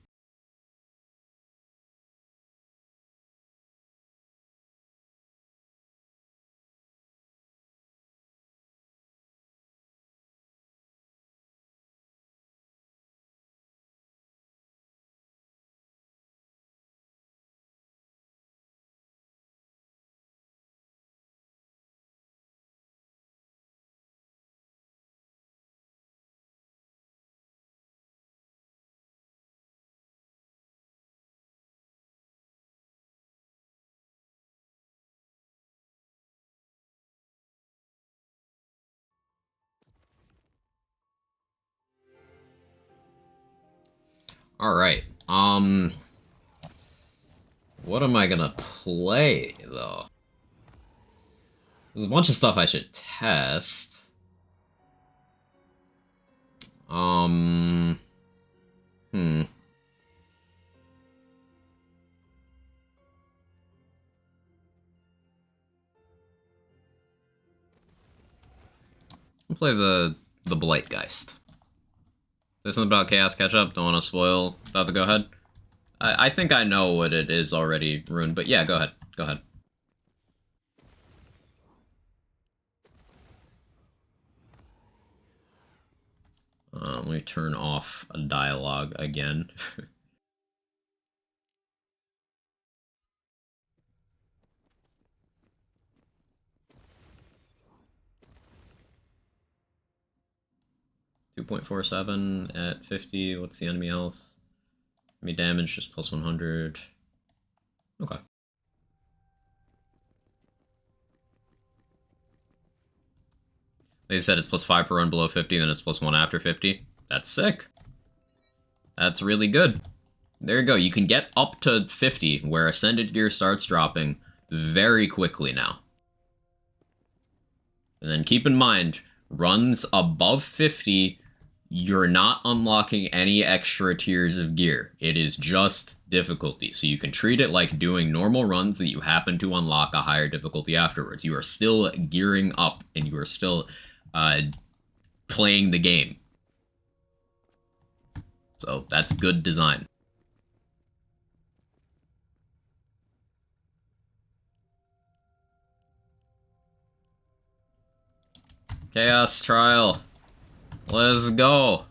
Alright, what am I gonna play, though? There's a bunch of stuff I should test. play the Blightgeist. There's something about Chaos Catch-Up. Don't want to spoil about the go-ahead. I think I know what it is already, Rune, but yeah, go ahead. Go ahead. Let me turn off a dialogue again. 2.47 at 50. What's the enemy health? Enemy damage just plus 100. Okay. They said it's plus 5 per run below 50, then it's plus 1 after 50. That's sick. That's really good. There you go. You can get up to 50, where Ascended Gear starts dropping very quickly now. And then keep in mind, runs above 50, you're not unlocking any extra tiers of gear. It is just difficulty. So you can treat it like doing normal runs that you happen to unlock a higher difficulty afterwards. You are still gearing up, and you are still playing the game. So that's good design. Chaos Trial. Let's go.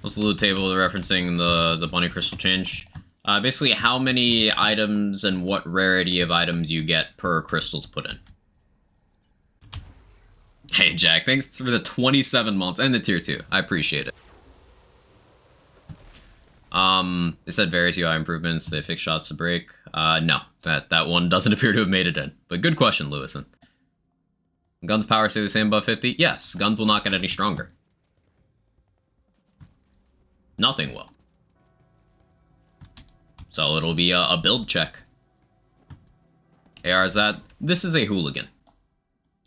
What's the loot table referencing the bunny crystal change? Basically, how many items and what rarity of items you get per crystals put in. Hey, Jack, thanks for the 27 months and the tier 2. I appreciate it. It said various UI improvements. They fix shots to break. No, that one doesn't appear to have made it in. But good question, Lewison. Guns power stay the same above 50? Yes, guns will not get any stronger. Nothing will. So it'll be a build check. AR, is that... This is a hooligan.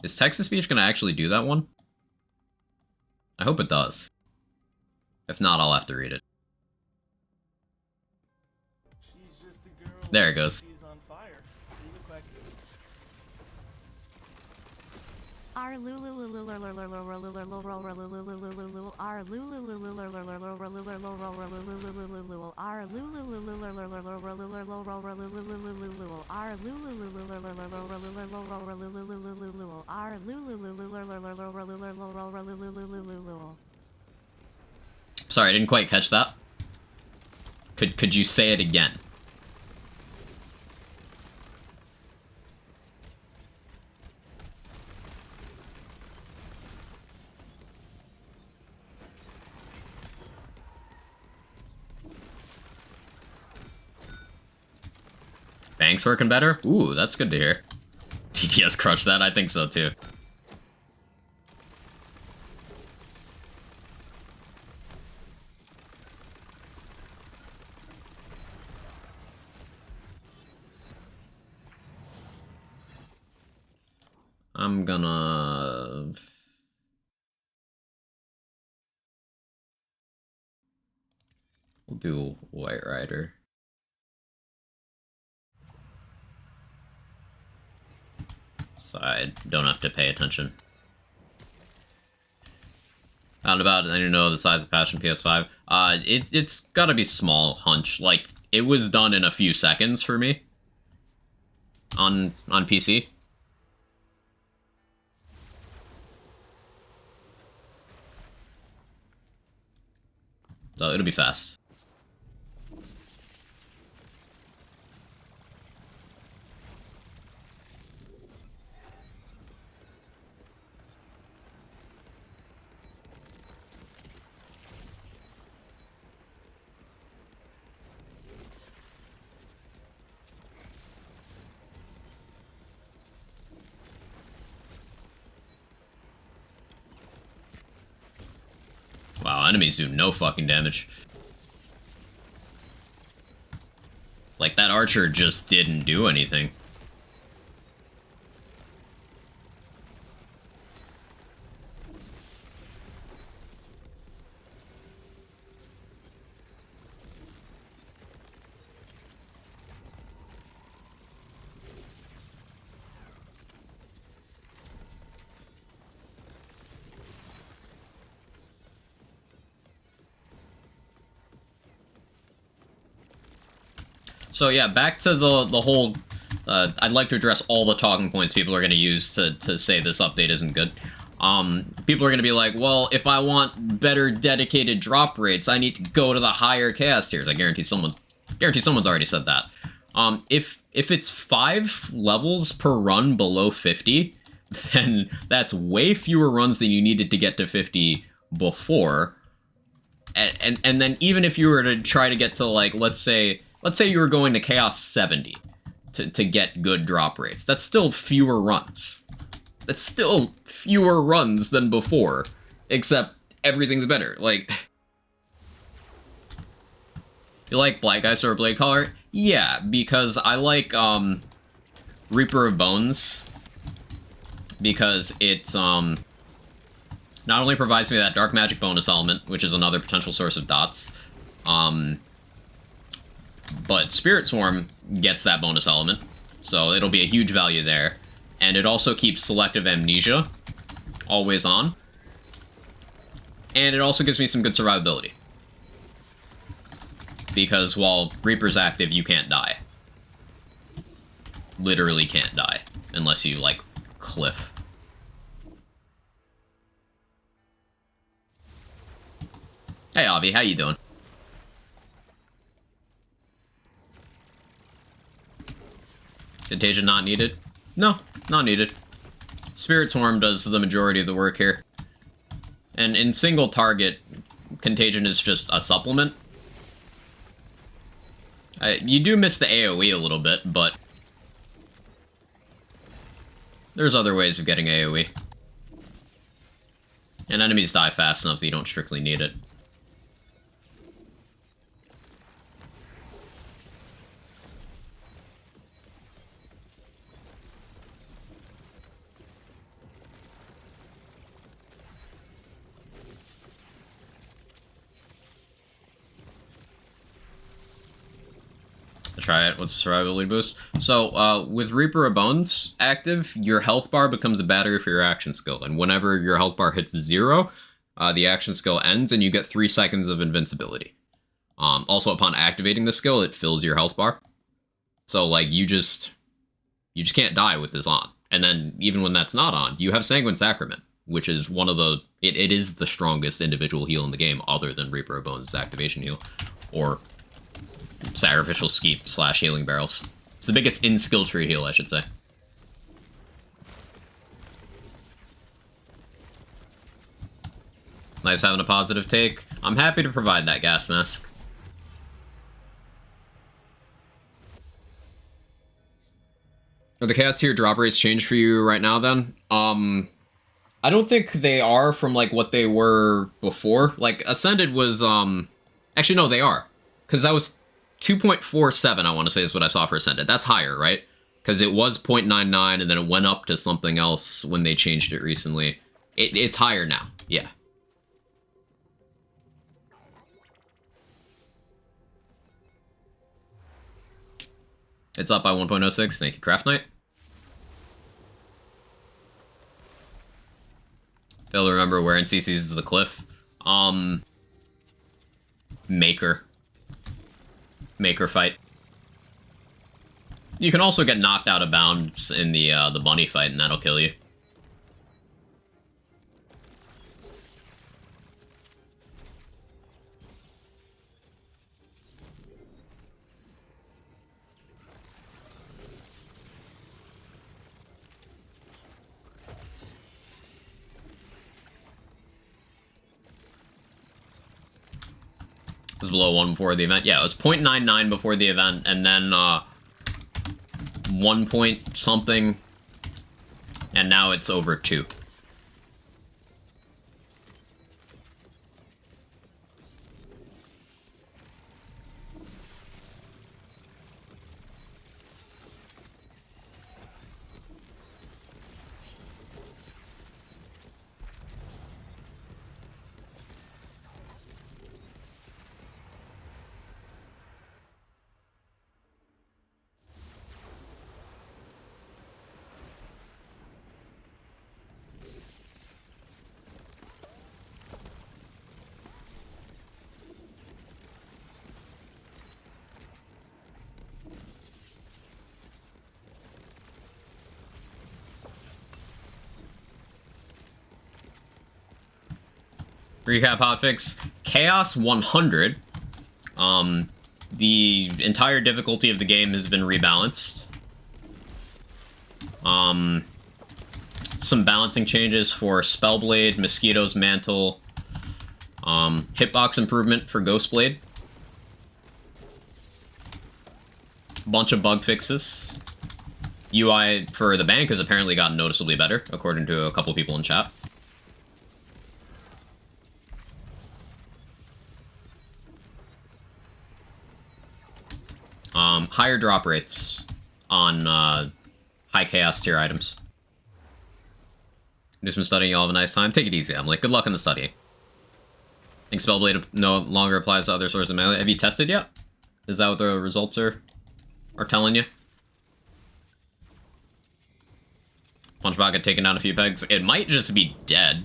Is text-to-speech gonna actually do that one? I hope it does. If not, I'll have to read it. There it goes. Sorry, I didn't quite catch that. Could you say it again? Banks working better? Ooh, that's good to hear. TTS crushed that? I think so too. I'm gonna... We'll do White Rider. So I don't have to pay attention. Not about, I don't know the size of Passion PS5. It's gotta be small, hunch. Like, it was done in a few seconds for me. On PC. So it'll be fast. Wow, enemies do no fucking damage. Like, that archer just didn't do anything. So yeah, back to the whole. I'd like to address all the talking points people are going to use to say this update isn't good. People are going to be like, well, if I want better dedicated drop rates, I need to go to the higher chaos tiers. I guarantee someone's already said that. If it's 5 levels per run below 50, then that's way fewer runs than you needed to get to 50 before. And then even if you were to try to get to, like, let's say you were going to Chaos 70 to get good drop rates. That's still fewer runs. That's still fewer runs than before, except everything's better. Like, you like Black Ice or Blade Collar? Yeah, because I like Reaper of Bones, because it's not only provides me that Dark Magic bonus element, which is another potential source of dots, but Spirit Swarm gets that bonus element, so it'll be a huge value there. And it also keeps Selective Amnesia always on. And it also gives me some good survivability. Because while Reaper's active, you can't die. Literally can't die. Unless you, like, cliff. Hey, Avi, how you doing? Contagion not needed? No, not needed. Spirit Swarm does the majority of the work here. And in single target, Contagion is just a supplement. You do miss the AoE a little bit, but there's other ways of getting AoE. And enemies die fast enough that you don't strictly need it. Try it. What's the survivability boost? So, with Reaper of Bones active, your health bar becomes a battery for your action skill, and whenever your health bar hits 0, the action skill ends, and you get 3 seconds of invincibility. Also, upon activating the skill, it fills your health bar. So, like, you just can't die with this on. And then, even when that's not on, you have Sanguine Sacrament, which is one of the... It is the strongest individual heal in the game, other than Reaper of Bones' activation heal. Or Sacrificial Skeep / Healing Barrels. It's the biggest in-skill tree heal, I should say. Nice having a positive take. I'm happy to provide that gas mask. Are the chaos tier drop rates changed for you right now, then? I don't think they are from, like, what they were before. Like, Ascended was, Actually, no, they are. Because that was 2.47, I want to say, is what I saw for Ascended. That's higher, right? Because it was 0.99, and then it went up to something else when they changed it recently. It's higher now, yeah. It's up by 1.06, thank you, Craft Knight. Fail to remember where NCC's is a cliff. Maker fight. You can also get knocked out of bounds in the bunny fight, and that'll kill you. was below 1 before the event. Yeah, it was 0.99 before the event, and then 1 point something, and now it's over 2. Recap hotfix. Chaos 100. The entire difficulty of the game has been rebalanced. Some balancing changes for Spellblade, Mosquito's Mantle, hitbox improvement for Ghostblade. Bunch of bug fixes. UI for the bank has apparently gotten noticeably better, according to a couple people in chat. Higher drop rates on high chaos tier items. Just been studying, y'all have a nice time. Take it easy, I'm like, good luck in the study. I think Spellblade no longer applies to other sources of melee. Have you tested yet? Is that what the results are telling you? Punchbot got taken down a few pegs. It might just be dead.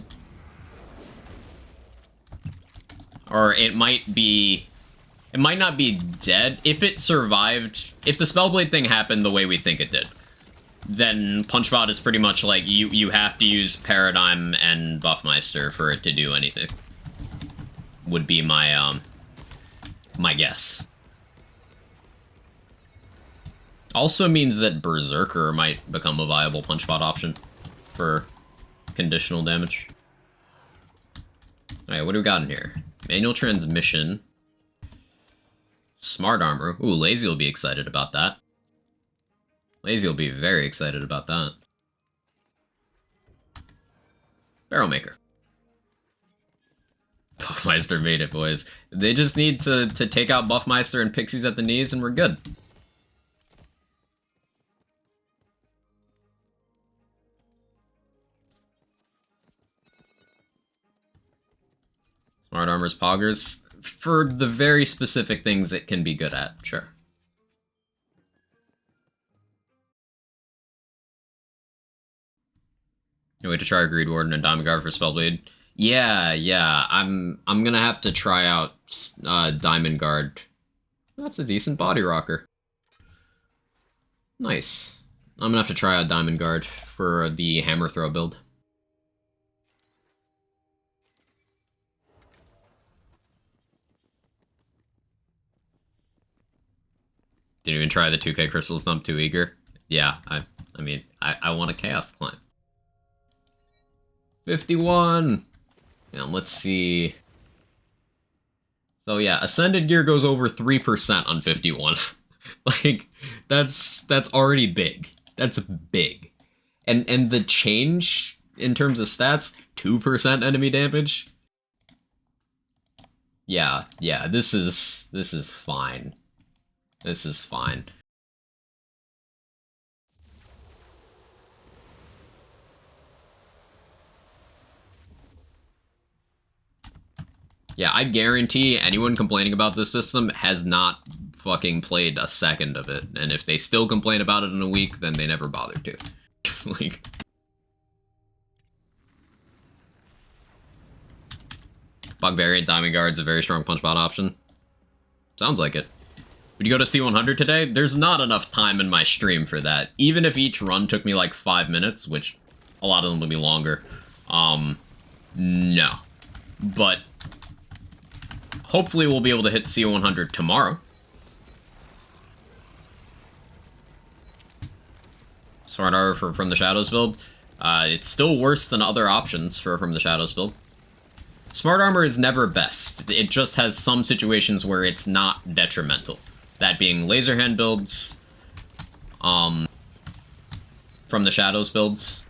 Or it might be... It might not be dead. If it survived... If the Spellblade thing happened the way we think it did, then Punchbot is pretty much like, you have to use Paradigm and Buffmeister for it to do anything. Would be my, my guess. Also means that Berserker might become a viable Punchbot option for conditional damage. Alright, what do we got in here? Manual transmission. Smart armor. Ooh, Lazy will be excited about that. Lazy will be very excited about that. Barrel Maker. Buffmeister made it, boys. They just need to take out Buffmeister and Pixies at the knees and we're good. Smart armor's poggers. For the very specific things it can be good at, sure. No way to try Greed Warden and Diamond Guard for Spellblade. Yeah, I'm gonna have to try out Diamond Guard. That's a decent body rocker. Nice. I'm gonna have to try out Diamond Guard for the Hammer Throw build. Didn't even try the 2K crystals, I'm too eager. Yeah, I mean, I want a Chaos Climb. 51! Now, let's see. So yeah, Ascended Gear goes over 3% on 51. Like, that's already big. That's big. And the change in terms of stats, 2% enemy damage? Yeah, this is fine. This is fine. Yeah, I guarantee anyone complaining about this system has not fucking played a second of it. And if they still complain about it in a week, then they never bothered to. Like... Bug Variant Diamond Guard's a very strong Punchbot option. Sounds like it. Would you go to C100 today? There's not enough time in my stream for that. Even if each run took me like 5 minutes, which a lot of them would be longer. No. But hopefully we'll be able to hit C100 tomorrow. Smart Armor from the Shadows build. It's still worse than other options for from the Shadows build. Smart armor is never best. It just has some situations where it's not detrimental. That being laser hand builds, from the Shadows builds.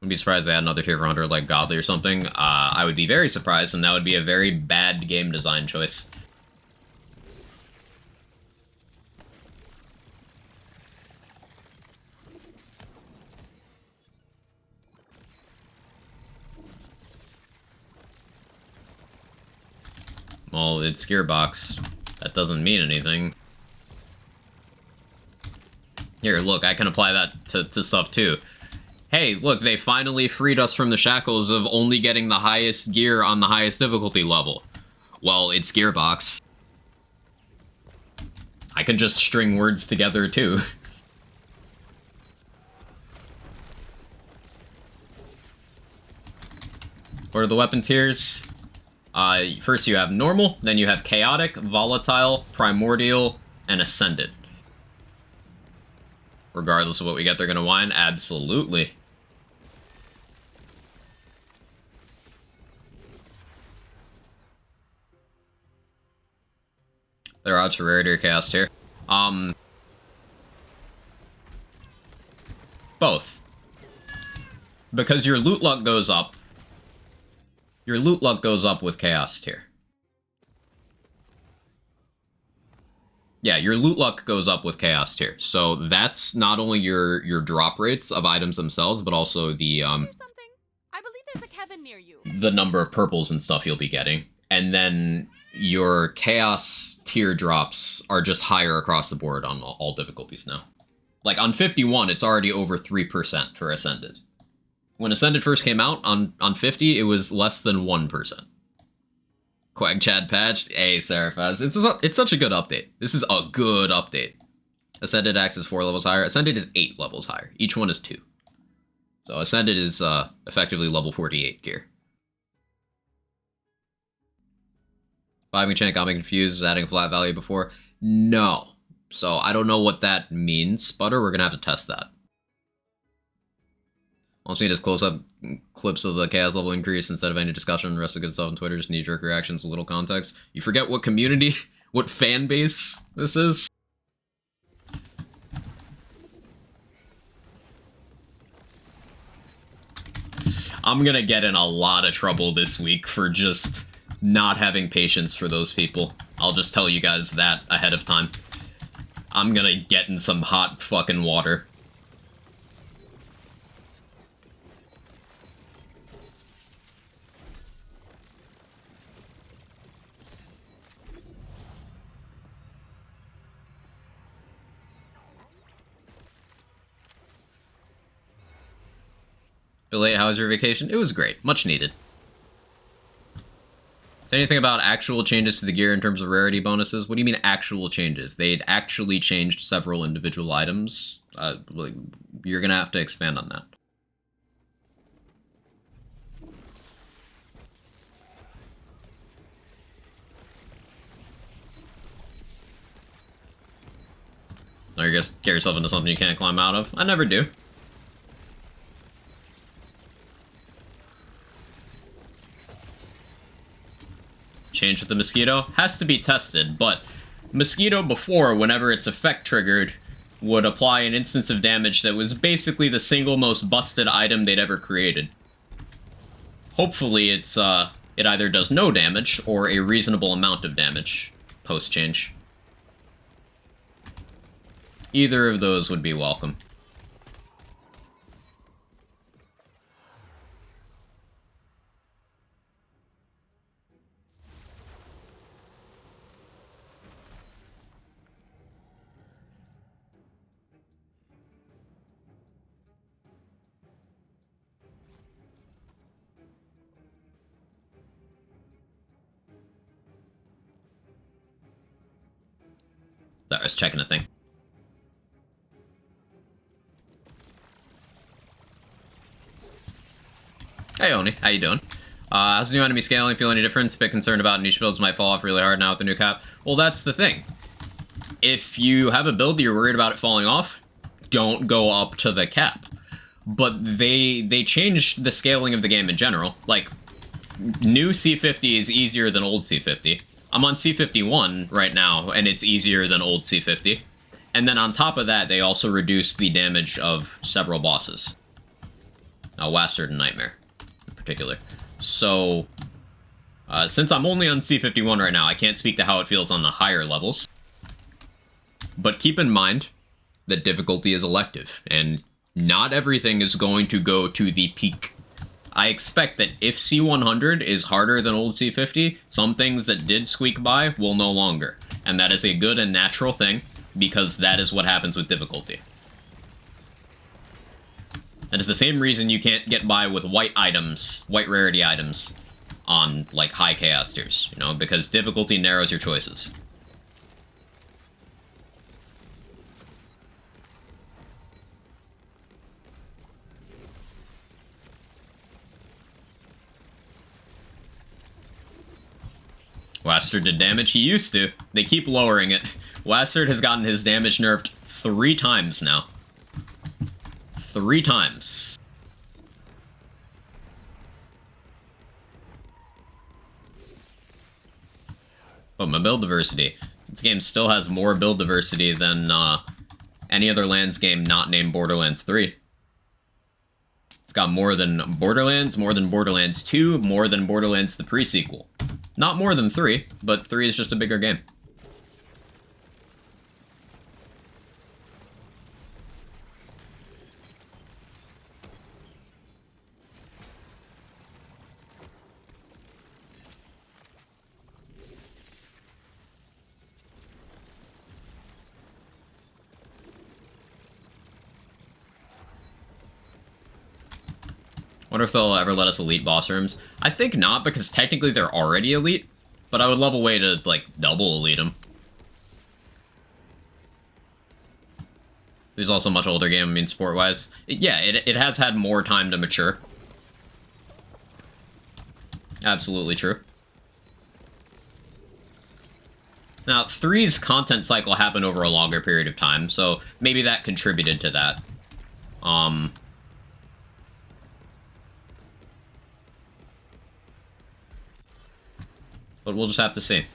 I'd be surprised they had another tier for Hunter like Godly or something. I would be very surprised, and that would be a very bad game design choice. Well, it's Gearbox. That doesn't mean anything. Here, look, I can apply that to stuff too. Hey, look, they finally freed us from the shackles of only getting the highest gear on the highest difficulty level. Well, it's Gearbox. I can just string words together too. What are the weapon tiers? First you have normal, then you have chaotic, volatile, primordial, and ascended. Regardless of what we get, they're gonna whine? Absolutely. There are odds for rarity or chaos here. Both. Because your loot luck goes up. Your loot luck goes up with chaos tier. Yeah, your loot luck goes up with chaos tier. So that's not only your drop rates of items themselves, but also the Here's something. I believe there's a Kevin near you. the number of purples and stuff you'll be getting. And then your chaos tier drops are just higher across the board on all difficulties now. Like on 51, it's already over 3% for Ascended. When Ascended first came out on 50, it was less than 1%. Quag Chad patched. Hey, Seraphaz. It's such a good update. This is a good update. Ascended Axe is 4 levels higher. Ascended is 8 levels higher. Each one is 2. So Ascended is effectively level 48 gear. 5 enchant got me confused, adding a flat value before. No. So I don't know what that means, Sputter. We're going to have to test that. Wants me to just close up clips of the chaos level increase instead of any discussion. The rest of the good stuff on Twitter, just knee-jerk reactions with little context. You forget what community, what fan base this is? I'm gonna get in a lot of trouble this week for just not having patience for those people. I'll just tell you guys that ahead of time. I'm gonna get in some hot fucking water. Late, how was your vacation? It was great. Much needed. Say anything about actual changes to the gear in terms of rarity bonuses? What do you mean actual changes? They'd actually changed several individual items. You're gonna have to expand on that. Or you just get yourself into something you can't climb out of? I never do. Change with the Mosquito has to be tested, but Mosquito before, whenever its effect triggered, would apply an instance of damage that was basically the single most busted item they'd ever created. Hopefully it either does no damage or a reasonable amount of damage post-change. Either of those would be welcome. Sorry, I was checking a thing. Hey Oni, how you doing? How's the new enemy scaling? Feel any difference? Bit concerned about niche builds might fall off really hard now with the new cap. Well, that's the thing. If you have a build that you're worried about it falling off, don't go up to the cap. But they changed the scaling of the game in general. Like, new C50 is easier than old C50. I'm on C51 right now, and it's easier than old C50. And then on top of that, they also reduced the damage of several bosses. Wastard and Nightmare, in particular. So, since I'm only on C51 right now, I can't speak to how it feels on the higher levels. But keep in mind that difficulty is elective, and not everything is going to go to the peak. I expect that if C100 is harder than old C50, some things that did squeak by will no longer. And that is a good and natural thing, because that is what happens with difficulty. That is the same reason you can't get by with white items, white rarity items, on, like, high chaos tiers, you know, because difficulty narrows your choices. Wastard did damage? He used to. They keep lowering it. Wastard has gotten his damage nerfed 3 times now. 3 times. But my build diversity. This game still has more build diversity than any other Lands game not named Borderlands 3. It's got more than Borderlands, more than Borderlands 2, more than Borderlands the pre-sequel. Not more than 3, but 3 is just a bigger game. Wonder if they'll ever let us elite boss rooms. I think not, because technically they're already elite, but I would love a way to, like, double elite them. There's also a much older game, I mean, sport-wise. Yeah, it has had more time to mature. Absolutely true. Now, 3's content cycle happened over a longer period of time, so maybe that contributed to that. But we'll just have to see.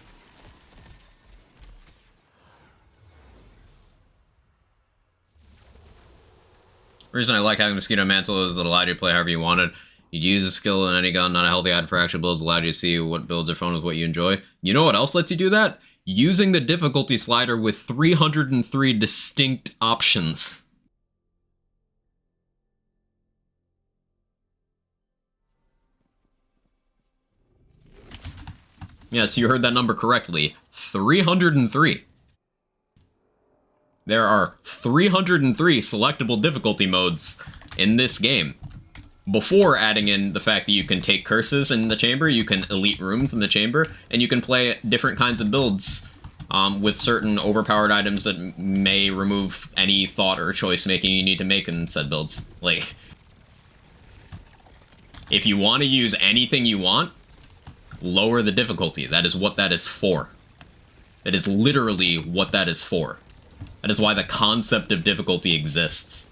The reason I like having Mosquito Mantle is it allowed you to play however you wanted. You'd use a skill in any gun, not a healthy item for actual builds, allowed you to see what builds are fun with what you enjoy. You know what else lets you do that? Using the difficulty slider with 303 distinct options. Yes, you heard that number correctly. 303. There are 303 selectable difficulty modes in this game. Before adding in the fact that you can take curses in the chamber, you can elite rooms in the chamber, and you can play different kinds of builds with certain overpowered items that may remove any thought or choice making you need to make in said builds. Like, if you want to use anything you want, lower the difficulty. That is what that is for. That is literally what that is for. That is why the concept of difficulty exists.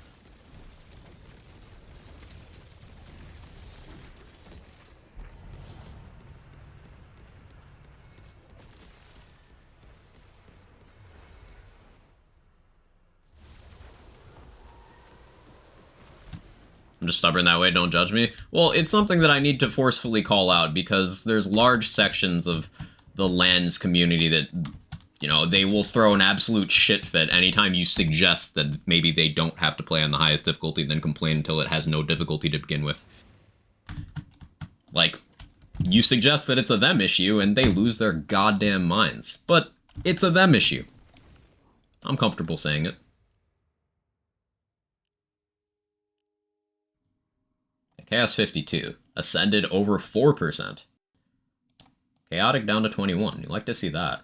I'm just stubborn that way, don't judge me. Well, it's something that I need to forcefully call out, because there's large sections of the Lands community that, you know, they will throw an absolute shit fit anytime you suggest that maybe they don't have to play on the highest difficulty, then complain until it has no difficulty to begin with. Like, you suggest that it's a them issue, and they lose their goddamn minds. But it's a them issue. I'm comfortable saying it. Chaos 52. Ascended over 4%. Chaotic down to 21. You like to see that.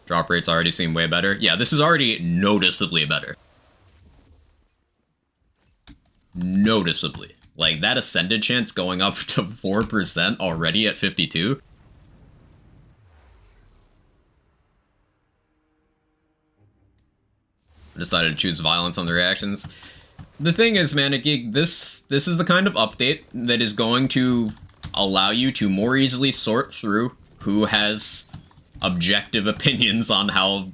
Drop rates already seem way better. Yeah, this is already noticeably better. noticeably. Like, that Ascended chance going up to 4% already at 52. Decided to choose violence on the reactions. The thing is, man, this is the kind of update that is going to allow you to more easily sort through who has objective opinions on how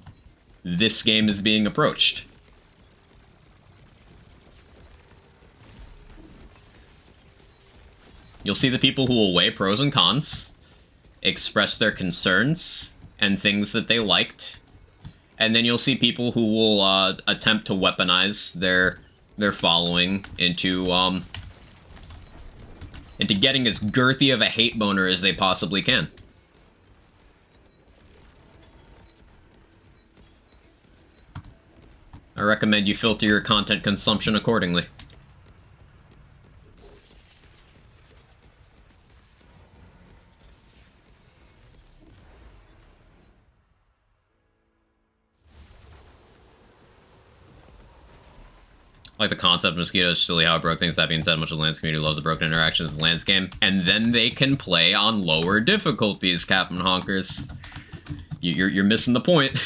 this game is being approached. You'll see the people who will weigh pros and cons, express their concerns and things that they liked, and then you'll see people who will attempt to weaponize their following into getting as girthy of a hate boner as they possibly can. I recommend you filter your content consumption accordingly. Like the concept of mosquitoes, silly how it broke things. That being said, much of the Lance community loves the broken interactions with the Lance game. And then they can play on lower difficulties, Captain Honkers. You're missing the point.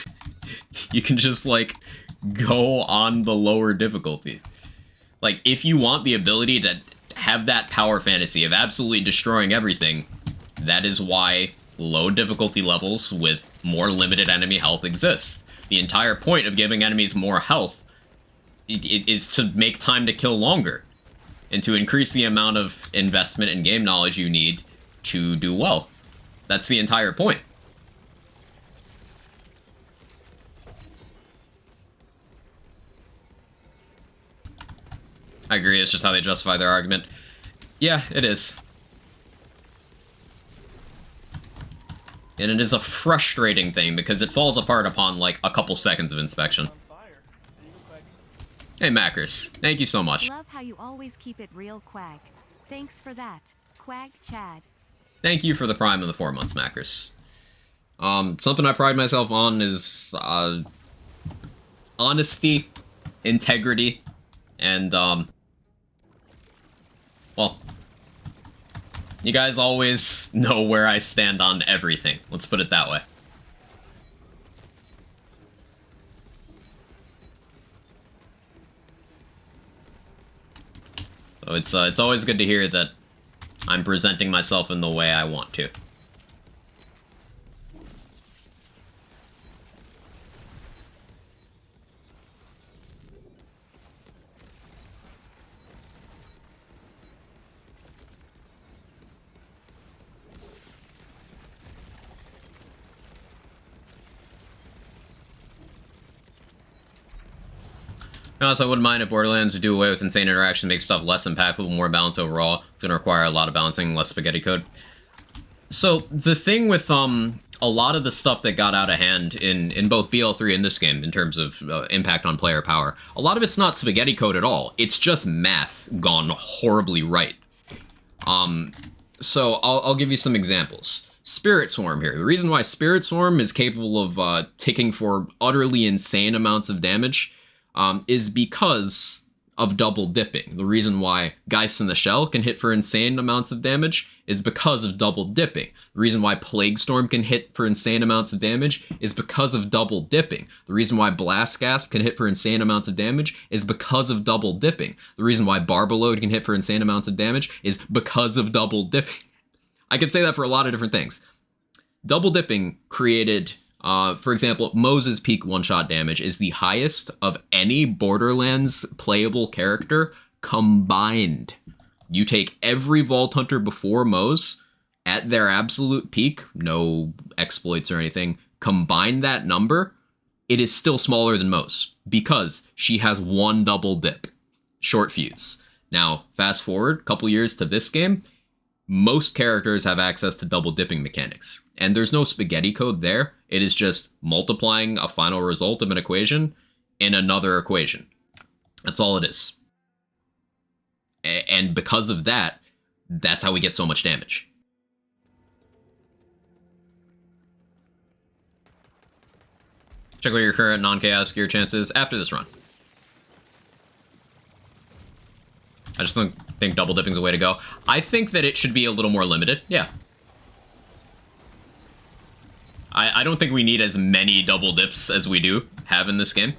You can just, like, go on the lower difficulty. Like, if you want the ability to have that power fantasy of absolutely destroying everything, that is why low difficulty levels with more limited enemy health exist. The entire point of giving enemies more health it is to make time to kill longer, and to increase the amount of investment and game knowledge you need to do well. That's the entire point. I agree, it's just how they justify their argument. Yeah, it is. And it is a frustrating thing, because it falls apart upon, like, a couple seconds of inspection. Hey, Macros. Thank you so much. Love how you always keep it real, Quag. Thanks for that, Quag Chad. Thank you for the Prime of the 4 months, Macros. Something I pride myself on is, honesty, integrity, and, well, you guys always know where I stand on everything. Let's put it that way. So it's always good to hear that I'm presenting myself in the way I want to. Honestly, I wouldn't mind if Borderlands would do away with insane interaction, make stuff less impactful, more balanced overall. It's going to require a lot of balancing, less spaghetti code. So, the thing with a lot of the stuff that got out of hand in both BL3 and this game, in terms of impact on player power, a lot of it's not spaghetti code at all. It's just math gone horribly right. So, I'll give you some examples. Spirit Swarm here. The reason why Spirit Swarm is capable of ticking for utterly insane amounts of damage is because of double dipping. The reason why Geist in the Shell can hit for insane amounts of damage is because of double dipping. The reason why Plague Storm can hit for insane amounts of damage is because of double dipping. The reason why Blast Gasp can hit for insane amounts of damage is because of double dipping. The reason why Barbalode can hit for insane amounts of damage is because of double dipping. I could say that for a lot of different things. Double dipping created, for example, Mose's peak one-shot damage is the highest of any Borderlands playable character combined. You take every Vault Hunter before Mose at their absolute peak, no exploits or anything, combine that number, it is still smaller than Mose because she has one double dip. Short fuse. Now, fast forward a couple years to this game, most characters have access to double dipping mechanics. And there's no spaghetti code there. It is just multiplying a final result of an equation in another equation. That's all it is. And because of that, that's how we get so much damage. Check what your current non-chaos gear chance is after this run. I just don't think double dipping's a way to go. I think that it should be a little more limited, yeah. I don't think we need as many double dips as we do have in this game.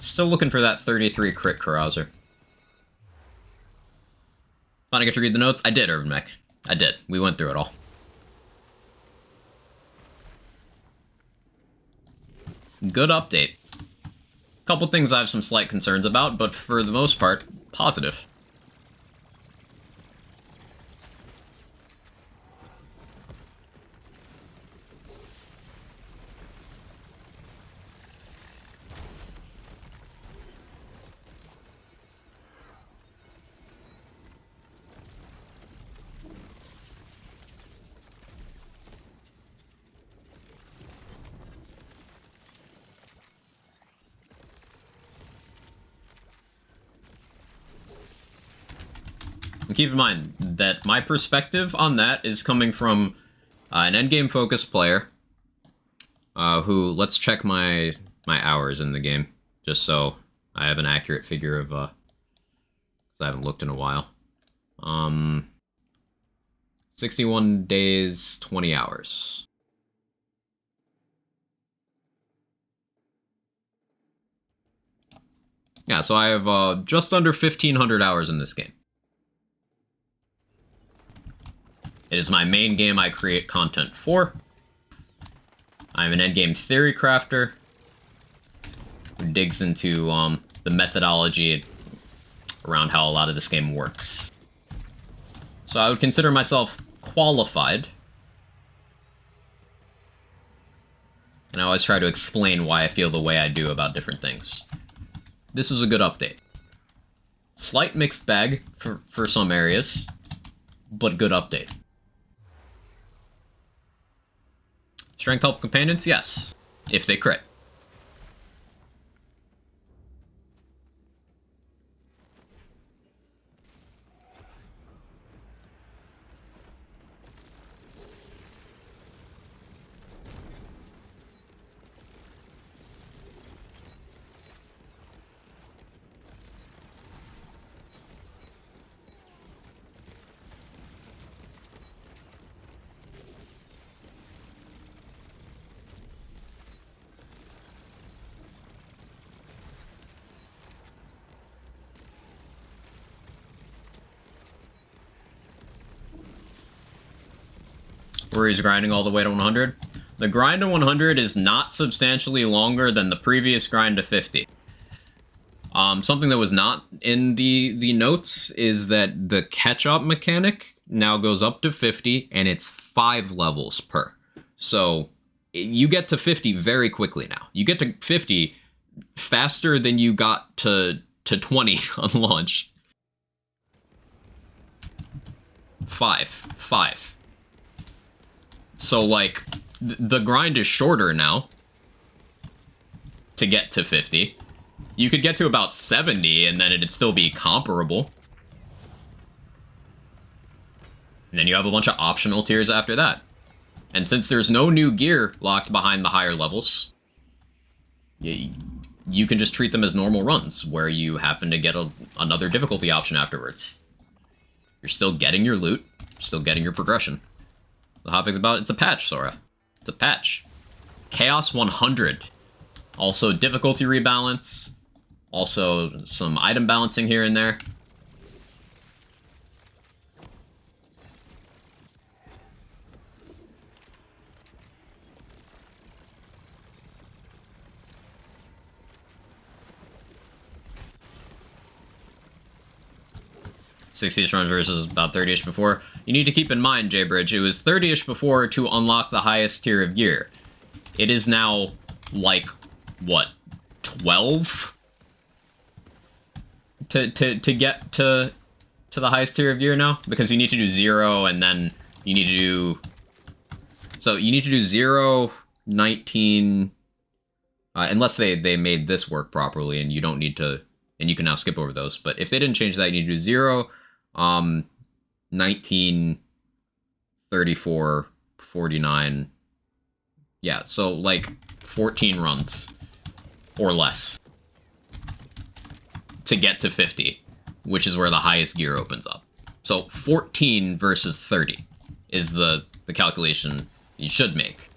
Still looking for that 33 crit carouser. Finally get to read the notes? I did, Urban Mech. I did. We went through it all. Good update. Couple things I have some slight concerns about, but for the most part, positive. And keep in mind that my perspective on that is coming from an endgame focused player who, let's check my hours in the game, just so I have an accurate figure of, because I haven't looked in a while. 61 days, 20 hours. Yeah, so I have just under 1,500 hours in this game. It is my main game I create content for. I'm an endgame theory crafter who digs into the methodology around how a lot of this game works. So I would consider myself qualified. And I always try to explain why I feel the way I do about different things. This is a good update. Slight mixed bag for some areas, but good update. Strength help companions? Yes. If they crit. Where he's grinding all the way to 100. The grind to 100 is not substantially longer than the previous grind to 50. Something that was not in the notes is that the catch-up mechanic now goes up to 50, and it's 5 levels per. So you get to 50 very quickly now. You get to 50 faster than you got to 20 on launch. 5. So, like, the grind is shorter now to get to 50. You could get to about 70, and then it'd still be comparable. And then you have a bunch of optional tiers after that. And since there's no new gear locked behind the higher levels, you can just treat them as normal runs, where you happen to get another difficulty option afterwards. You're still getting your loot, still getting your progression. The Hotfix about it's a patch, Sora. It's a patch. Chaos 100. Also difficulty rebalance. Also some item balancing here and there. $60-ish run versus about 30-ish before. You need to keep in mind, J-Bridge, it was 30-ish before to unlock the highest tier of gear. It is now, like, what, 12? To get to the highest tier of gear now? Because you need to do 0, and then you need to do... So, you need to do 0, 19... unless they made this work properly, and you don't need to... And you can now skip over those. But if they didn't change that, you need to do 0, 19, 34, 49. Yeah, so like 14 runs or less to get to 50, which is where the highest gear opens up. So 14 versus 30 is the calculation you should make.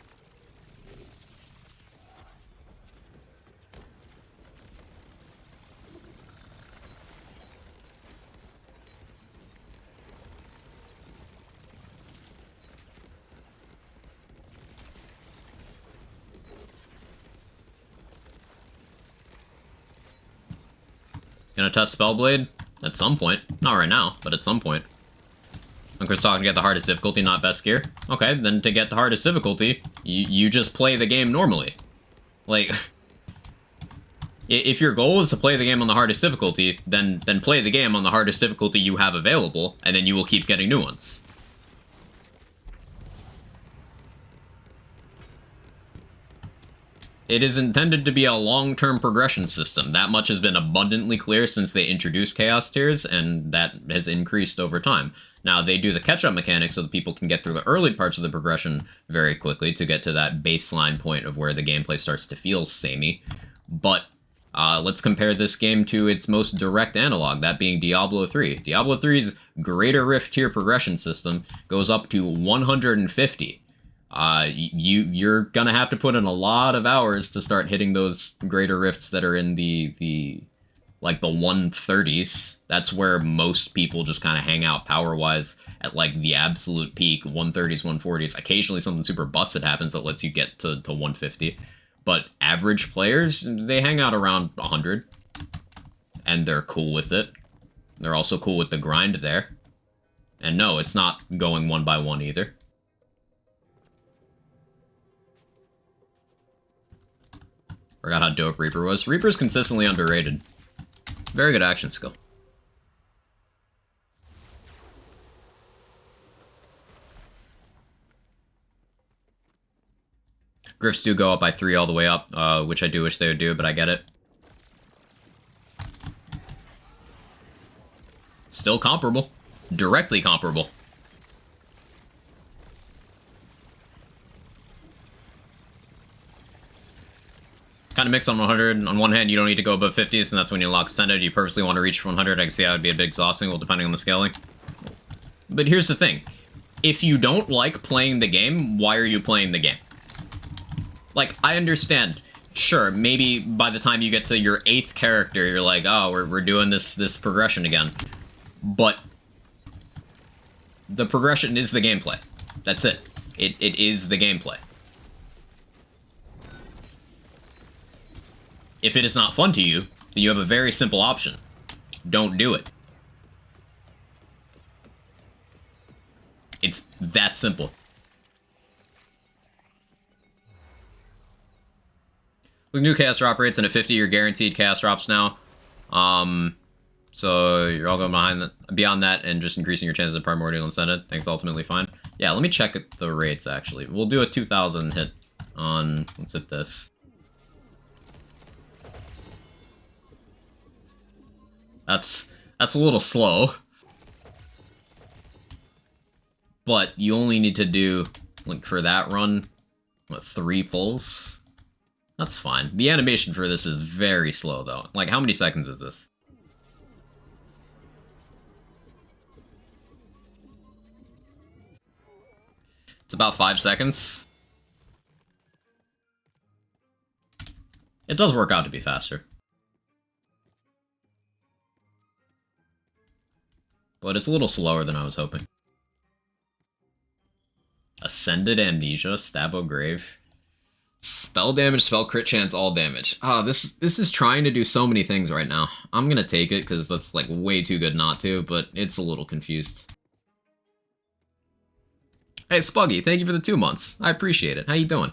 Gonna test Spellblade? At some point. Not right now, but at some point. I'm just talking to get the hardest difficulty, not best gear. Okay, then to get the hardest difficulty, you just play the game normally. Like, if your goal is to play the game on the hardest difficulty, then play the game on the hardest difficulty you have available, and then you will keep getting new ones. It is intended to be a long-term progression system. That much has been abundantly clear since they introduced Chaos Tiers, and that has increased over time. Now, they do the catch-up mechanic so that people can get through the early parts of the progression very quickly to get to that baseline point of where the gameplay starts to feel samey. But let's compare this game to its most direct analog, that being Diablo 3. Diablo 3's Greater Rift tier progression system goes up to 150. You're gonna have to put in a lot of hours to start hitting those greater rifts that are in the like the 130s. That's where most people just kind of hang out power-wise at like the absolute peak, 130s, 140s. Occasionally something super busted happens that lets you get to 150. But average players, they hang out around 100. And they're cool with it. They're also cool with the grind there. And no, it's not going one by one either. Forgot how dope Reaper was. Reaper's consistently underrated. Very good action skill. Griffs do go up by 3 all the way up, which I do wish they would do, but I get it. Still comparable. Directly comparable. Kind of mix on 100. On one hand, you don't need to go above 50s, and that's when you unlock Ascended. You purposely want to reach 100. I can see how it would be a big exhausting, well, depending on the scaling. But here's the thing. If you don't like playing the game, why are you playing the game? Like, I understand. Sure, maybe by the time you get to your 8th character, you're like, oh, we're doing this progression again. But the progression is the gameplay. That's it. It is the gameplay. If it is not fun to you, then you have a very simple option. Don't do it. It's that simple. With new chaos drop rates and at 50, you're guaranteed chaos drops now. So you're all going beyond that and just increasing your chances of primordial incentive. I think it's ultimately fine. Yeah, let me check the rates, actually. We'll do a 2,000 hit on... Let's hit this. That's a little slow. But you only need to do, like, for that run, what, 3 pulls? That's fine. The animation for this is very slow, though. Like, how many seconds is this? It's about 5 seconds. It does work out to be faster. But it's a little slower than I was hoping. Ascended Amnesia, Stabo Grave. Spell damage, spell crit chance, all damage. Ah, this is trying to do so many things right now. I'm gonna take it because that's like way too good not to, but it's a little confused. Hey Spuggy, thank you for the 2 months. I appreciate it. How you doing?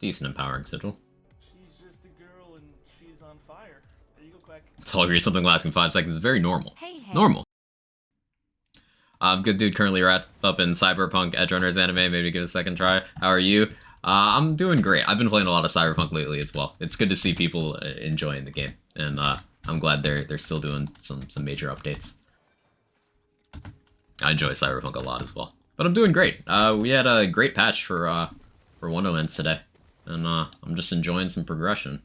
Decent empowering sigil. She's just a girl and she's on fire. There you go, Quack. Tolerate something lasting 5 seconds. Very normal. Hey, hey. Normal. Good dude, currently wrapped up in Cyberpunk Edgerunners anime. Maybe give it a second try. How are you? I'm doing great. I've been playing a lot of Cyberpunk lately as well. It's good to see people enjoying the game, and I'm glad they're still doing some major updates. I enjoy Cyberpunk a lot as well. But I'm doing great. We had a great patch for Wonderlands today, and I'm just enjoying some progression.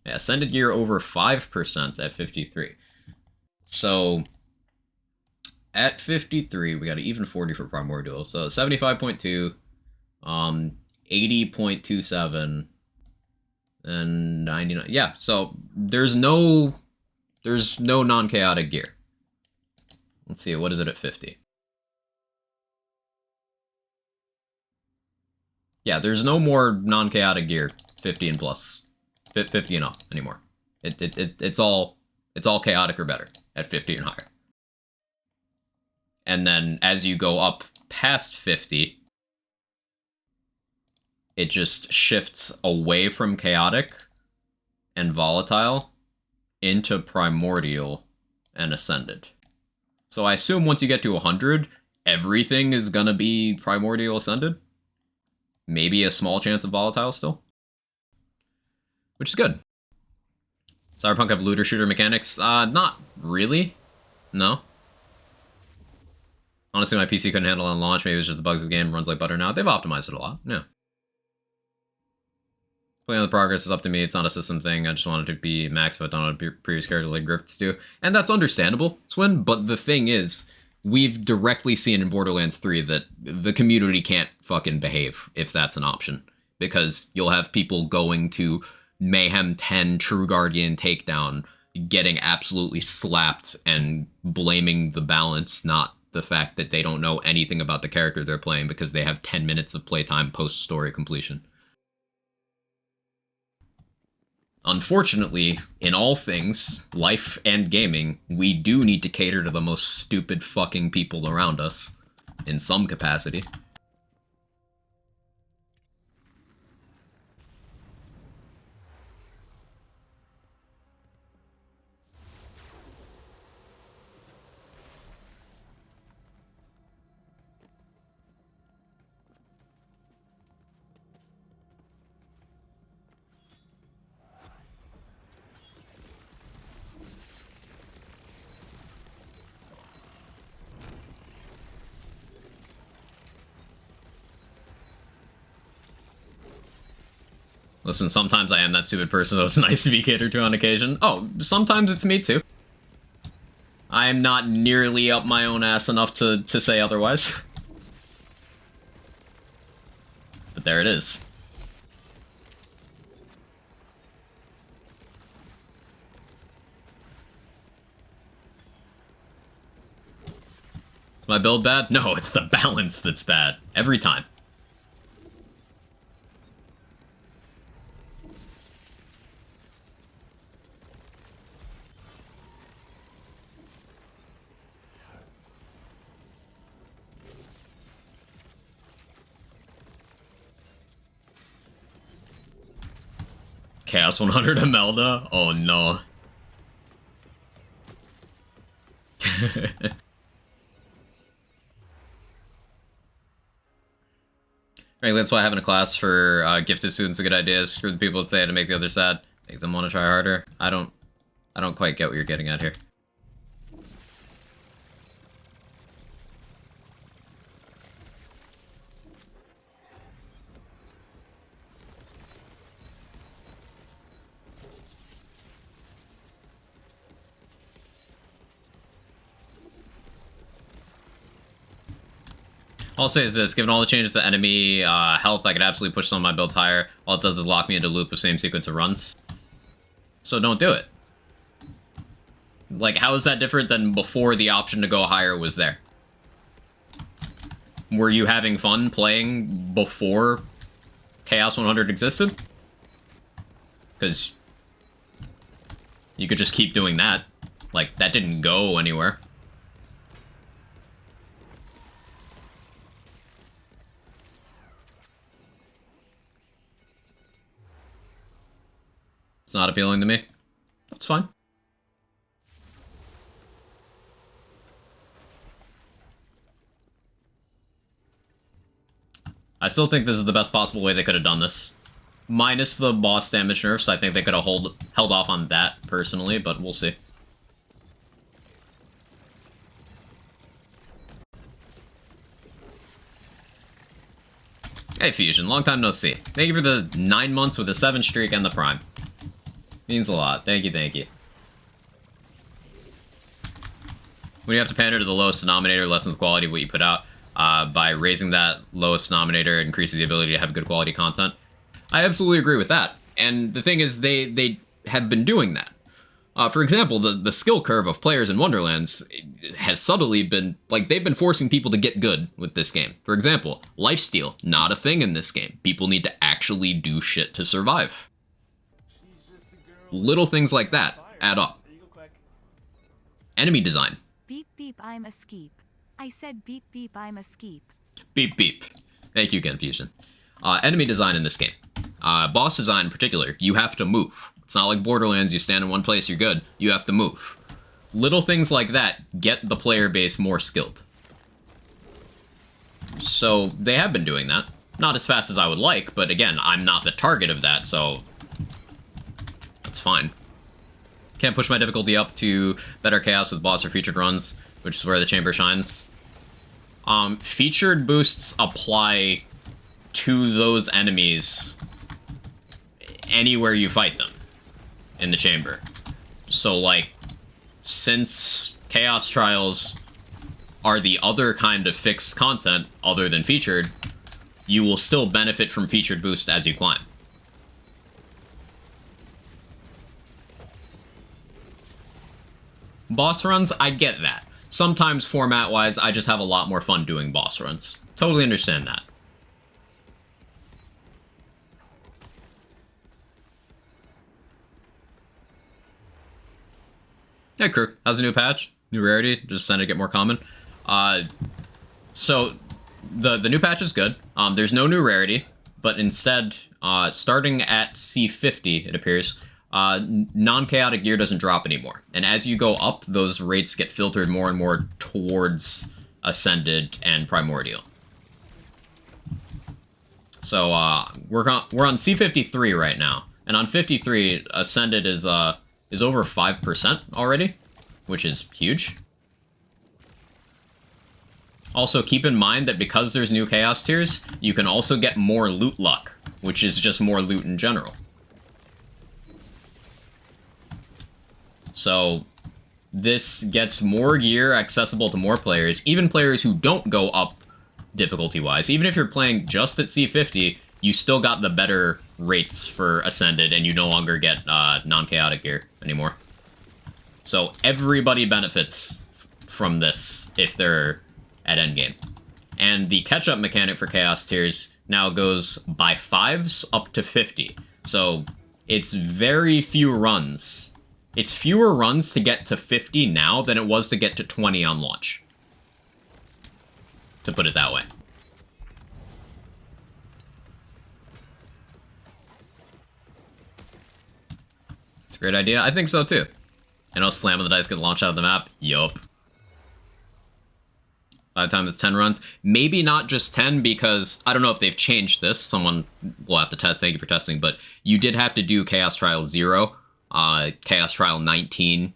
Yeah, Ascended Gear over 5% at 53. So at 53, we got an even 40 for Primordial. So 75.2, 80.27, and 99. Yeah, so there's no non-chaotic gear. Let's see, what is it at 50? Yeah, there's no more non-chaotic gear 50 and plus. 50 and up anymore. It's all chaotic or better at 50 and higher. And then as you go up past 50, it just shifts away from chaotic and volatile into primordial and ascended. So I assume once you get to 100, everything is gonna be primordial ascended. Maybe a small chance of volatile still. Which is good. Cyberpunk have looter shooter mechanics? Not really. No. Honestly, my PC couldn't handle it on launch. Maybe it's just the bugs of the game. Runs like butter now. They've optimized it a lot. Yeah. Playing the progress is up to me. It's not a system thing. I just wanted to be max if I don't know what previous characters like Griffiths do. And that's understandable, Swin. But the thing is, we've directly seen in Borderlands 3 that the community can't fucking behave if that's an option. Because you'll have people going to Mayhem 10 True Guardian takedown, getting absolutely slapped and blaming the balance, not the fact that they don't know anything about the character they're playing because they have 10 minutes of playtime post-story completion. Unfortunately, in all things, life and gaming, we do need to cater to the most stupid fucking people around us, in some capacity. Listen, sometimes I am that stupid person, so it's nice to be catered to on occasion. Oh, sometimes it's me too. I'm not nearly up my own ass enough to say otherwise. But there it is. Is my build bad? No, it's the balance that's bad. Every time. Chaos 100 Imelda? Oh no. Frankly, that's why having a class for gifted students is a good idea. Screw the people that say it to make the others sad. Make them want to try harder. I don't quite get what you're getting at here. All I'll say is this, given all the changes to enemy health, I could absolutely push some of my builds higher. All it does is lock me into a loop of same sequence of runs. So don't do it. Like, how is that different than before the option to go higher was there? Were you having fun playing before Chaos 100 existed? Because you could just keep doing that. Like, that didn't go anywhere. It's not appealing to me. That's fine. I still think this is the best possible way they could have done this. Minus the boss damage nerfs, I think they could have held off on that, personally, but we'll see. Hey Fusion, long time no see. Thank you for the 9 months with the 7 streak and the Prime. Means a lot. Thank you, thank you. When you have to pander to the lowest denominator, lessens the quality of what you put out. By raising that lowest denominator, it increases the ability to have good quality content. I absolutely agree with that. And the thing is, they have been doing that. For example, the skill curve of players in Wonderlands has subtly been, like, they've been forcing people to get good with this game. For example, lifesteal, not a thing in this game. People need to actually do shit to survive. Little things like that add up. Enemy design. Beep beep, I'm a skeep. I said beep beep, I'm a skeep. Beep beep. Thank you, Confusion. Enemy design in this game. Boss design in particular, you have to move. It's not like Borderlands, you stand in one place, you're good. You have to move. Little things like that get the player base more skilled. So they have been doing that. Not as fast as I would like, but again, I'm not the target of that, so that's fine. Can't push my difficulty up to better chaos with boss or featured runs, which is where the chamber shines. Featured boosts apply to those enemies anywhere you fight them in the chamber. So, like, since Chaos Trials are the other kind of fixed content other than featured, you will still benefit from featured boost as you climb. Boss runs, I get that. Sometimes, format-wise, I just have a lot more fun doing boss runs. Totally understand that. Hey, crew. How's the new patch? New rarity? Just send it to get more common. So, the new patch is good. There's no new rarity, but instead, starting at C50, it appears, non-chaotic gear doesn't drop anymore. And as you go up, those rates get filtered more and more towards Ascended and Primordial. So, we're on C53 right now. And on 53, Ascended is over 5% already, which is huge. Also, keep in mind that because there's new Chaos tiers, you can also get more loot luck, which is just more loot in general. So, this gets more gear accessible to more players, even players who don't go up difficulty-wise. Even if you're playing just at C50, you still got the better rates for Ascended, and you no longer get non-chaotic gear anymore. So everybody benefits from this if they're at endgame. And the catch-up mechanic for Chaos tiers now goes by 5s up to 50. So it's very few runs. It's fewer runs to get to 50 now than it was to get to 20 on launch. To put it that way. It's a great idea. I think so too. I know slamming the dice get launched out of the map. Yup. By the time it's 10 runs. Maybe not just 10 because I don't know if they've changed this. Someone will have to test. Thank you for testing. But you did have to do Chaos Trial 0, Chaos Trial 19,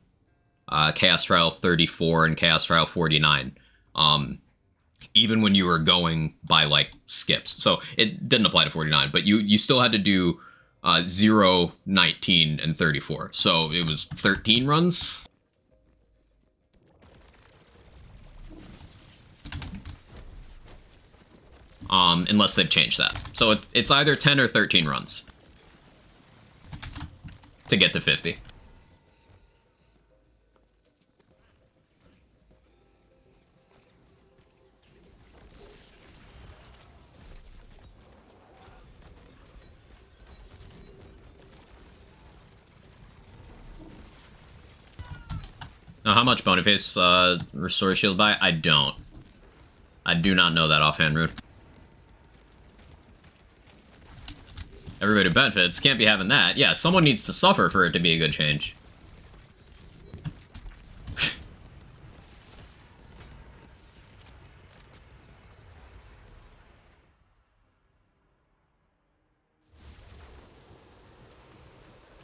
Chaos Trial 34, and Chaos Trial 49. Even when you were going by, like, skips. So it didn't apply to 49, but you still had to do 0, 19, and 34. So it was 13 runs. Unless they've changed that. So it's either 10 or 13 runs to get to 50. Now, how much Boniface restores shield by? I don't. I do not know that offhand, Rude. Everybody accelerated benefits. Can't be having that. Yeah, someone needs to suffer for it to be a good change.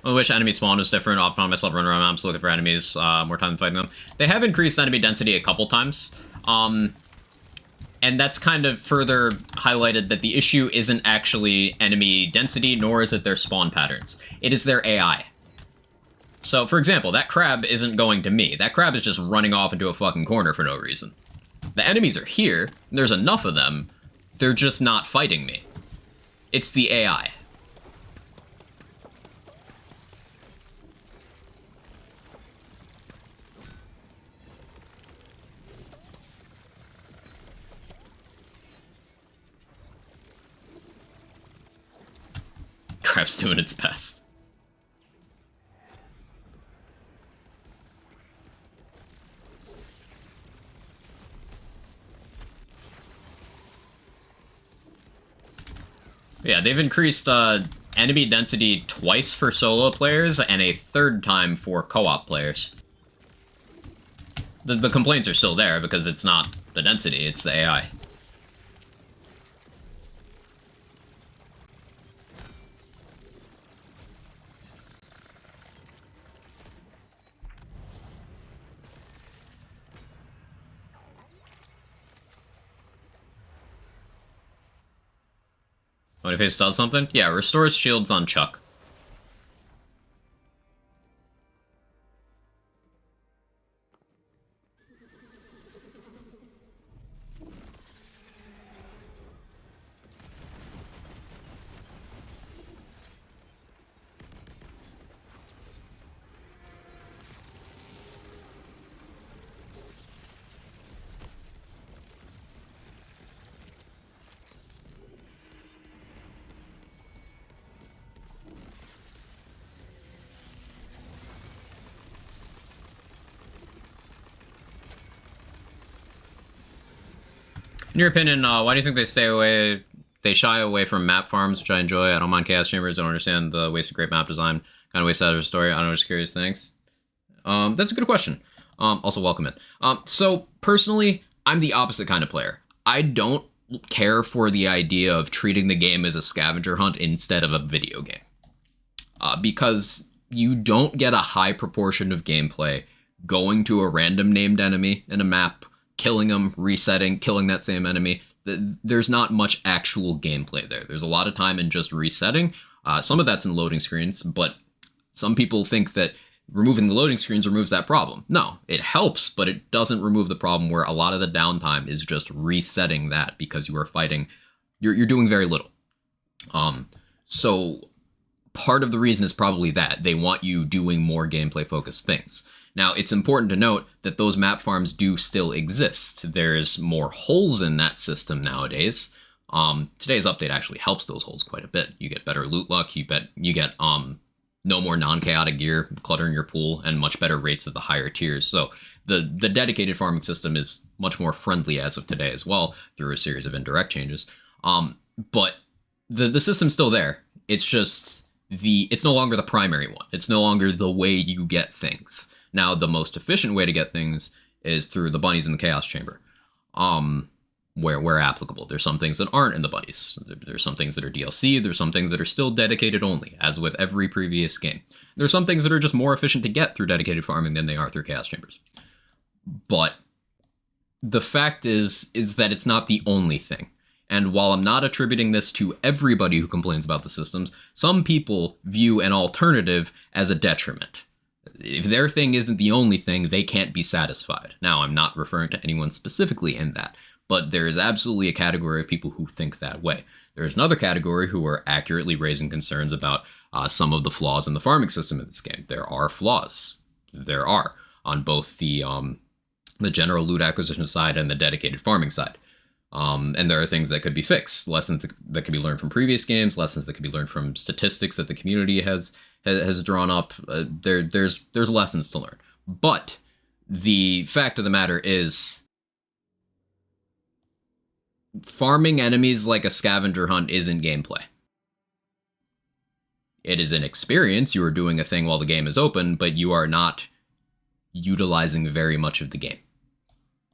I wish enemy spawn was different. Often find myself running around maps looking for enemies, more time fighting them. They have increased enemy density a couple times. And that's kind of further highlighted that the issue isn't actually enemy density, nor is it their spawn patterns. It is their AI. So, for example, that crab isn't going to me. That crab is just running off into a fucking corner for no reason. The enemies are here. There's enough of them. They're just not fighting me. It's the AI. Crab's doing its best. Yeah, they've increased enemy density twice for solo players and a third time for co-op players. The complaints are still there because it's not the density, it's the AI. When a face does something? Yeah, restores shields on Chuck. In your opinion, why do you think they shy away from map farms, which I enjoy? I don't mind Chaos Chambers, don't understand the waste of great map design. Kind of waste out of the story. I don't know, just curious, thanks. That's a good question. Also, welcome it. So, personally, I'm the opposite kind of player. I don't care for the idea of treating the game as a scavenger hunt instead of a video game. Because you don't get a high proportion of gameplay going to a random named enemy in a map, killing them, resetting, killing that same enemy. There's not much actual gameplay there. There's a lot of time in just resetting. Some of that's in loading screens, but some people think that removing the loading screens removes that problem. No, it helps, but it doesn't remove the problem where a lot of the downtime is just resetting that because you are fighting. You're doing very little. So part of the reason is probably that. They want you doing more gameplay-focused things. Now, it's important to note that those map farms do still exist. There's more holes in that system nowadays. Today's update actually helps those holes quite a bit. You get better loot luck, you get no more non-chaotic gear cluttering your pool, and much better rates at the higher tiers. So the dedicated farming system is much more friendly as of today as well, through a series of indirect changes. But the system's still there. It's just it's no longer the primary one. It's no longer the way you get things. Now, the most efficient way to get things is through the bunnies in the Chaos Chamber, where applicable. There's some things that aren't in the bunnies. There's some things that are DLC. There's some things that are still dedicated only, as with every previous game. There's some things that are just more efficient to get through dedicated farming than they are through Chaos Chambers. But the fact is that it's not the only thing. And while I'm not attributing this to everybody who complains about the systems, some people view an alternative as a detriment. If their thing isn't the only thing, they can't be satisfied. Now, I'm not referring to anyone specifically in that, but there is absolutely a category of people who think that way. There's another category who are accurately raising concerns about some of the flaws in the farming system in this game. There are flaws. There are, on both the general loot acquisition side and the dedicated farming side. And there are things that could be fixed, lessons that could be learned from previous games, lessons that could be learned from statistics that the community has drawn up. There's lessons to learn. But the fact of the matter is, farming enemies like a scavenger hunt isn't gameplay. It is an experience. You are doing a thing while the game is open, but you are not utilizing very much of the game.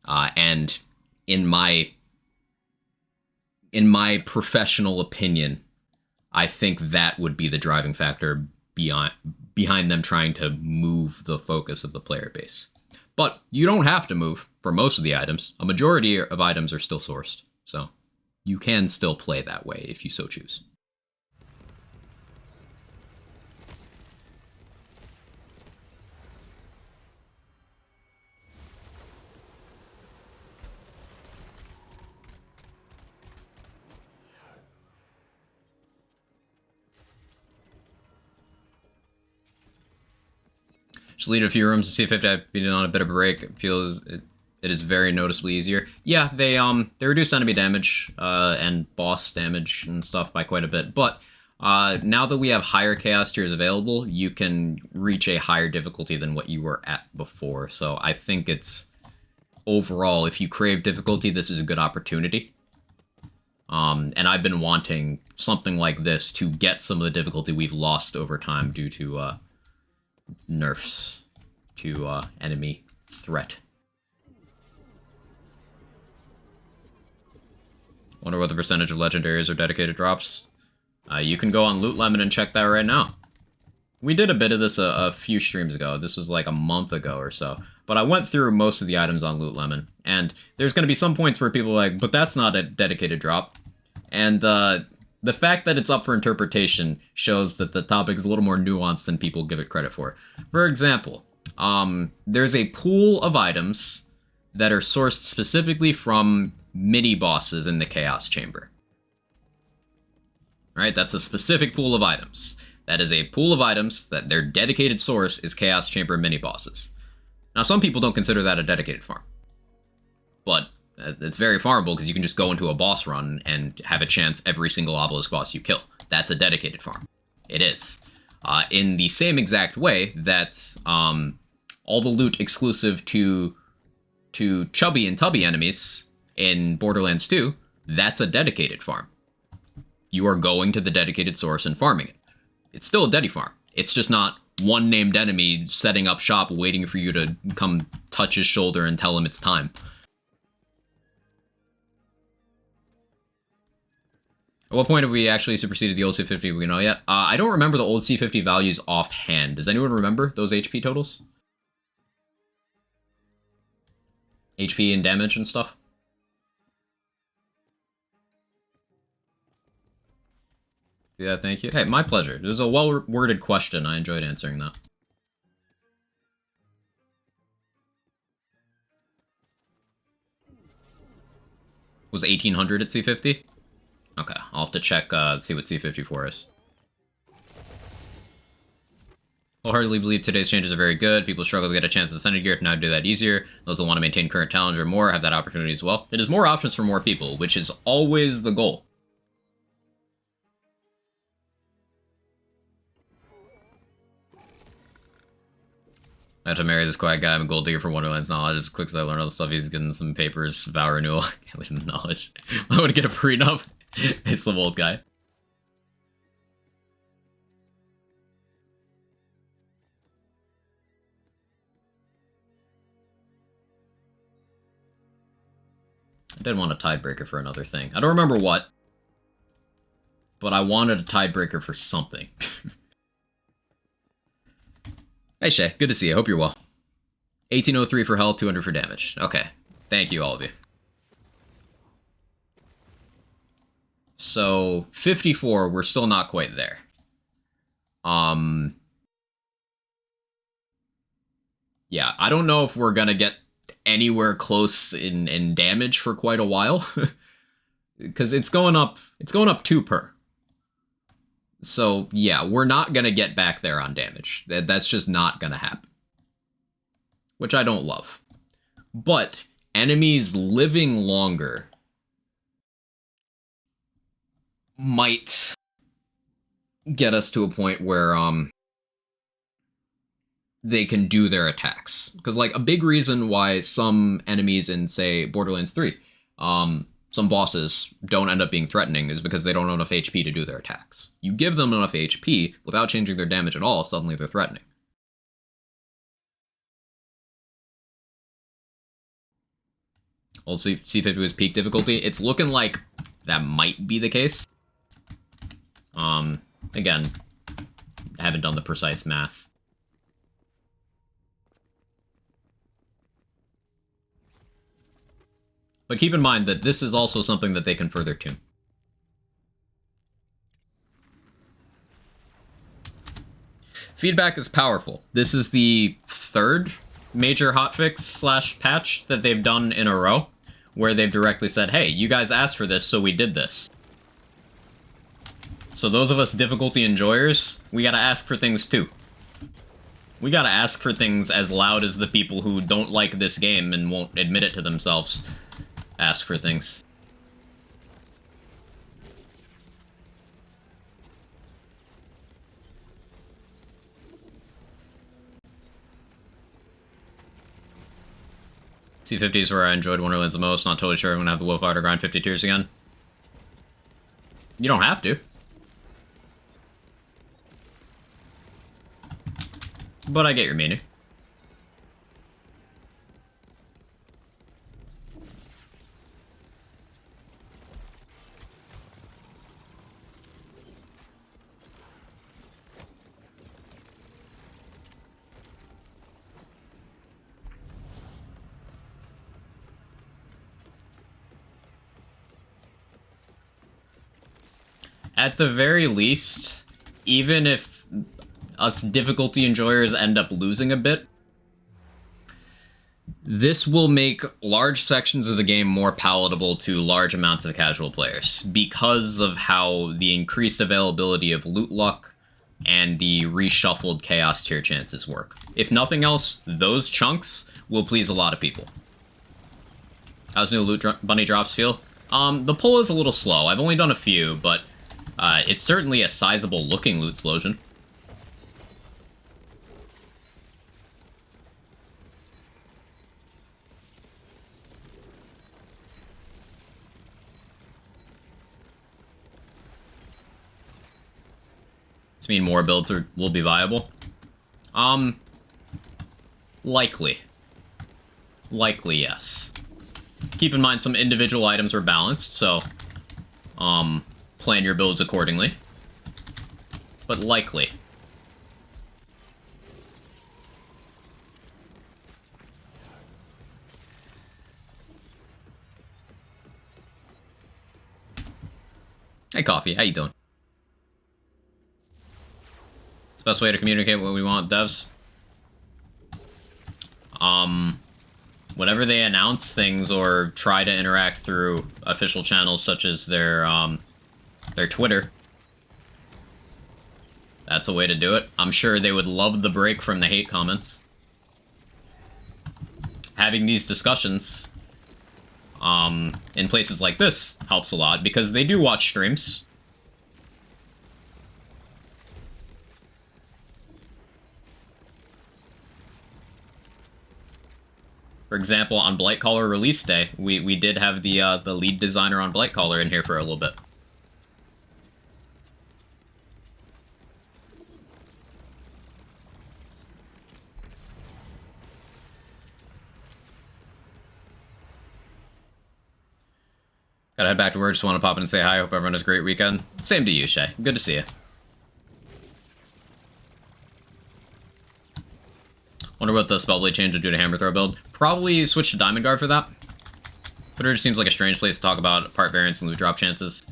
And in my professional opinion, I think that would be the driving factor behind them trying to move the focus of the player base. But you don't have to move for most of the items. A majority of items are still sourced, so you can still play that way if you so choose. Just lead a few rooms to see if I've been on a bit of a break. It feels it is very noticeably easier. Yeah, they reduce enemy damage and boss damage and stuff by quite a bit. But now that we have higher chaos tiers available, you can reach a higher difficulty than what you were at before. So I think it's overall, if you crave difficulty, this is a good opportunity. And I've been wanting something like this to get some of the difficulty we've lost over time due to nerfs to enemy threat. Wonder what the percentage of legendaries or dedicated drops. You can go on Loot Lemon and check that right now. We did a bit of this a few streams ago. This was like a month ago or so. But I went through most of the items on Loot Lemon, and there's going to be some points where people are like, but that's not a dedicated drop. And the fact that it's up for interpretation shows that the topic is a little more nuanced than people give it credit for. For example, there's a pool of items that are sourced specifically from mini-bosses in the Chaos Chamber. Right? That's a specific pool of items. That is a pool of items that their dedicated source is Chaos Chamber mini-bosses. Now, some people don't consider that a dedicated farm. But it's very farmable because you can just go into a boss run and have a chance every single obelisk boss you kill. That's a dedicated farm. It is. In the same exact way that all the loot exclusive to chubby and tubby enemies in Borderlands 2, that's a dedicated farm. You are going to the dedicated source and farming it. It's still a dedi farm. It's just not one named enemy setting up shop waiting for you to come touch his shoulder and tell him it's time. At what point have we actually superseded the old C50 we know yet? I don't remember the old C50 values offhand. Does anyone remember those HP totals? HP and damage and stuff? Yeah, thank you. Hey, my pleasure. It was a well-worded question. I enjoyed answering that. Was 1800 at C50? Okay, I'll have to check, see what C54 is. Wholeheartedly believe today's changes are very good. People struggle to get a chance at the Senate gear, can now do that easier. Those that want to maintain current challenge or more have that opportunity as well. It is more options for more people, which is always the goal. I have to marry this quiet guy. I'm a gold digger for Wonderland's knowledge. As quick as I learn all the stuff, he's getting some papers, vow renewal. Can't leave him knowledge. I want to get a prenup. It's the old guy. I did want a tiebreaker for another thing. I don't remember what, but I wanted a tiebreaker for something. Hey Shay, good to see you. Hope you're well. 1803 for health, 200 for damage. Okay, thank you all of you. So 54, we're still not quite there. Yeah, I don't know if we're gonna get anywhere close in damage for quite a while, because it's going up 2 per. So, yeah, we're not going to get back there on damage. That's just not going to happen. Which I don't love. But enemies living longer might get us to a point where they can do their attacks. Because, like, a big reason why some enemies in, say, Borderlands 3 some bosses don't end up being threatening is because they don't have enough HP to do their attacks. You give them enough HP without changing their damage at all, suddenly they're threatening. We'll see if it was peak difficulty. It's looking like that might be the case. Again, I haven't done the precise math. But keep in mind that this is also something that they can further tune. Feedback is powerful. This is the third major hotfix / patch that they've done in a row, where they've directly said, hey, you guys asked for this, so we did this. So those of us difficulty enjoyers, we gotta ask for things too. We gotta ask for things as loud as the people who don't like this game and won't admit it to themselves ask for things. C50 is where I enjoyed Wonderlands the most. Not totally sure I'm gonna have the willpower to grind 50 tiers again. You don't have to. But I get your meaning. At the very least, even if us difficulty enjoyers end up losing a bit, this will make large sections of the game more palatable to large amounts of casual players because of how the increased availability of loot luck and the reshuffled chaos tier chances work. If nothing else, those chunks will please a lot of people. How's new loot bunny drops feel? The pull is a little slow. I've only done a few, but it's certainly a sizable looking loot explosion. Does mean more builds will be viable? Likely. Likely, yes. Keep in mind some individual items are balanced, so, plan your builds accordingly. But likely. Hey, Coffee, how you doing? It's the best way to communicate what we want, devs. Whenever they announce things or try to interact through official channels such as their Twitter, that's a way to do it. I'm sure they would love the break from the hate comments. Having these discussions in places like this helps a lot because they do watch streams. For example, on Blightcaller release day, we did have the lead designer on Blightcaller in here for a little bit. Gotta head back to work, just want to pop in and say hi, hope everyone has a great weekend. Same to you, Shay. Good to see you. Wonder what the Spellblade change would do to Hammer Throw build. Probably switch to Diamond Guard for that. Twitter just seems like a strange place to talk about part variance and loot drop chances.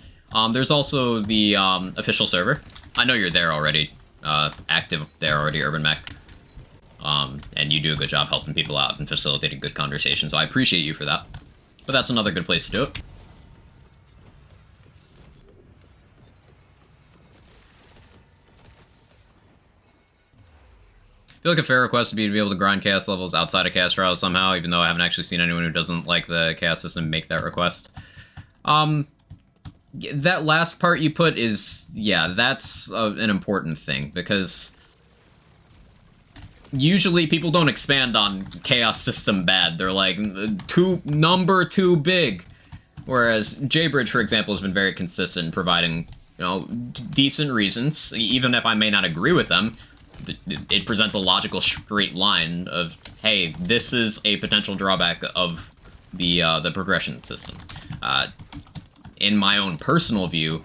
There's also the official server. I know you're there already, active there already, Urban Mech. And you do a good job helping people out and facilitating good conversations, so I appreciate you for that. But that's another good place to do it. I feel like a fair request would be to be able to grind chaos levels outside of chaos trials somehow, even though I haven't actually seen anyone who doesn't like the chaos system make that request. That last part you put is, yeah, that's an important thing, because usually people don't expand on chaos system bad. They're like, number too big. Whereas J-Bridge, for example, has been very consistent in providing, you know, decent reasons. Even if I may not agree with them, it presents a logical straight line of, hey, this is a potential drawback of the progression system. In my own personal view,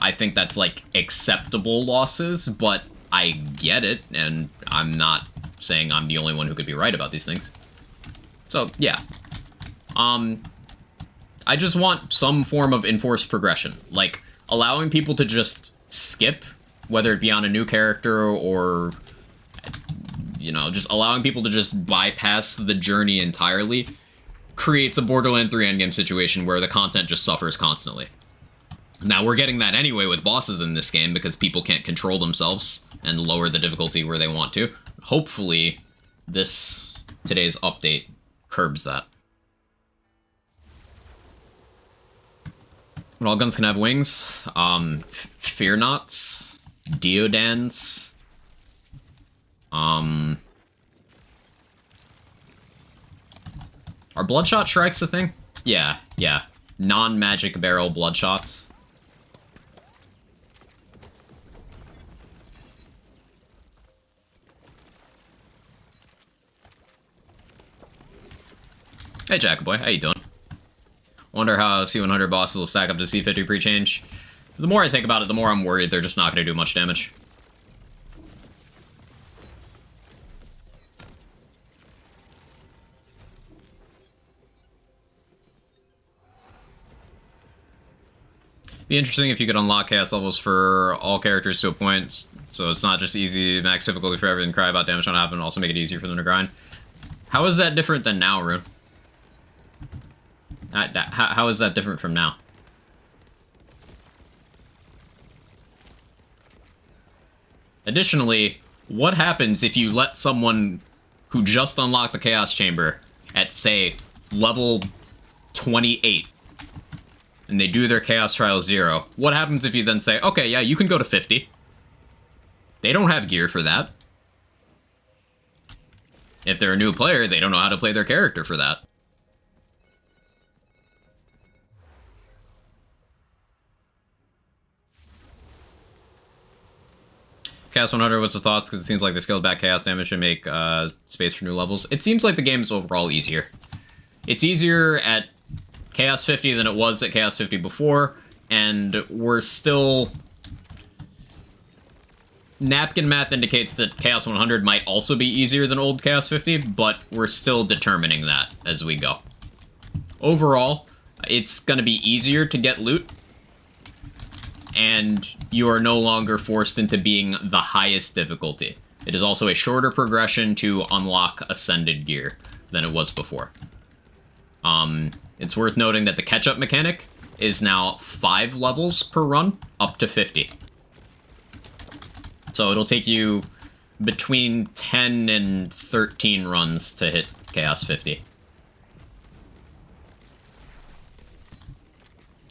I think that's, like, acceptable losses, but I get it, and I'm not saying I'm the only one who could be right about these things. So, yeah. I just want some form of enforced progression. Like, allowing people to just skip, whether it be on a new character or, you know, just allowing people to just bypass the journey entirely creates a Borderlands 3 endgame situation where the content just suffers constantly. Now, we're getting that anyway with bosses in this game because people can't control themselves and lower the difficulty where they want to. Hopefully, today's update curbs that. But all guns can have wings. Fear Knots, Deodans. Are Bloodshot Strikes a thing? Yeah. Non-magic barrel Bloodshots. Hey, Jackaboy, how you doing? Wonder how C100 bosses will stack up to C50 pre-change. The more I think about it, the more I'm worried they're just not going to do much damage. Be interesting if you could unlock chaos levels for all characters to a point, so it's not just easy max difficulty for everything, cry about damage not happen, and also make it easier for them to grind. How is that different than now, Rune? How is that different from now? Additionally, what happens if you let someone who just unlocked the Chaos Chamber at, say, level 28, and they do their Chaos Trial 0, what happens if you then say, okay, yeah, you can go to 50? They don't have gear for that. If they're a new player, they don't know how to play their character for that. Chaos 100, what's the thoughts? Because it seems like the scaled back chaos damage should make space for new levels. It seems like the game's overall easier. It's easier at Chaos 50 than it was at Chaos 50 before, and we're still... Napkin math indicates that Chaos 100 might also be easier than old Chaos 50, but we're still determining that as we go. Overall, it's going to be easier to get loot, and you are no longer forced into being the highest difficulty. It is also a shorter progression to unlock Ascended gear than it was before. It's worth noting that the catch-up mechanic is now 5 levels per run, up to 50. So it'll take you between 10 and 13 runs to hit Chaos 50. How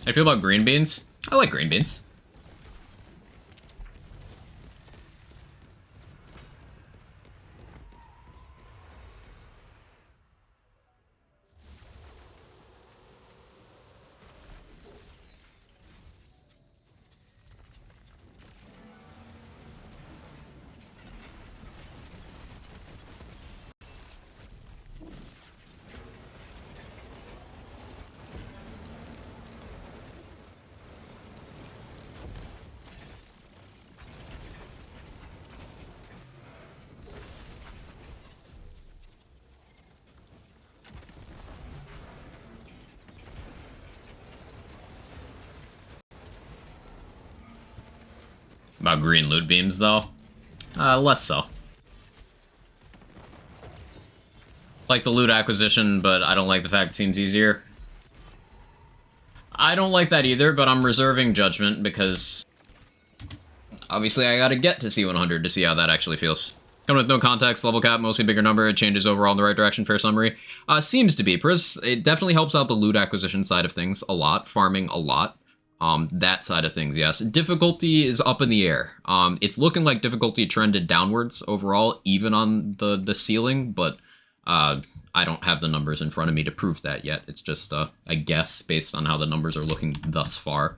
do you feel about green beans? I like green beans. About green loot beams, though? Less so. Like the loot acquisition, but I don't like the fact it seems easier. I don't like that either, but I'm reserving judgment because... obviously I gotta get to C100 to see how that actually feels. Coming with no context, level cap, mostly bigger number, it changes overall in the right direction, fair summary. Seems to be. It definitely helps out the loot acquisition side of things a lot, farming a lot. That side of things, yes. Difficulty is up in the air. It's looking like difficulty trended downwards overall, even on the ceiling, but I don't have the numbers in front of me to prove that yet. It's just a guess based on how the numbers are looking thus far.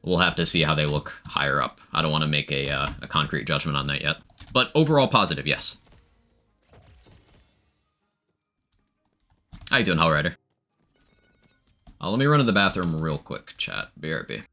We'll have to see how they look higher up. I don't want to make a concrete judgment on that yet. But overall positive, yes. How you doing, Hellrider? Let me run to the bathroom real quick, chat. BRB.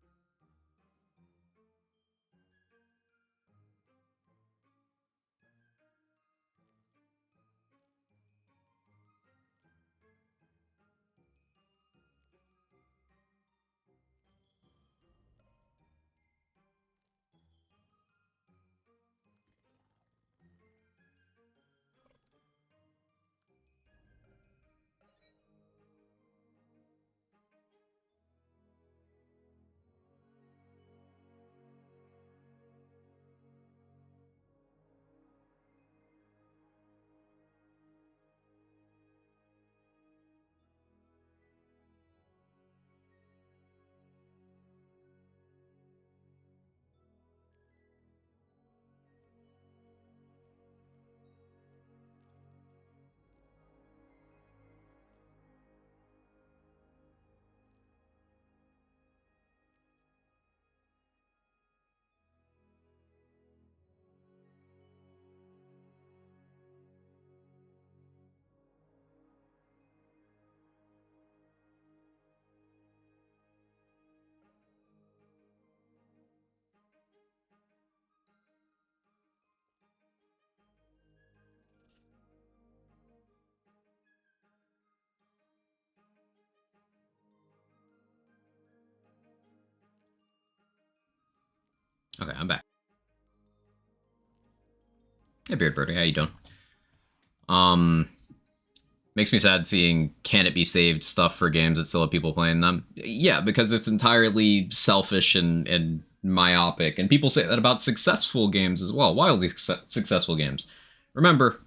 Okay, I'm back. Hey, Beard Birdie, how you doing? Makes me sad seeing can it be saved stuff for games that still have people playing them. Yeah, because it's entirely selfish and myopic, and people say that about successful games as well, wildly successful games. Remember,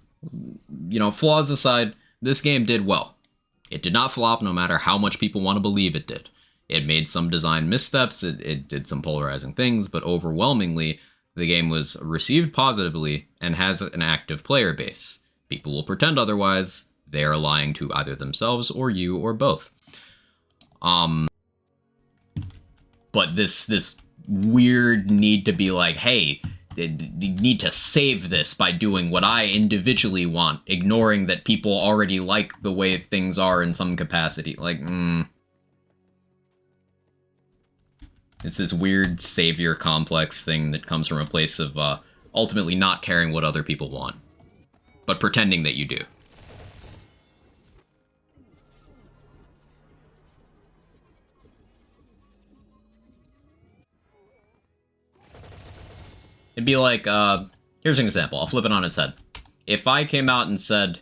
you know, flaws aside, this game did well. It did not flop no matter how much people want to believe it did. It made some design missteps, it did some polarizing things, but overwhelmingly, the game was received positively and has an active player base. People will pretend otherwise. They are lying to either themselves or you or both. But this weird need to be like, hey, you need to save this by doing what I individually want, ignoring that people already like the way things are in some capacity. Like, It's this weird savior complex thing that comes from a place of ultimately not caring what other people want, but pretending that you do. It'd be like, here's an example. I'll flip it on its head. If I came out and said,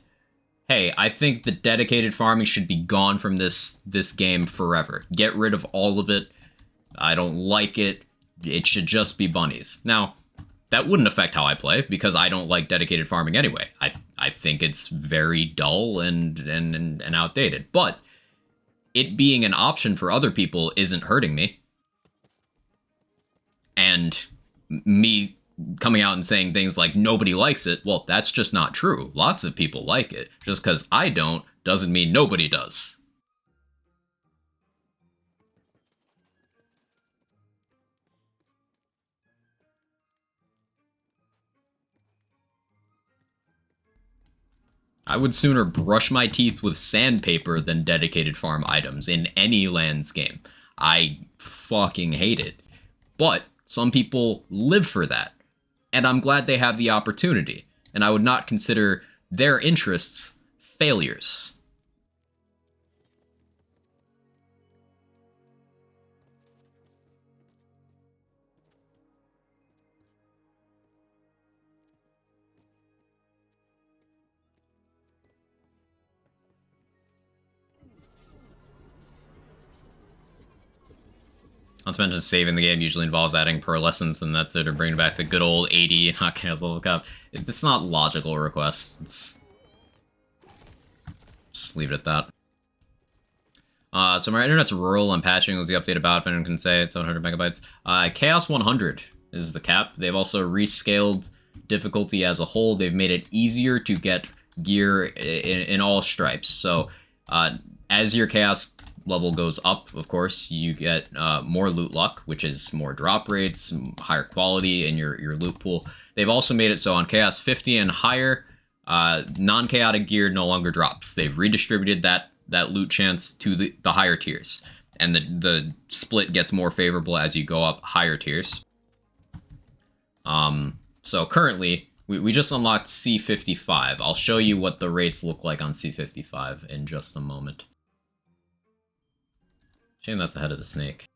hey, I think that dedicated farming should be gone from this game forever. Get rid of all of it. I don't like it. It should just be bunnies. Now, that wouldn't affect how I play, because I don't like dedicated farming anyway. I think it's very dull and outdated. But it being an option for other people isn't hurting me. And me coming out and saying things like nobody likes it, well, that's just not true. Lots of people like it. Just because I don't doesn't mean nobody does. I would sooner brush my teeth with sandpaper than dedicated farm items in any lands game. I fucking hate it. But some people live for that. And I'm glad they have the opportunity. And I would not consider their interests failures. Not to mention saving the game usually involves adding pearlescence, and that's it, or bringing back the good old 80 Hotcast level cap. It's not logical requests. It's... just leave it at that. So my internet's rural. I'm patching was the update about, if anyone can say, it's 700 megabytes. Chaos 100 is the cap. They've also rescaled difficulty as a whole. They've made it easier to get gear in all stripes. So as your chaos level goes up, of course, you get more loot luck, which is more drop rates, higher quality in your loot pool. They've also made it so on chaos 50 and higher, non-chaotic gear no longer drops. They've redistributed that loot chance to the higher tiers, and the split gets more favorable as you go up higher tiers. So currently, we just unlocked C55. I'll show you what the rates look like on C55 in just a moment. Shame that's ahead of the snake.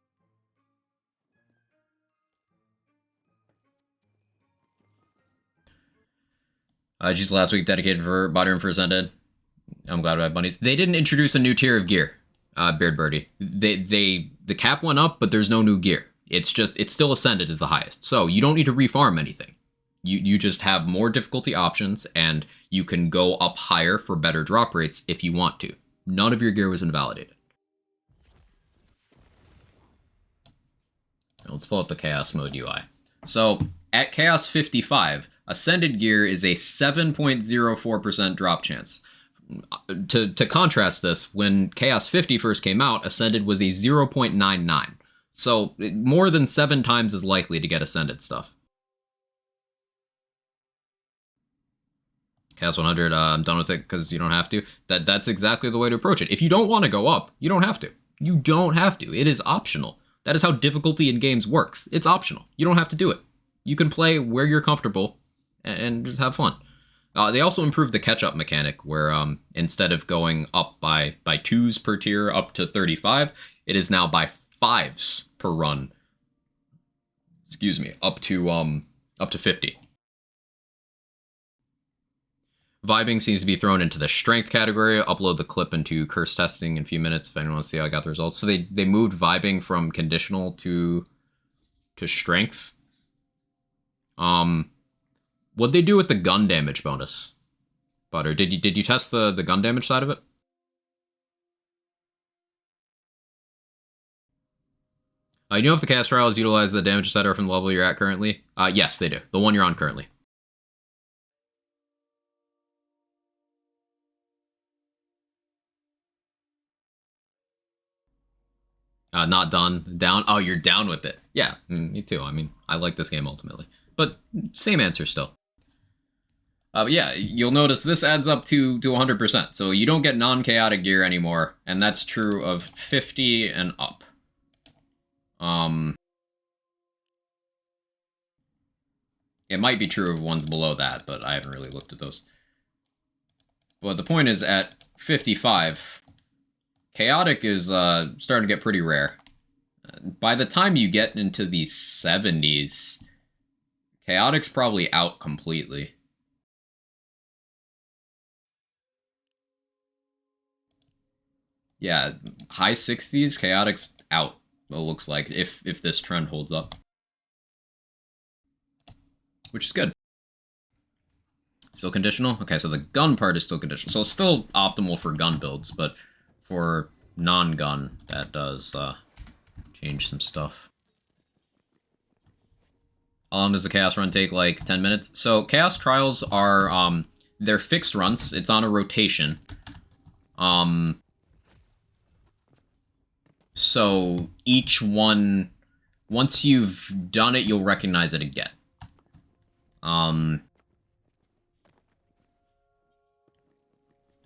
GG's last week dedicated for Body Room for Ascended. I'm glad I have bunnies. They didn't introduce a new tier of gear, Beard Birdie. The cap went up, but there's no new gear. It's still Ascended is the highest. So you don't need to refarm anything. You just have more difficulty options, and you can go up higher for better drop rates if you want to. None of your gear was invalidated. Let's pull up the Chaos Mode UI. So at Chaos 55, Ascended gear is a 7.04% drop chance. To contrast this, when Chaos 50 first came out, Ascended was a 0.99. So more than 7 times as likely to get Ascended stuff. Chaos 100, I'm done with it because you don't have to. That's exactly the way to approach it. If you don't want to go up, you don't have to. You don't have to. It is optional. That is how difficulty in games works. It's optional. You don't have to do it. You can play where you're comfortable and just have fun. They also improved the catch-up mechanic, where instead of going up by 2s per tier up to 35, it is now by 5s per run. Excuse me, up to 50. Vibing seems to be thrown into the strength category. I'll upload the clip into curse testing in a few minutes if anyone wants to see how I got the results. So they moved vibing from conditional to strength. What'd they do with the gun damage bonus? Butter, did you test the gun damage side of it? You know if the cast trials utilize the damage setter from the level you're at currently? Yes, they do. The one you're on currently. Not done. Down. Oh, you're down with it. Yeah, me too. I mean, I like this game ultimately. But same answer still. But yeah, you'll notice this adds up to 100%. So you don't get non-chaotic gear anymore. And that's true of 50 and up. It might be true of ones below that, but I haven't really looked at those. But the point is, at 55... Chaotic is starting to get pretty rare. By the time you get into the 70s, Chaotic's probably out completely. Yeah, high 60s, Chaotic's out, it looks like, if this trend holds up. Which is good. Still conditional? Okay, so the gun part is still conditional. So it's still optimal for gun builds, but for non-gun, that does change some stuff. How long does the Chaos run take? Like 10 minutes? So Chaos Trials are, they're fixed runs. It's on a rotation. So each one, once you've done it, you'll recognize it again.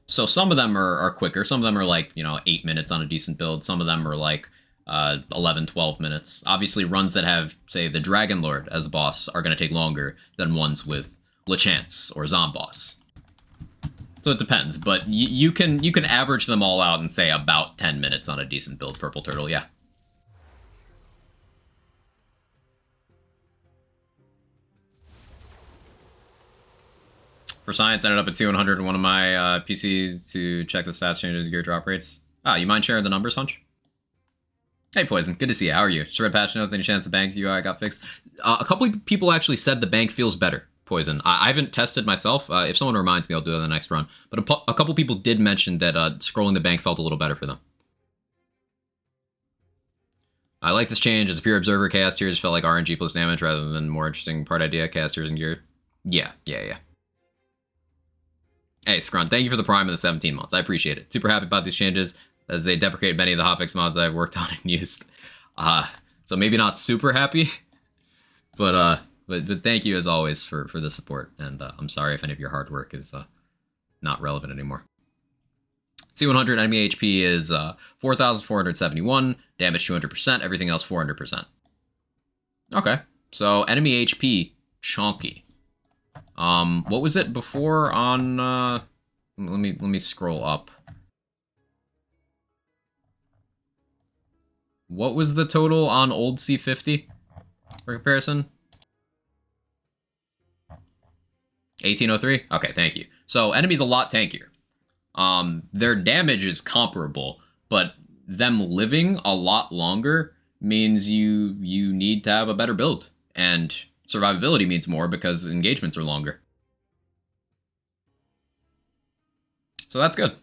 So some of them are quicker. Some of them are like, 8 minutes on a decent build. Some of them are like 11, 12 minutes. Obviously, runs that have, say, the Dragon Lord as a boss are going to take longer than ones with Lechance or Zomboss. So it depends, but you can average them all out and say about 10 minutes on a decent build, Purple Turtle, yeah. For science, ended up at 200 on one of my PCs to check the stats changes gear drop rates. You mind sharing the numbers, Hunch? Hey, Poison. Good to see you. How are you? Shred Patch knows any chance the bank UI got fixed? A couple of people actually said the bank feels better, Poison. I haven't tested myself. If someone reminds me, I'll do it on the next run. But a couple people did mention that scrolling the bank felt a little better for them. I like this change. As a pure observer, Chaos Tiers felt like RNG plus damage rather than more interesting part idea, Chaos Tiers and gear. Yeah. Hey, Scrun, thank you for the Prime and the 17 months. I appreciate it. Super happy about these changes, as they deprecate many of the Hotfix mods that I've worked on and used. So maybe not super happy, but thank you as always for the support, and I'm sorry if any of your hard work is not relevant anymore. C100 enemy HP is 4,471, damage 200%, everything else 400%. Okay, so enemy HP, chonky. What was it before on, let me scroll up. What was the total on old C50 for comparison? 1803? Okay, thank you. So enemy's a lot tankier. Their damage is comparable, but them living a lot longer means you need to have a better build, and survivability means more because engagements are longer. So that's good.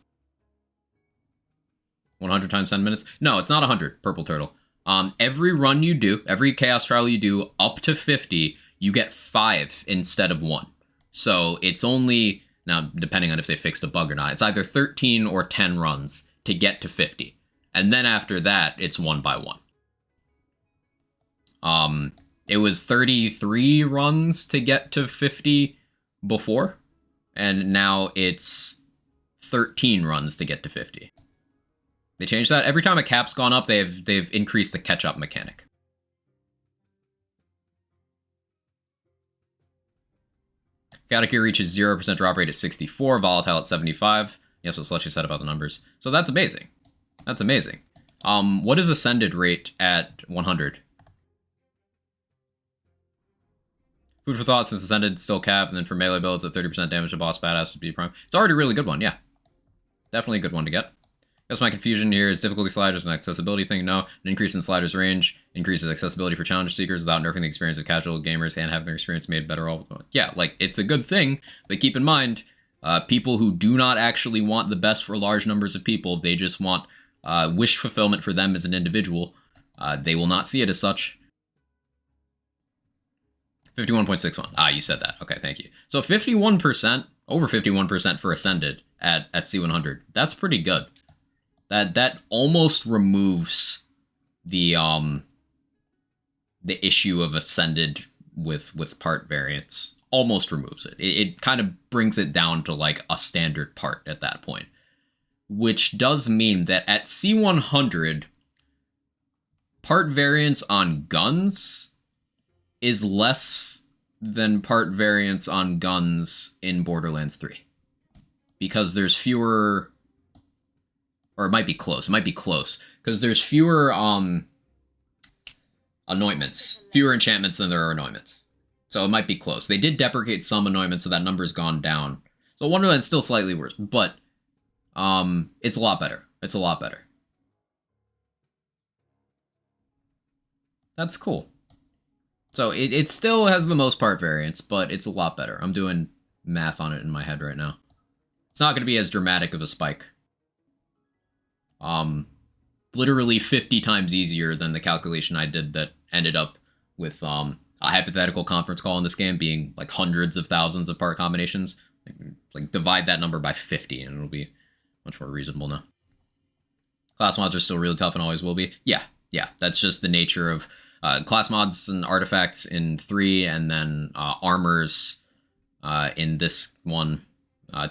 100 times 10 minutes? No, it's not 100, Purple Turtle. Every run you do, every Chaos Trial you do, up to 50, you get 5 instead of 1. So it's only, now depending on if they fixed a bug or not, it's either 13 or 10 runs to get to 50. And then after that, it's 1 by 1. It was 33 runs to get to 50 before, and now it's 13 runs to get to 50. They changed that. Every time a cap's gone up, they've increased the catch-up mechanic. Chaotic Gear reaches 0% drop rate at 64, Volatile at 75. Yes, what Slushy said about the numbers. So that's amazing. That's amazing. What is Ascended rate at 100? Food for thought, since Ascended still cap, and then for melee builds at 30% damage to boss badass would be prime. It's already a really good one, yeah. Definitely a good one to get. Guess my confusion here is difficulty sliders an accessibility thing? No. An increase in sliders range increases accessibility for challenge seekers without nerfing the experience of casual gamers and having their experience made better all. Yeah, like, it's a good thing, but keep in mind, people who do not actually want the best for large numbers of people, they just want wish fulfillment for them as an individual. They will not see it as such. 51.61. Ah, you said that. Okay, thank you. So 51%, over 51% for Ascended at C100. That's pretty good. That almost removes the issue of Ascended with part variance. Almost removes it. It kind of brings it down to like a standard part at that point. Which does mean that at C100, part variance on guns is less than part variance on guns in Borderlands 3. Because there's fewer... Or it might be close. It might be close. Because there's fewer anointments. Fewer enchantments than there are anointments. So it might be close. They did deprecate some anointments, so that number's gone down. So Wonderland's still slightly worse. But it's a lot better. It's a lot better. That's cool. So it still has the most part variance, but it's a lot better. I'm doing math on it in my head right now. It's not going to be as dramatic of a spike. Literally 50 times easier than the calculation I did that ended up with a hypothetical conference call in this game being like hundreds of thousands of part combinations. Like divide that number by 50 and it'll be much more reasonable now. Class mods are still really tough and always will be. Yeah, that's just the nature of class mods and artifacts in 3, and then armors in this one.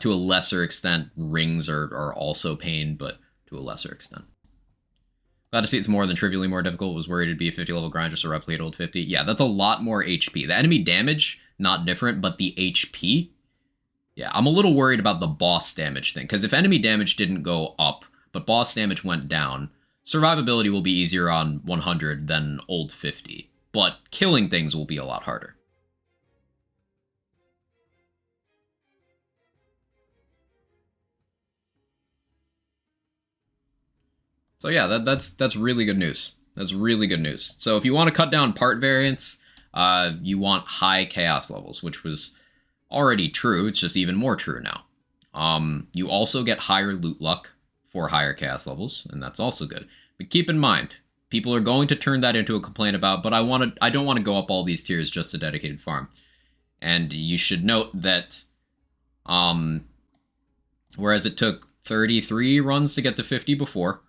To a lesser extent, rings are also pain, but to a lesser extent. Glad to see it's more than trivially more difficult. Was worried it'd be a 50 level grind just to replicate old 50. Yeah, that's a lot more HP. The enemy damage, not different, but the HP, yeah, I'm a little worried about the boss damage thing, because if enemy damage didn't go up, but boss damage went down, survivability will be easier on 100 than old 50, but killing things will be a lot harder. So yeah, that's really good news. That's really good news. So if you want to cut down part variance, you want high chaos levels, which was already true. It's just even more true now. You also get higher loot luck for higher chaos levels, and that's also good. But keep in mind, people are going to turn that into a complaint about, but I don't want to go up all these tiers just to dedicated farm. And you should note that whereas it took 33 runs to get to 50 before.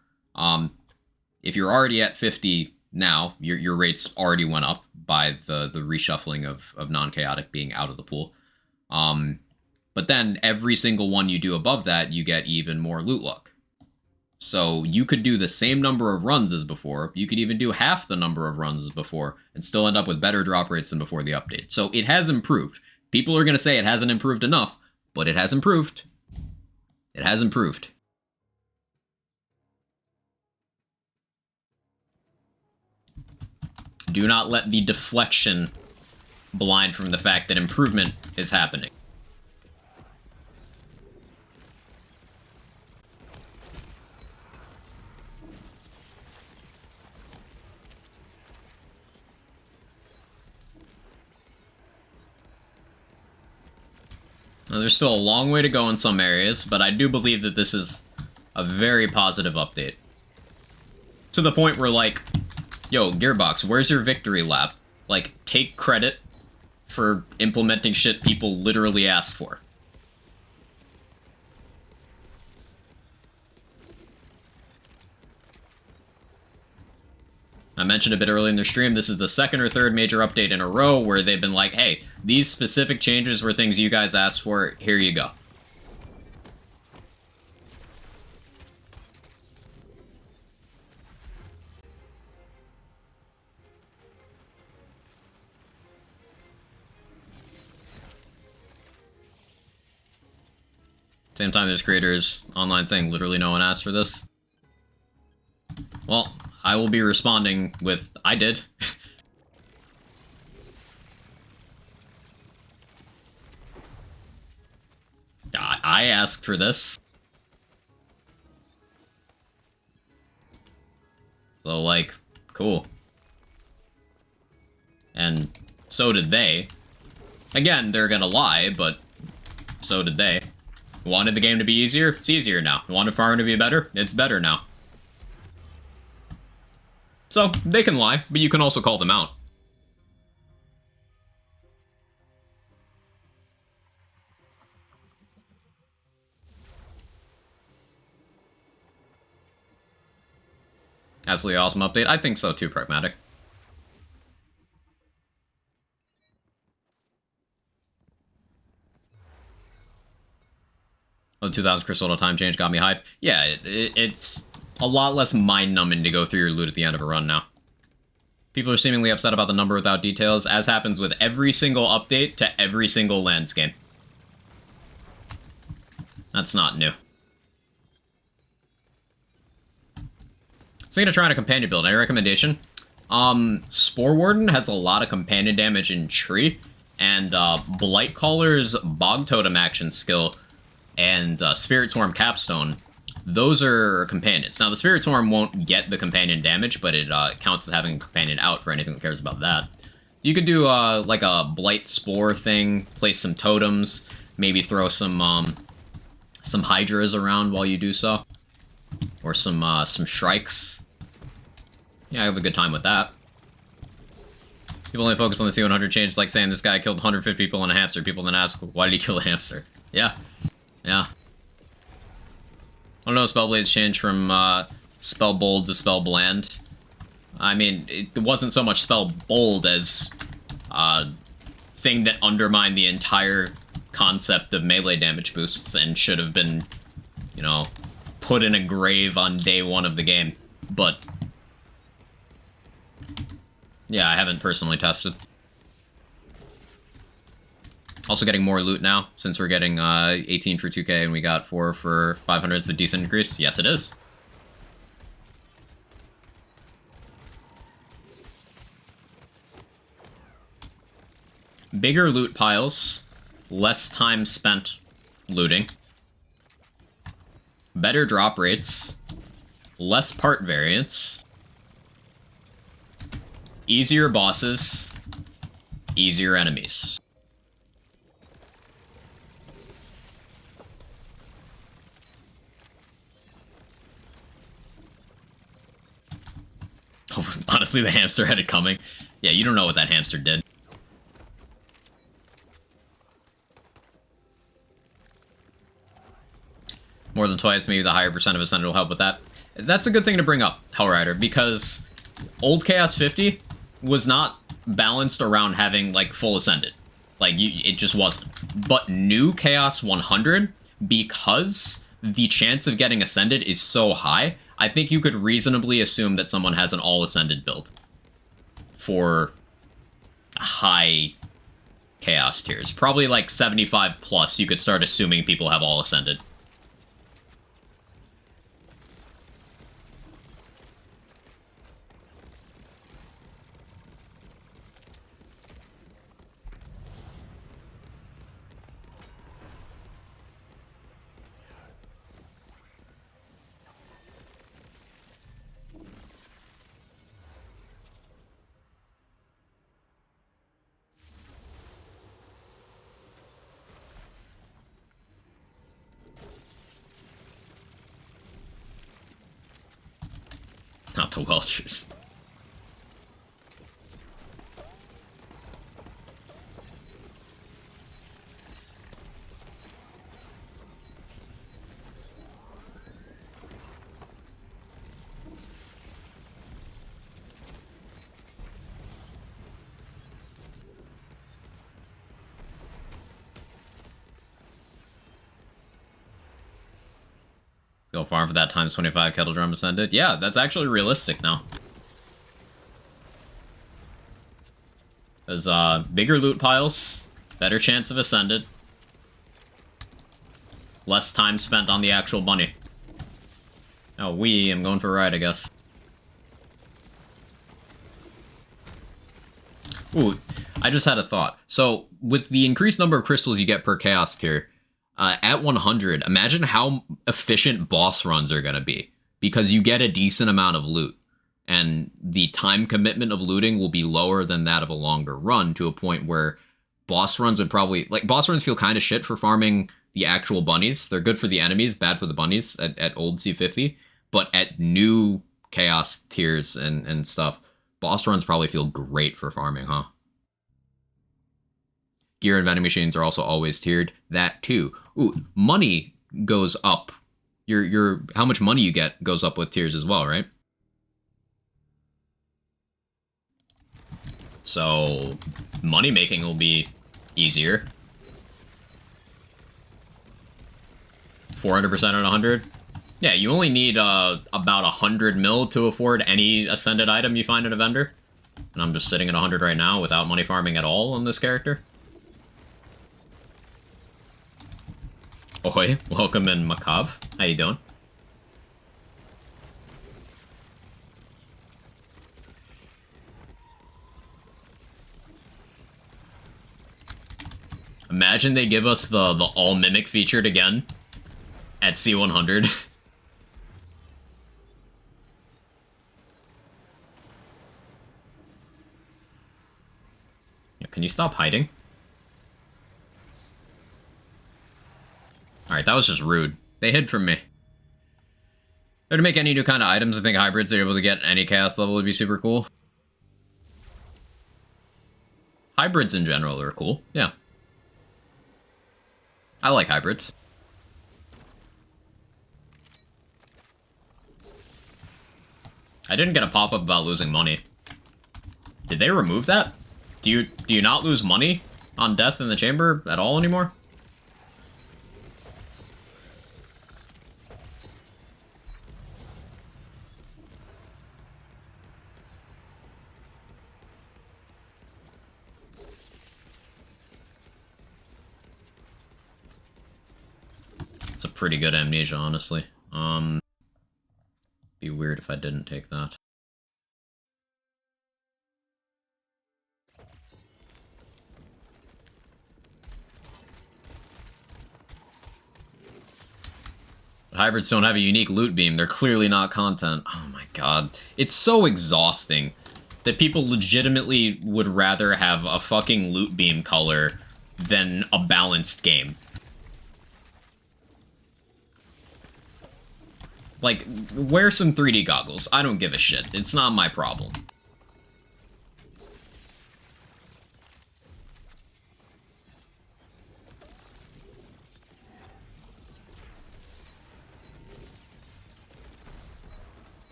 If you're already at 50 now, your rates already went up by the reshuffling of non-chaotic being out of the pool. But then every single one you do above that, you get even more loot luck. So you could do the same number of runs as before. You could even do half the number of runs as before and still end up with better drop rates than before the update. So it has improved. People are going to say it hasn't improved enough, but it has improved. It has improved. Do not let the deflection blind from the fact that improvement is happening. Now, there's still a long way to go in some areas, but I do believe that this is a very positive update. To the point where, like, yo, Gearbox, where's your victory lap? Like, take credit for implementing shit people literally asked for. I mentioned a bit earlier in the stream, this is the second or third major update in a row where they've been like, hey, these specific changes were things you guys asked for, here you go. Same time, there's creators online saying literally no one asked for this. Well, I will be responding with, I did. I asked for this. So, like, cool. And so did they. Again, they're gonna lie, but so did they. Wanted the game to be easier? It's easier now. Wanted farming to be better? It's better now. So, they can lie, but you can also call them out. Absolutely awesome update. I think so too, Pragmatic. Oh, 2000 Crystal time change got me hyped. Yeah, it's a lot less mind-numbing to go through your loot at the end of a run now. People are seemingly upset about the number without details, as happens with every single update to every single lands game. That's not new. Thinking of trying a companion build. Any recommendation? Spore Warden has a lot of companion damage in tree, and Blightcaller's Bog Totem action skill and Spirit Swarm Capstone, those are companions. Now, the Spirit Swarm won't get the companion damage, but it counts as having a companion out for anything that cares about that. You could do like a Blight Spore thing, place some totems, maybe throw some Hydras around while you do so, or some Shrikes. Yeah, I have a good time with that. People only focus on the C100 change, like saying this guy killed 150 people on a hamster. People then ask, why did he kill a hamster? Yeah. Yeah. I don't know, Spellblades changed from Spell Bold to Spell Bland. I mean, it wasn't so much Spell Bold as thing that undermined the entire concept of melee damage boosts and should have been, you know, put in a grave on day one of the game. But yeah, I haven't personally tested. Also getting more loot now, since we're getting 18 for 2k and we got 4 for 500. It's a decent increase. Yes, it is. Bigger loot piles, less time spent looting, better drop rates, less part variance, easier bosses, easier enemies. Honestly, the hamster had it coming. Yeah, you don't know what that hamster did. more than twice, maybe the higher percent of Ascended will help with that. That's a good thing to bring up, Hellrider, because old Chaos 50 was not balanced around having, like, full Ascended. Like, it just wasn't. But new Chaos 100, because the chance of getting Ascended is so high, I think you could reasonably assume that someone has an all-Ascended build for high Chaos tiers. Probably like 75 plus, you could start assuming people have all Ascended. Not the Welchers. Go farm for that times 25 kettle drum Ascended. Yeah, that's actually realistic now. There's bigger loot piles, better chance of Ascended, less time spent on the actual bunny. Oh, I'm going for a ride, I guess. Ooh, I just had a thought. So, with the increased number of crystals you get per Chaos tier, at 100, imagine how efficient boss runs are going to be. Because you get a decent amount of loot. And the time commitment of looting will be lower than that of a longer run, to a point where boss runs would probably... Like, boss runs feel kind of shit for farming the actual bunnies. They're good for the enemies, bad for the bunnies at old C50. But at new Chaos tiers and stuff, boss runs probably feel great for farming, huh? Gear and vending machines are also always tiered. That too. Ooh, money goes up. Your how much money you get goes up with tiers as well, right? So money making will be easier. 400% on 100. Yeah, you only need about 100 mil to afford any Ascended item you find in a vendor. And I'm just sitting at 100 right now without money farming at all on this character. Oi, welcome in, Macabre. How you doing? Imagine they give us the all mimic featured again at C100. Can you stop hiding? Alright, that was just rude. They hid from me. To make any new kind of items, I think hybrids are able to get any chaos level would be super cool. Hybrids in general are cool, yeah. I like hybrids. I didn't get a pop-up about losing money. Did they remove that? Do you not lose money on death in the chamber at all anymore? It's a pretty good amnesia, honestly. Be weird if I didn't take that. But hybrids don't have a unique loot beam. They're clearly not content. Oh my god. It's so exhausting that people legitimately would rather have a fucking loot beam color than a balanced game. Like, wear some 3D goggles. I don't give a shit. It's not my problem.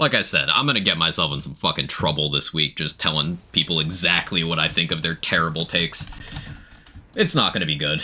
Like I said, I'm gonna get myself in some fucking trouble this week just telling people exactly what I think of their terrible takes. It's not gonna be good.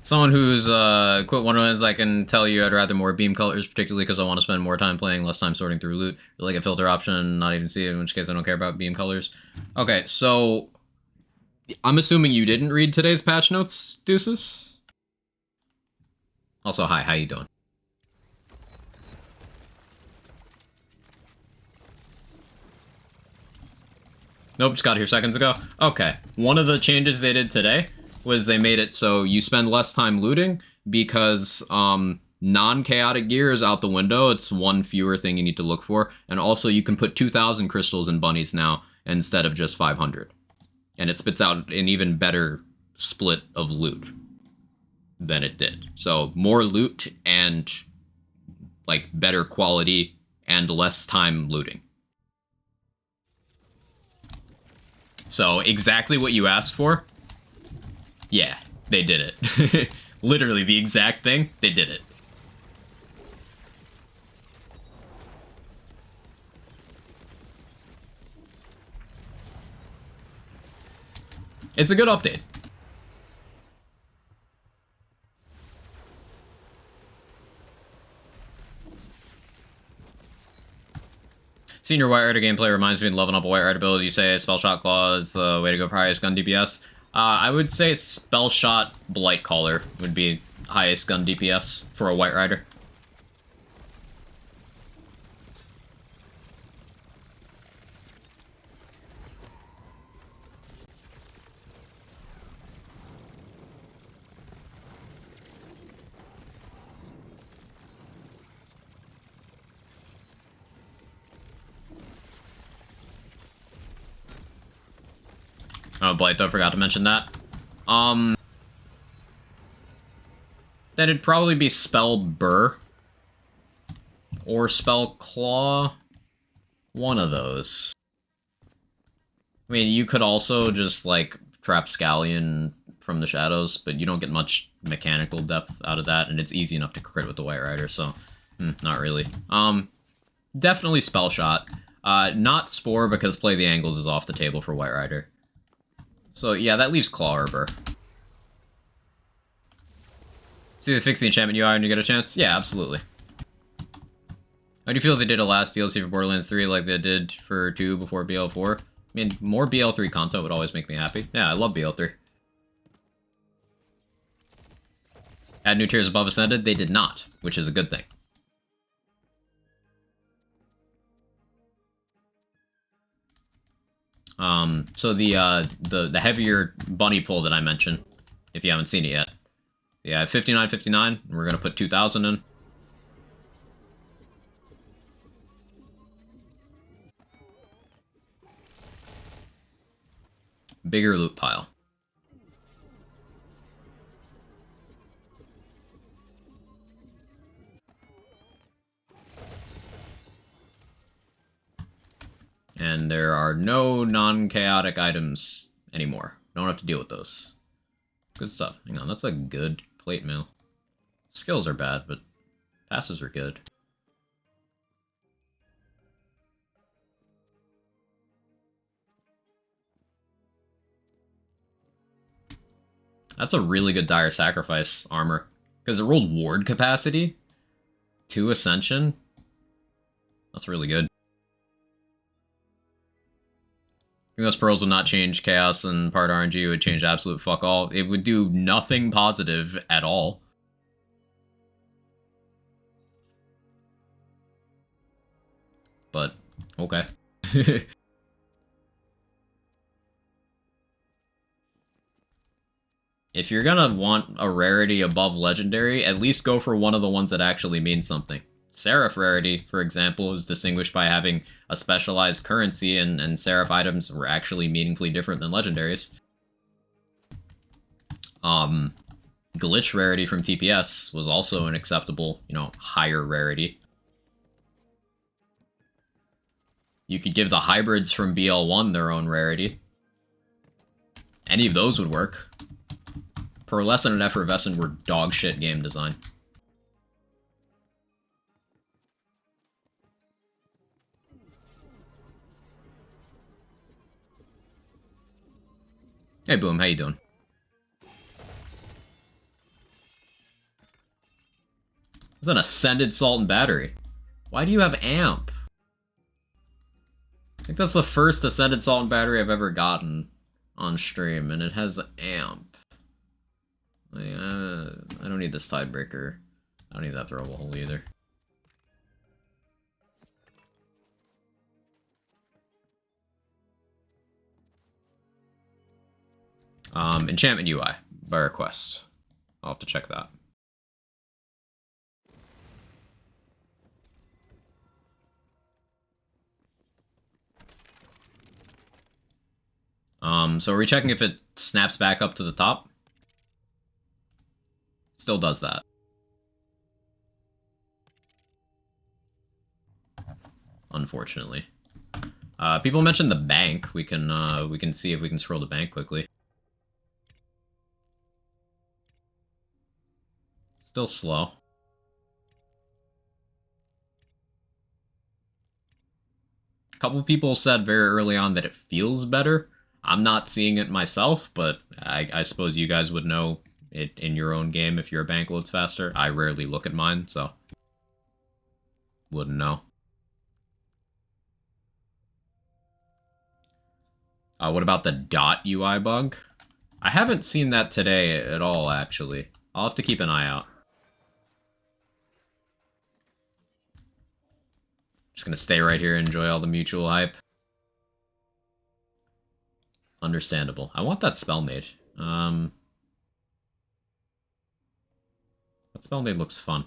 Someone who's quit Wonderlands, I can tell you I'd rather more beam colors, particularly because I want to spend more time playing, less time sorting through loot. Like a filter option, not even see it, in which case I don't care about beam colors. Okay, so I'm assuming you didn't read today's patch notes, Deuces? Also, hi, how you doing? Nope, just got here seconds ago. Okay, one of the changes they did today was they made it so you spend less time looting because non-chaotic gear is out the window. It's one fewer thing you need to look for. And also you can put 2,000 crystals in bunnies now instead of just 500. And it spits out an even better split of loot than it did. So more loot and like better quality and less time looting. So exactly what you asked for. Yeah, they did it. Literally the exact thing, they did it. It's a good update. Senior White Rider gameplay reminds me of leveling up a White Rider ability. You say Spell Shot Claw is the way to go for highest gun DPS. I would say Spell Shot Blight Caller would be highest gun DPS for a White Rider. Oh, Blight, though, forgot to mention that. Then it'd probably be Spell Burr. Or Spell Claw. One of those. I mean, you could also just, like, trap Scallion from the shadows, but you don't get much mechanical depth out of that, and it's easy enough to crit with the White Rider, so... not really. Definitely Spell Shot. Not Spore, because Play the Angles is off the table for White Rider. So, yeah, that leaves Claw Arbor. See, they fix the enchantment UI when you get a chance? Yeah, absolutely. How do you feel they did a last DLC for Borderlands 3 like they did for 2 before BL4? I mean, more BL3 content would always make me happy. Yeah, I love BL3. Add new tiers above Ascended? They did not, which is a good thing. So the heavier bunny pull that I mentioned, if you haven't seen it yet. Yeah, 59.59, and we're gonna put 2,000 in. Bigger loot pile. And there are no non-chaotic items anymore. Don't have to deal with those. Good stuff. Hang on, that's a good plate mail. Skills are bad, but passes are good. That's a really good Dire Sacrifice armor. Because it rolled ward capacity. 2 Ascension. That's really good. Those pearls would not change chaos, and part RNG would change absolute fuck all. It would do nothing positive at all. But, okay. If you're gonna want a rarity above legendary, at least go for one of the ones that actually means something. Seraph rarity, for example, is distinguished by having a specialized currency, and Seraph items were actually meaningfully different than legendaries. Glitch rarity from TPS was also an acceptable, higher rarity. You could give the hybrids from BL1 their own rarity. Any of those would work. Pearlescent and Effervescent were dog shit game design. Hey Boom, how you doing? It's an Ascended Salt and Battery. Why do you have Amp? I think that's the first Ascended Salt and Battery I've ever gotten on stream, and it has Amp. Like, I don't need this Tidebreaker. I don't need that Throwable Hole either. Enchantment UI, by request. I'll have to check that. So are we checking if it snaps back up to the top? Still does that. Unfortunately. People mentioned the bank. We can see if we can scroll the bank quickly. Still slow. A couple people said very early on that it feels better. I'm not seeing it myself, but I suppose you guys would know it in your own game if your bank loads faster. I rarely look at mine, so wouldn't know. What about the dot UI bug? I haven't seen that today at all, actually. I'll have to keep an eye out. Just gonna stay right here and enjoy all the mutual hype. Understandable. I want that Spellmade. That Spellmade looks fun.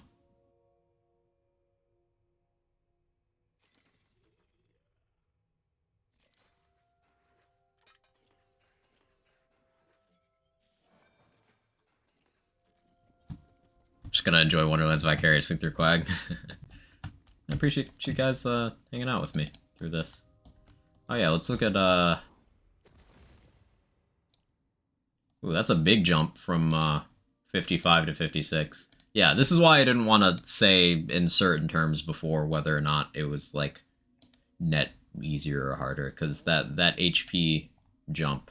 Just gonna enjoy Wonderlands vicariously through Quag. I appreciate you guys hanging out with me through this. Oh yeah, let's look at Ooh, that's a big jump from 55 to 56. Yeah, this is why I didn't want to say in certain terms before whether or not it was like net easier or harder, because that HP jump.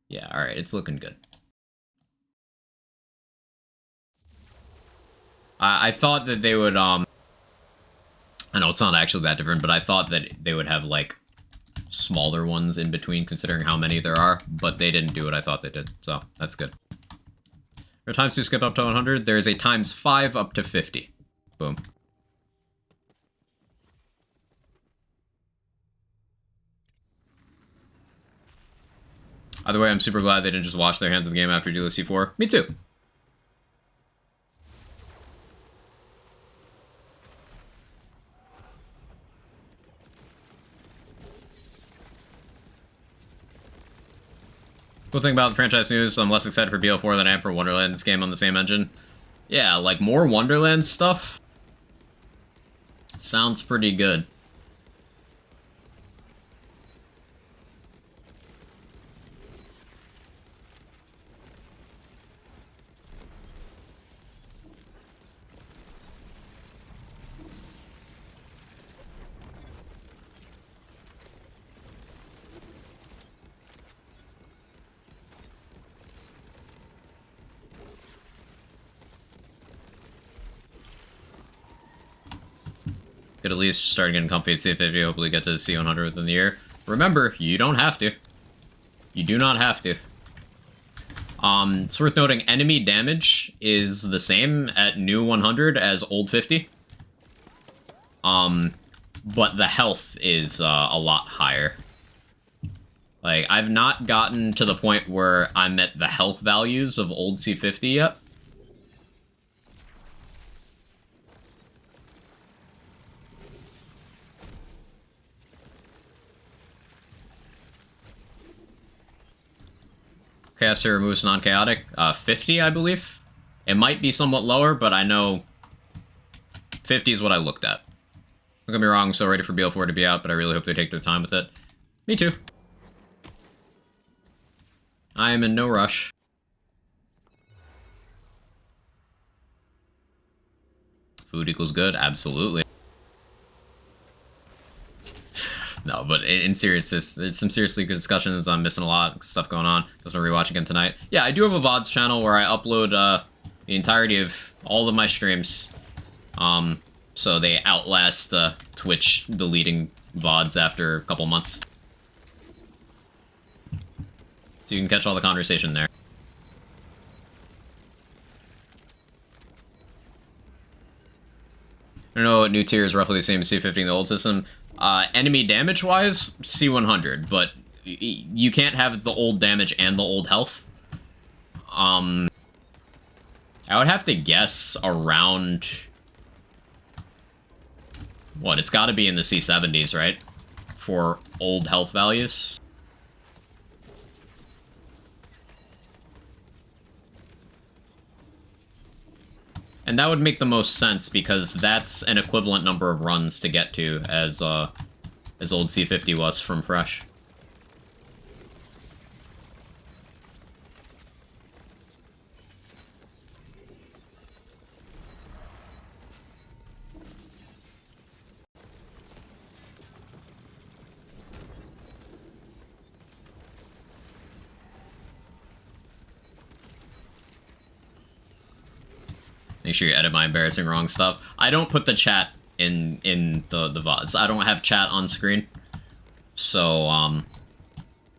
Yeah, alright, it's looking good. I thought that they would, I know it's not actually that different, but I thought that they would have, like, smaller ones in between, considering how many there are, but they didn't do what I thought they did, so that's good. For times 2 skip up to 100, there is a times 5 up to 50. Boom. Either way, I'm super glad they didn't just wash their hands of the game after DLC 4. Me too. Cool thing about the franchise news, I'm less excited for BL4 than I am for Wonderlands game on the same engine. Yeah, like more Wonderlands stuff sounds pretty good. Could at least start getting comfy at C50, hopefully get to the C100 within the year. Remember, you don't have to. You do not have to. It's worth noting, enemy damage is the same at new 100 as old 50. but the health is a lot higher. Like, I've not gotten to the point where I'm at the health values of old C50 yet. Caster removes non-chaotic. 50, I believe. It might be somewhat lower, but I know 50 is what I looked at. Don't get me wrong, I'm so ready for BL4 to be out, but I really hope they take their time with it. Me too. I am in no rush. Food equals good? Absolutely. No, but in seriousness, there's some seriously good discussions. I'm missing a lot of stuff going on. Just want to rewatch again tonight. Yeah, I do have a VODs channel where I upload the entirety of all of my streams. So they outlast Twitch deleting VODs after a couple months. So you can catch all the conversation there. I don't know what new tier is roughly the same as C50 in the old system. Enemy damage-wise, C100, but you can't have the old damage and the old health. I would have to guess around... What, it's gotta be in the C70s, right? For old health values. And that would make the most sense, because that's an equivalent number of runs to get to as old C50 was from Fresh. Make sure you edit my embarrassing wrong stuff. I don't put the chat in the VODs. I don't have chat on screen. So,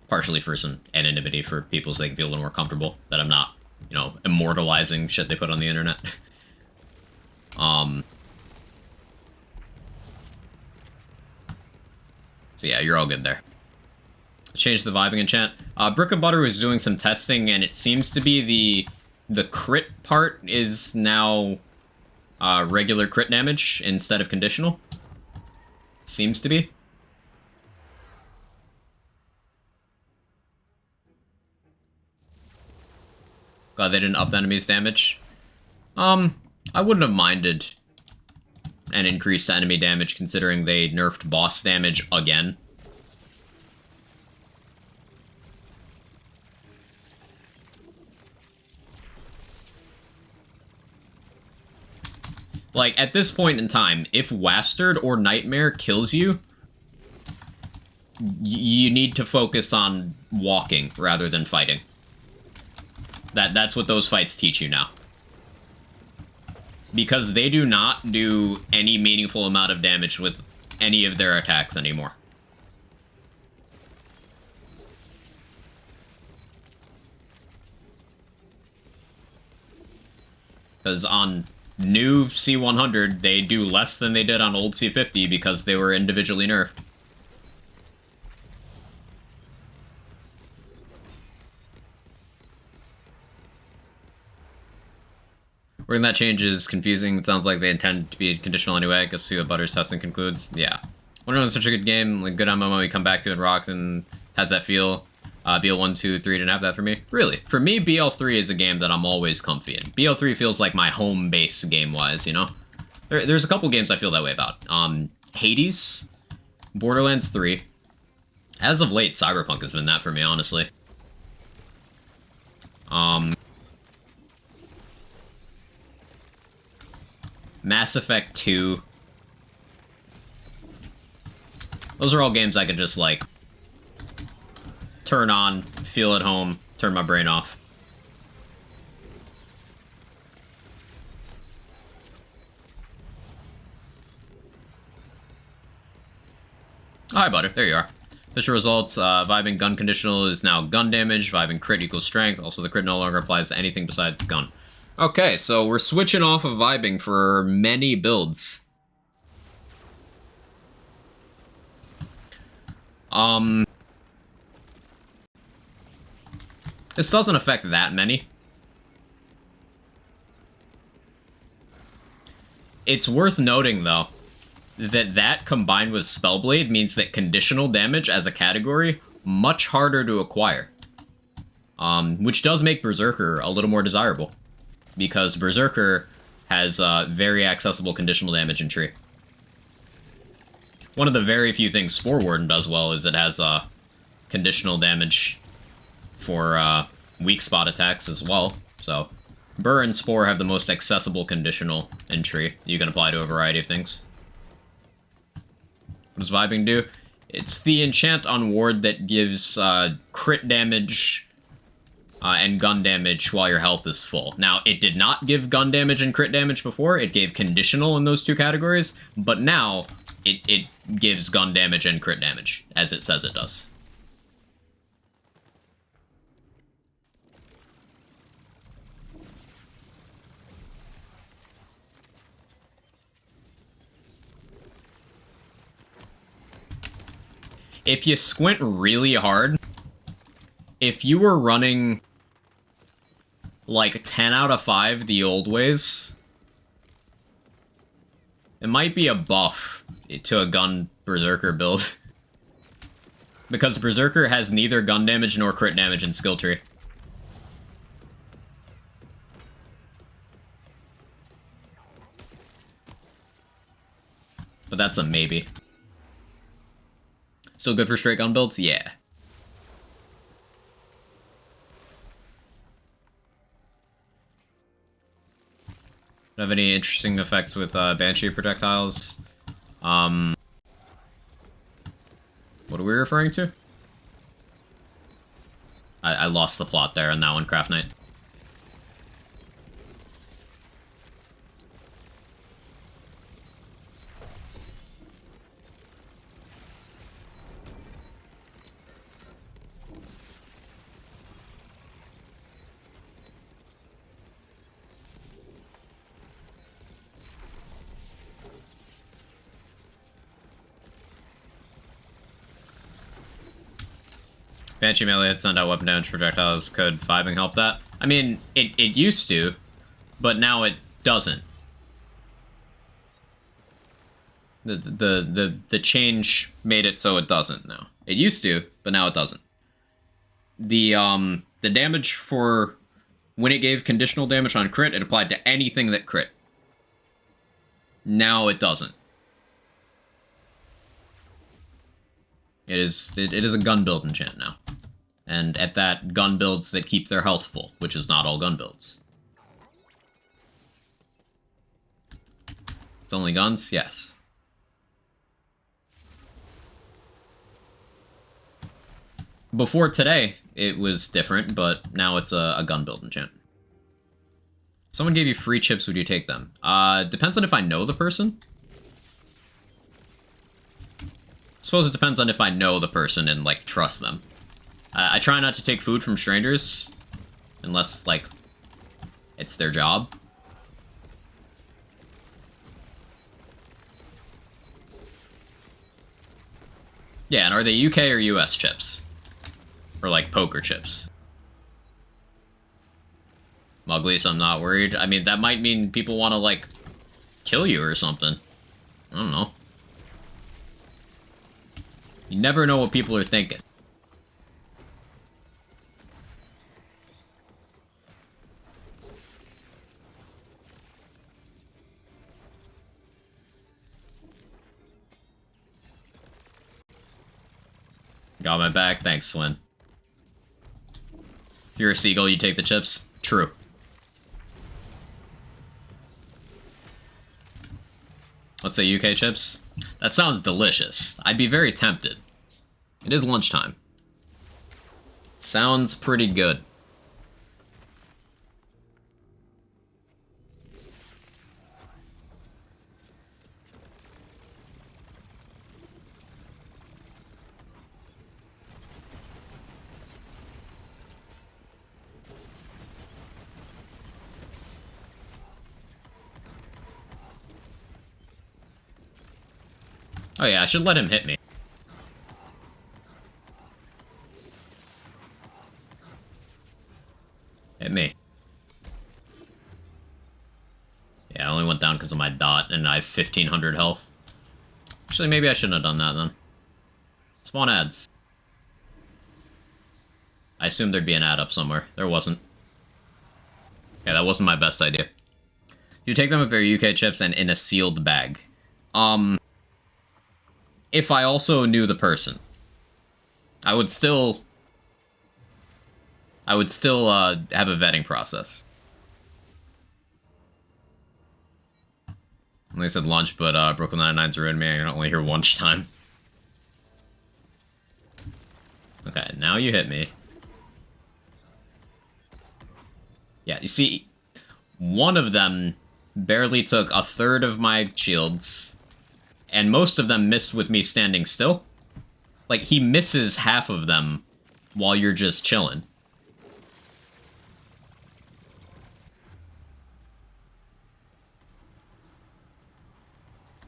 partially for some anonymity for people so they can feel a little more comfortable that I'm not, you know, immortalizing shit they put on the internet. So yeah, you're all good there. Change the vibing enchant. Brick of Butter was doing some testing, and it seems to be the crit part is now regular crit damage instead of conditional. Seems to be. Glad they didn't up the enemy's damage. I wouldn't have minded an increased enemy damage considering they nerfed boss damage again. Like, at this point in time, if Wastard or Nightmare kills you, you need to focus on walking rather than fighting. That's what those fights teach you now. Because they do not do any meaningful amount of damage with any of their attacks anymore. Because on new C100, they do less than they did on old C50 because they were individually nerfed. Wording that change is confusing. It sounds like they intend to be conditional anyway. I guess see what Butter's testing concludes. Yeah. Wonder it's such a good game, like good MMO you come back to and rock and has that feel. BL1, 2, 3 didn't have that for me. Really. For me, BL3 is a game that I'm always comfy in. BL3 feels like my home base game-wise, you know? There's a couple games I feel that way about. Hades, Borderlands 3. As of late, Cyberpunk has been that for me, honestly. Mass Effect 2. Those are all games I could just, like, turn on, feel at home, turn my brain off. Hi, Butter. There you are. Official results, vibing gun conditional is now gun damage, vibing crit equals strength. Also, the crit no longer applies to anything besides gun. Okay, so we're switching off of vibing for many builds. This doesn't affect that many. It's worth noting, though, that combined with Spellblade means that conditional damage as a category, much harder to acquire. Which does make Berserker a little more desirable, because Berserker has very accessible conditional damage in Tree. One of the very few things Spore Warden does well is it has conditional damage for weak spot attacks as well. So, Burr and Spore have the most accessible conditional in Tree. You can apply to a variety of things. What does Vibing do? It's the enchant on Ward that gives crit damage and gun damage while your health is full. Now, it did not give gun damage and crit damage before. It gave conditional in those two categories, but now it gives gun damage and crit damage, as it says it does. If you squint really hard, if you were running like 10 out of 5 the old ways, it might be a buff to a gun Berserker build. Because Berserker has neither gun damage nor crit damage in skill tree. But that's a maybe. Still good for straight gun builds? Yeah. Don't have any interesting effects with Banshee projectiles. What are we referring to? I lost the plot there on that one, Craft Knight. Banshee melee that send out weapon damage projectiles. Could Vibing help that? I mean, it used to, but now it doesn't. The change made it so it doesn't now. It used to, but now it doesn't. The damage for when it gave conditional damage on crit, it applied to anything that crit. Now it doesn't. It is a gun build enchant now. And at that, gun builds that keep their health full, which is not all gun builds. It's only guns? Yes. Before today, it was different, but now it's a gun build enchant. Someone gave you free chips, would you take them? Depends on if I know the person. Suppose it depends on if I know the person and, like, trust them. I try not to take food from strangers, unless, like, it's their job. Yeah, and are they UK or US chips? Or, like, poker chips? Mugly, so I'm not worried. I mean, that might mean people want to, like, kill you or something. I don't know. You never know what people are thinking. Got my back. Thanks, Swin. If you're a seagull, you take the chips? True. Let's say UK chips. That sounds delicious. I'd be very tempted. It is lunchtime. Sounds pretty good. Oh yeah, I should let him hit me. Hit me. Yeah, I only went down because of my dot, and I have 1500 health. Actually, maybe I shouldn't have done that then. Spawn ads. I assumed there'd be an ad up somewhere. There wasn't. Yeah, that wasn't my best idea. You take them with their UK chips and in a sealed bag. If I also knew the person, I would still have a vetting process. Like I said lunch, but Brooklyn Nine-Nine's ruined me. I can only hear lunchtime. Okay, now you hit me. Yeah, you see, one of them barely took a third of my shields, and most of them missed with me standing still. Like, he misses half of them while you're just chilling.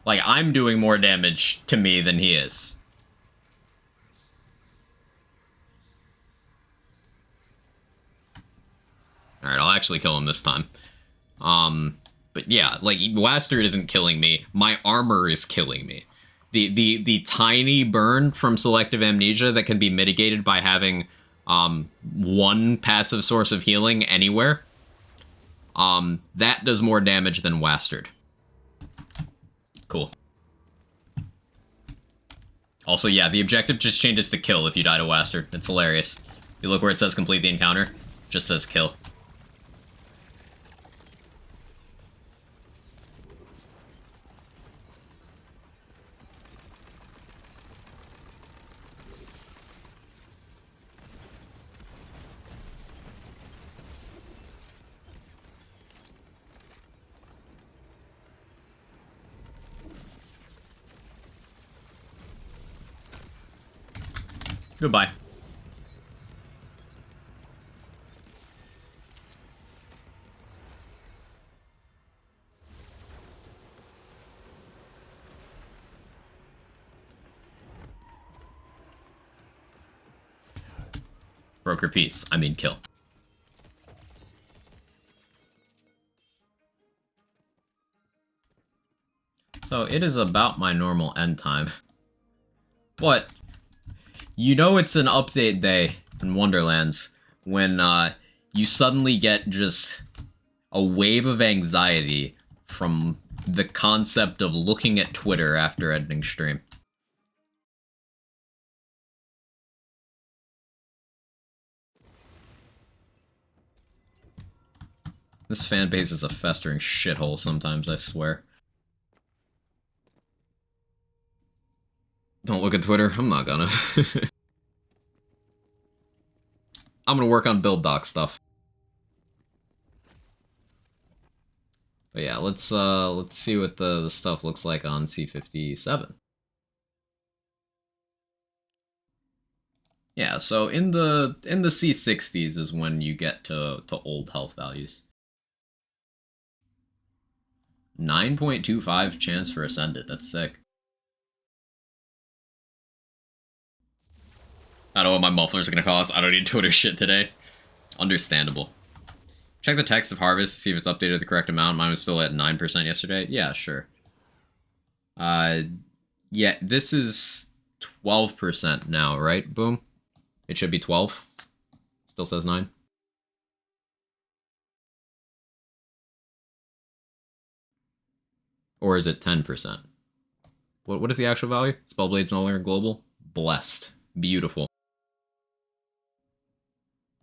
Like, I'm doing more damage to me than he is. Alright, I'll actually kill him this time. But yeah, like, Wastard isn't killing me. My armor is killing me. The tiny burn from selective amnesia that can be mitigated by having one passive source of healing anywhere, that does more damage than Wastard. Cool. Also, yeah, the objective just changes to kill if you die to Wastard. It's hilarious. You look where it says complete the encounter, it just says kill. Goodbye. Broker peace. I mean kill. So it is about my normal end time. But you know it's an update day in Wonderlands when you suddenly get just a wave of anxiety from the concept of looking at Twitter after ending stream. This fan base is a festering shithole sometimes, I swear. Don't look at Twitter. I'm not gonna. I'm gonna work on build doc stuff. But yeah, let's see what the stuff looks like on C57. Yeah, so in the C60s is when you get to old health values. 9.25 chance for Ascended. That's sick. I don't know what my mufflers are gonna cost. I don't need Twitter shit today. Understandable. Check the text of Harvest to see if it's updated the correct amount. Mine was still at 9% yesterday. Yeah, sure. Yeah, this is 12% now, right? Boom. It should be 12. Still says 9. Or is it 10%? What is the actual value? Spellblade's no longer global? Blessed. Beautiful.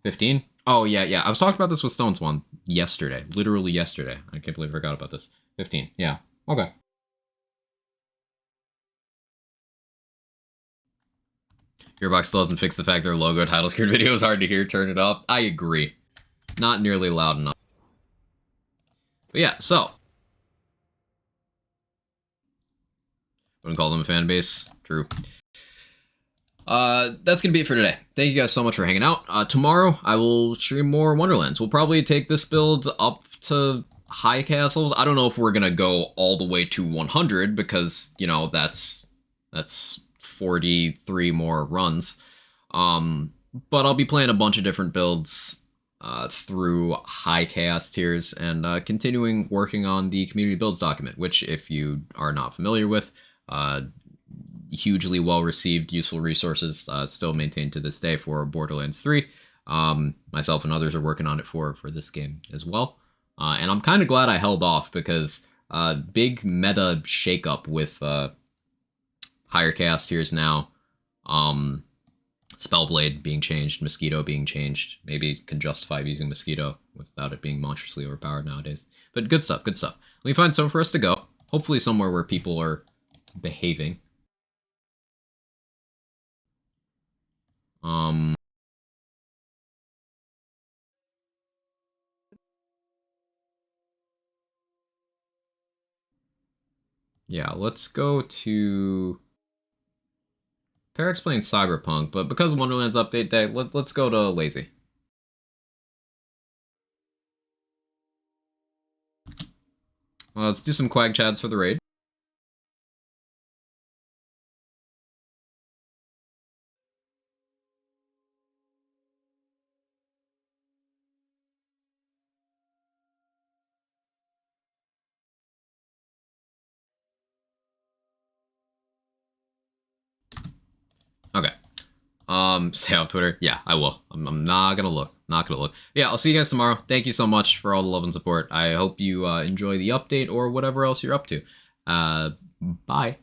15? Oh, yeah. I was talking about this with Stone Swan yesterday. Literally yesterday. I can't believe I forgot about this. 15. Yeah. Okay. Gearbox still doesn't fix the fact their logo title screen video is hard to hear. Turn it up. I agree. Not nearly loud enough. But yeah, so. Wouldn't call them a fan base. True. That's gonna be it for today. Thank you guys so much for hanging out. Tomorrow, I will stream more Wonderlands. We'll probably take this build up to high castles. I don't know if we're gonna go all the way to 100 because, you know, that's 43 more runs. But I'll be playing a bunch of different builds through high chaos tiers and continuing working on the community builds document, which, if you are not familiar with, hugely well received, useful resources still maintained to this day for Borderlands 3. Myself and others are working on it for this game as well. And I'm kind of glad I held off because big meta shakeup with higher chaos tiers now. Spellblade being changed, Mosquito being changed. Maybe can justify using Mosquito without it being monstrously overpowered nowadays. But good stuff, good stuff. Let me find somewhere for us to go. Hopefully somewhere where people are behaving. Yeah, let's go to... Pair explains Cyberpunk, but because Wonderland's update day, let's go to Lazy. Well, let's do some Quag Chads for the raid. Okay. Stay off Twitter. Yeah, I will. I'm not gonna look. Not gonna look. Yeah, I'll see you guys tomorrow. Thank you so much for all the love and support. I hope you enjoy the update or whatever else you're up to. Bye.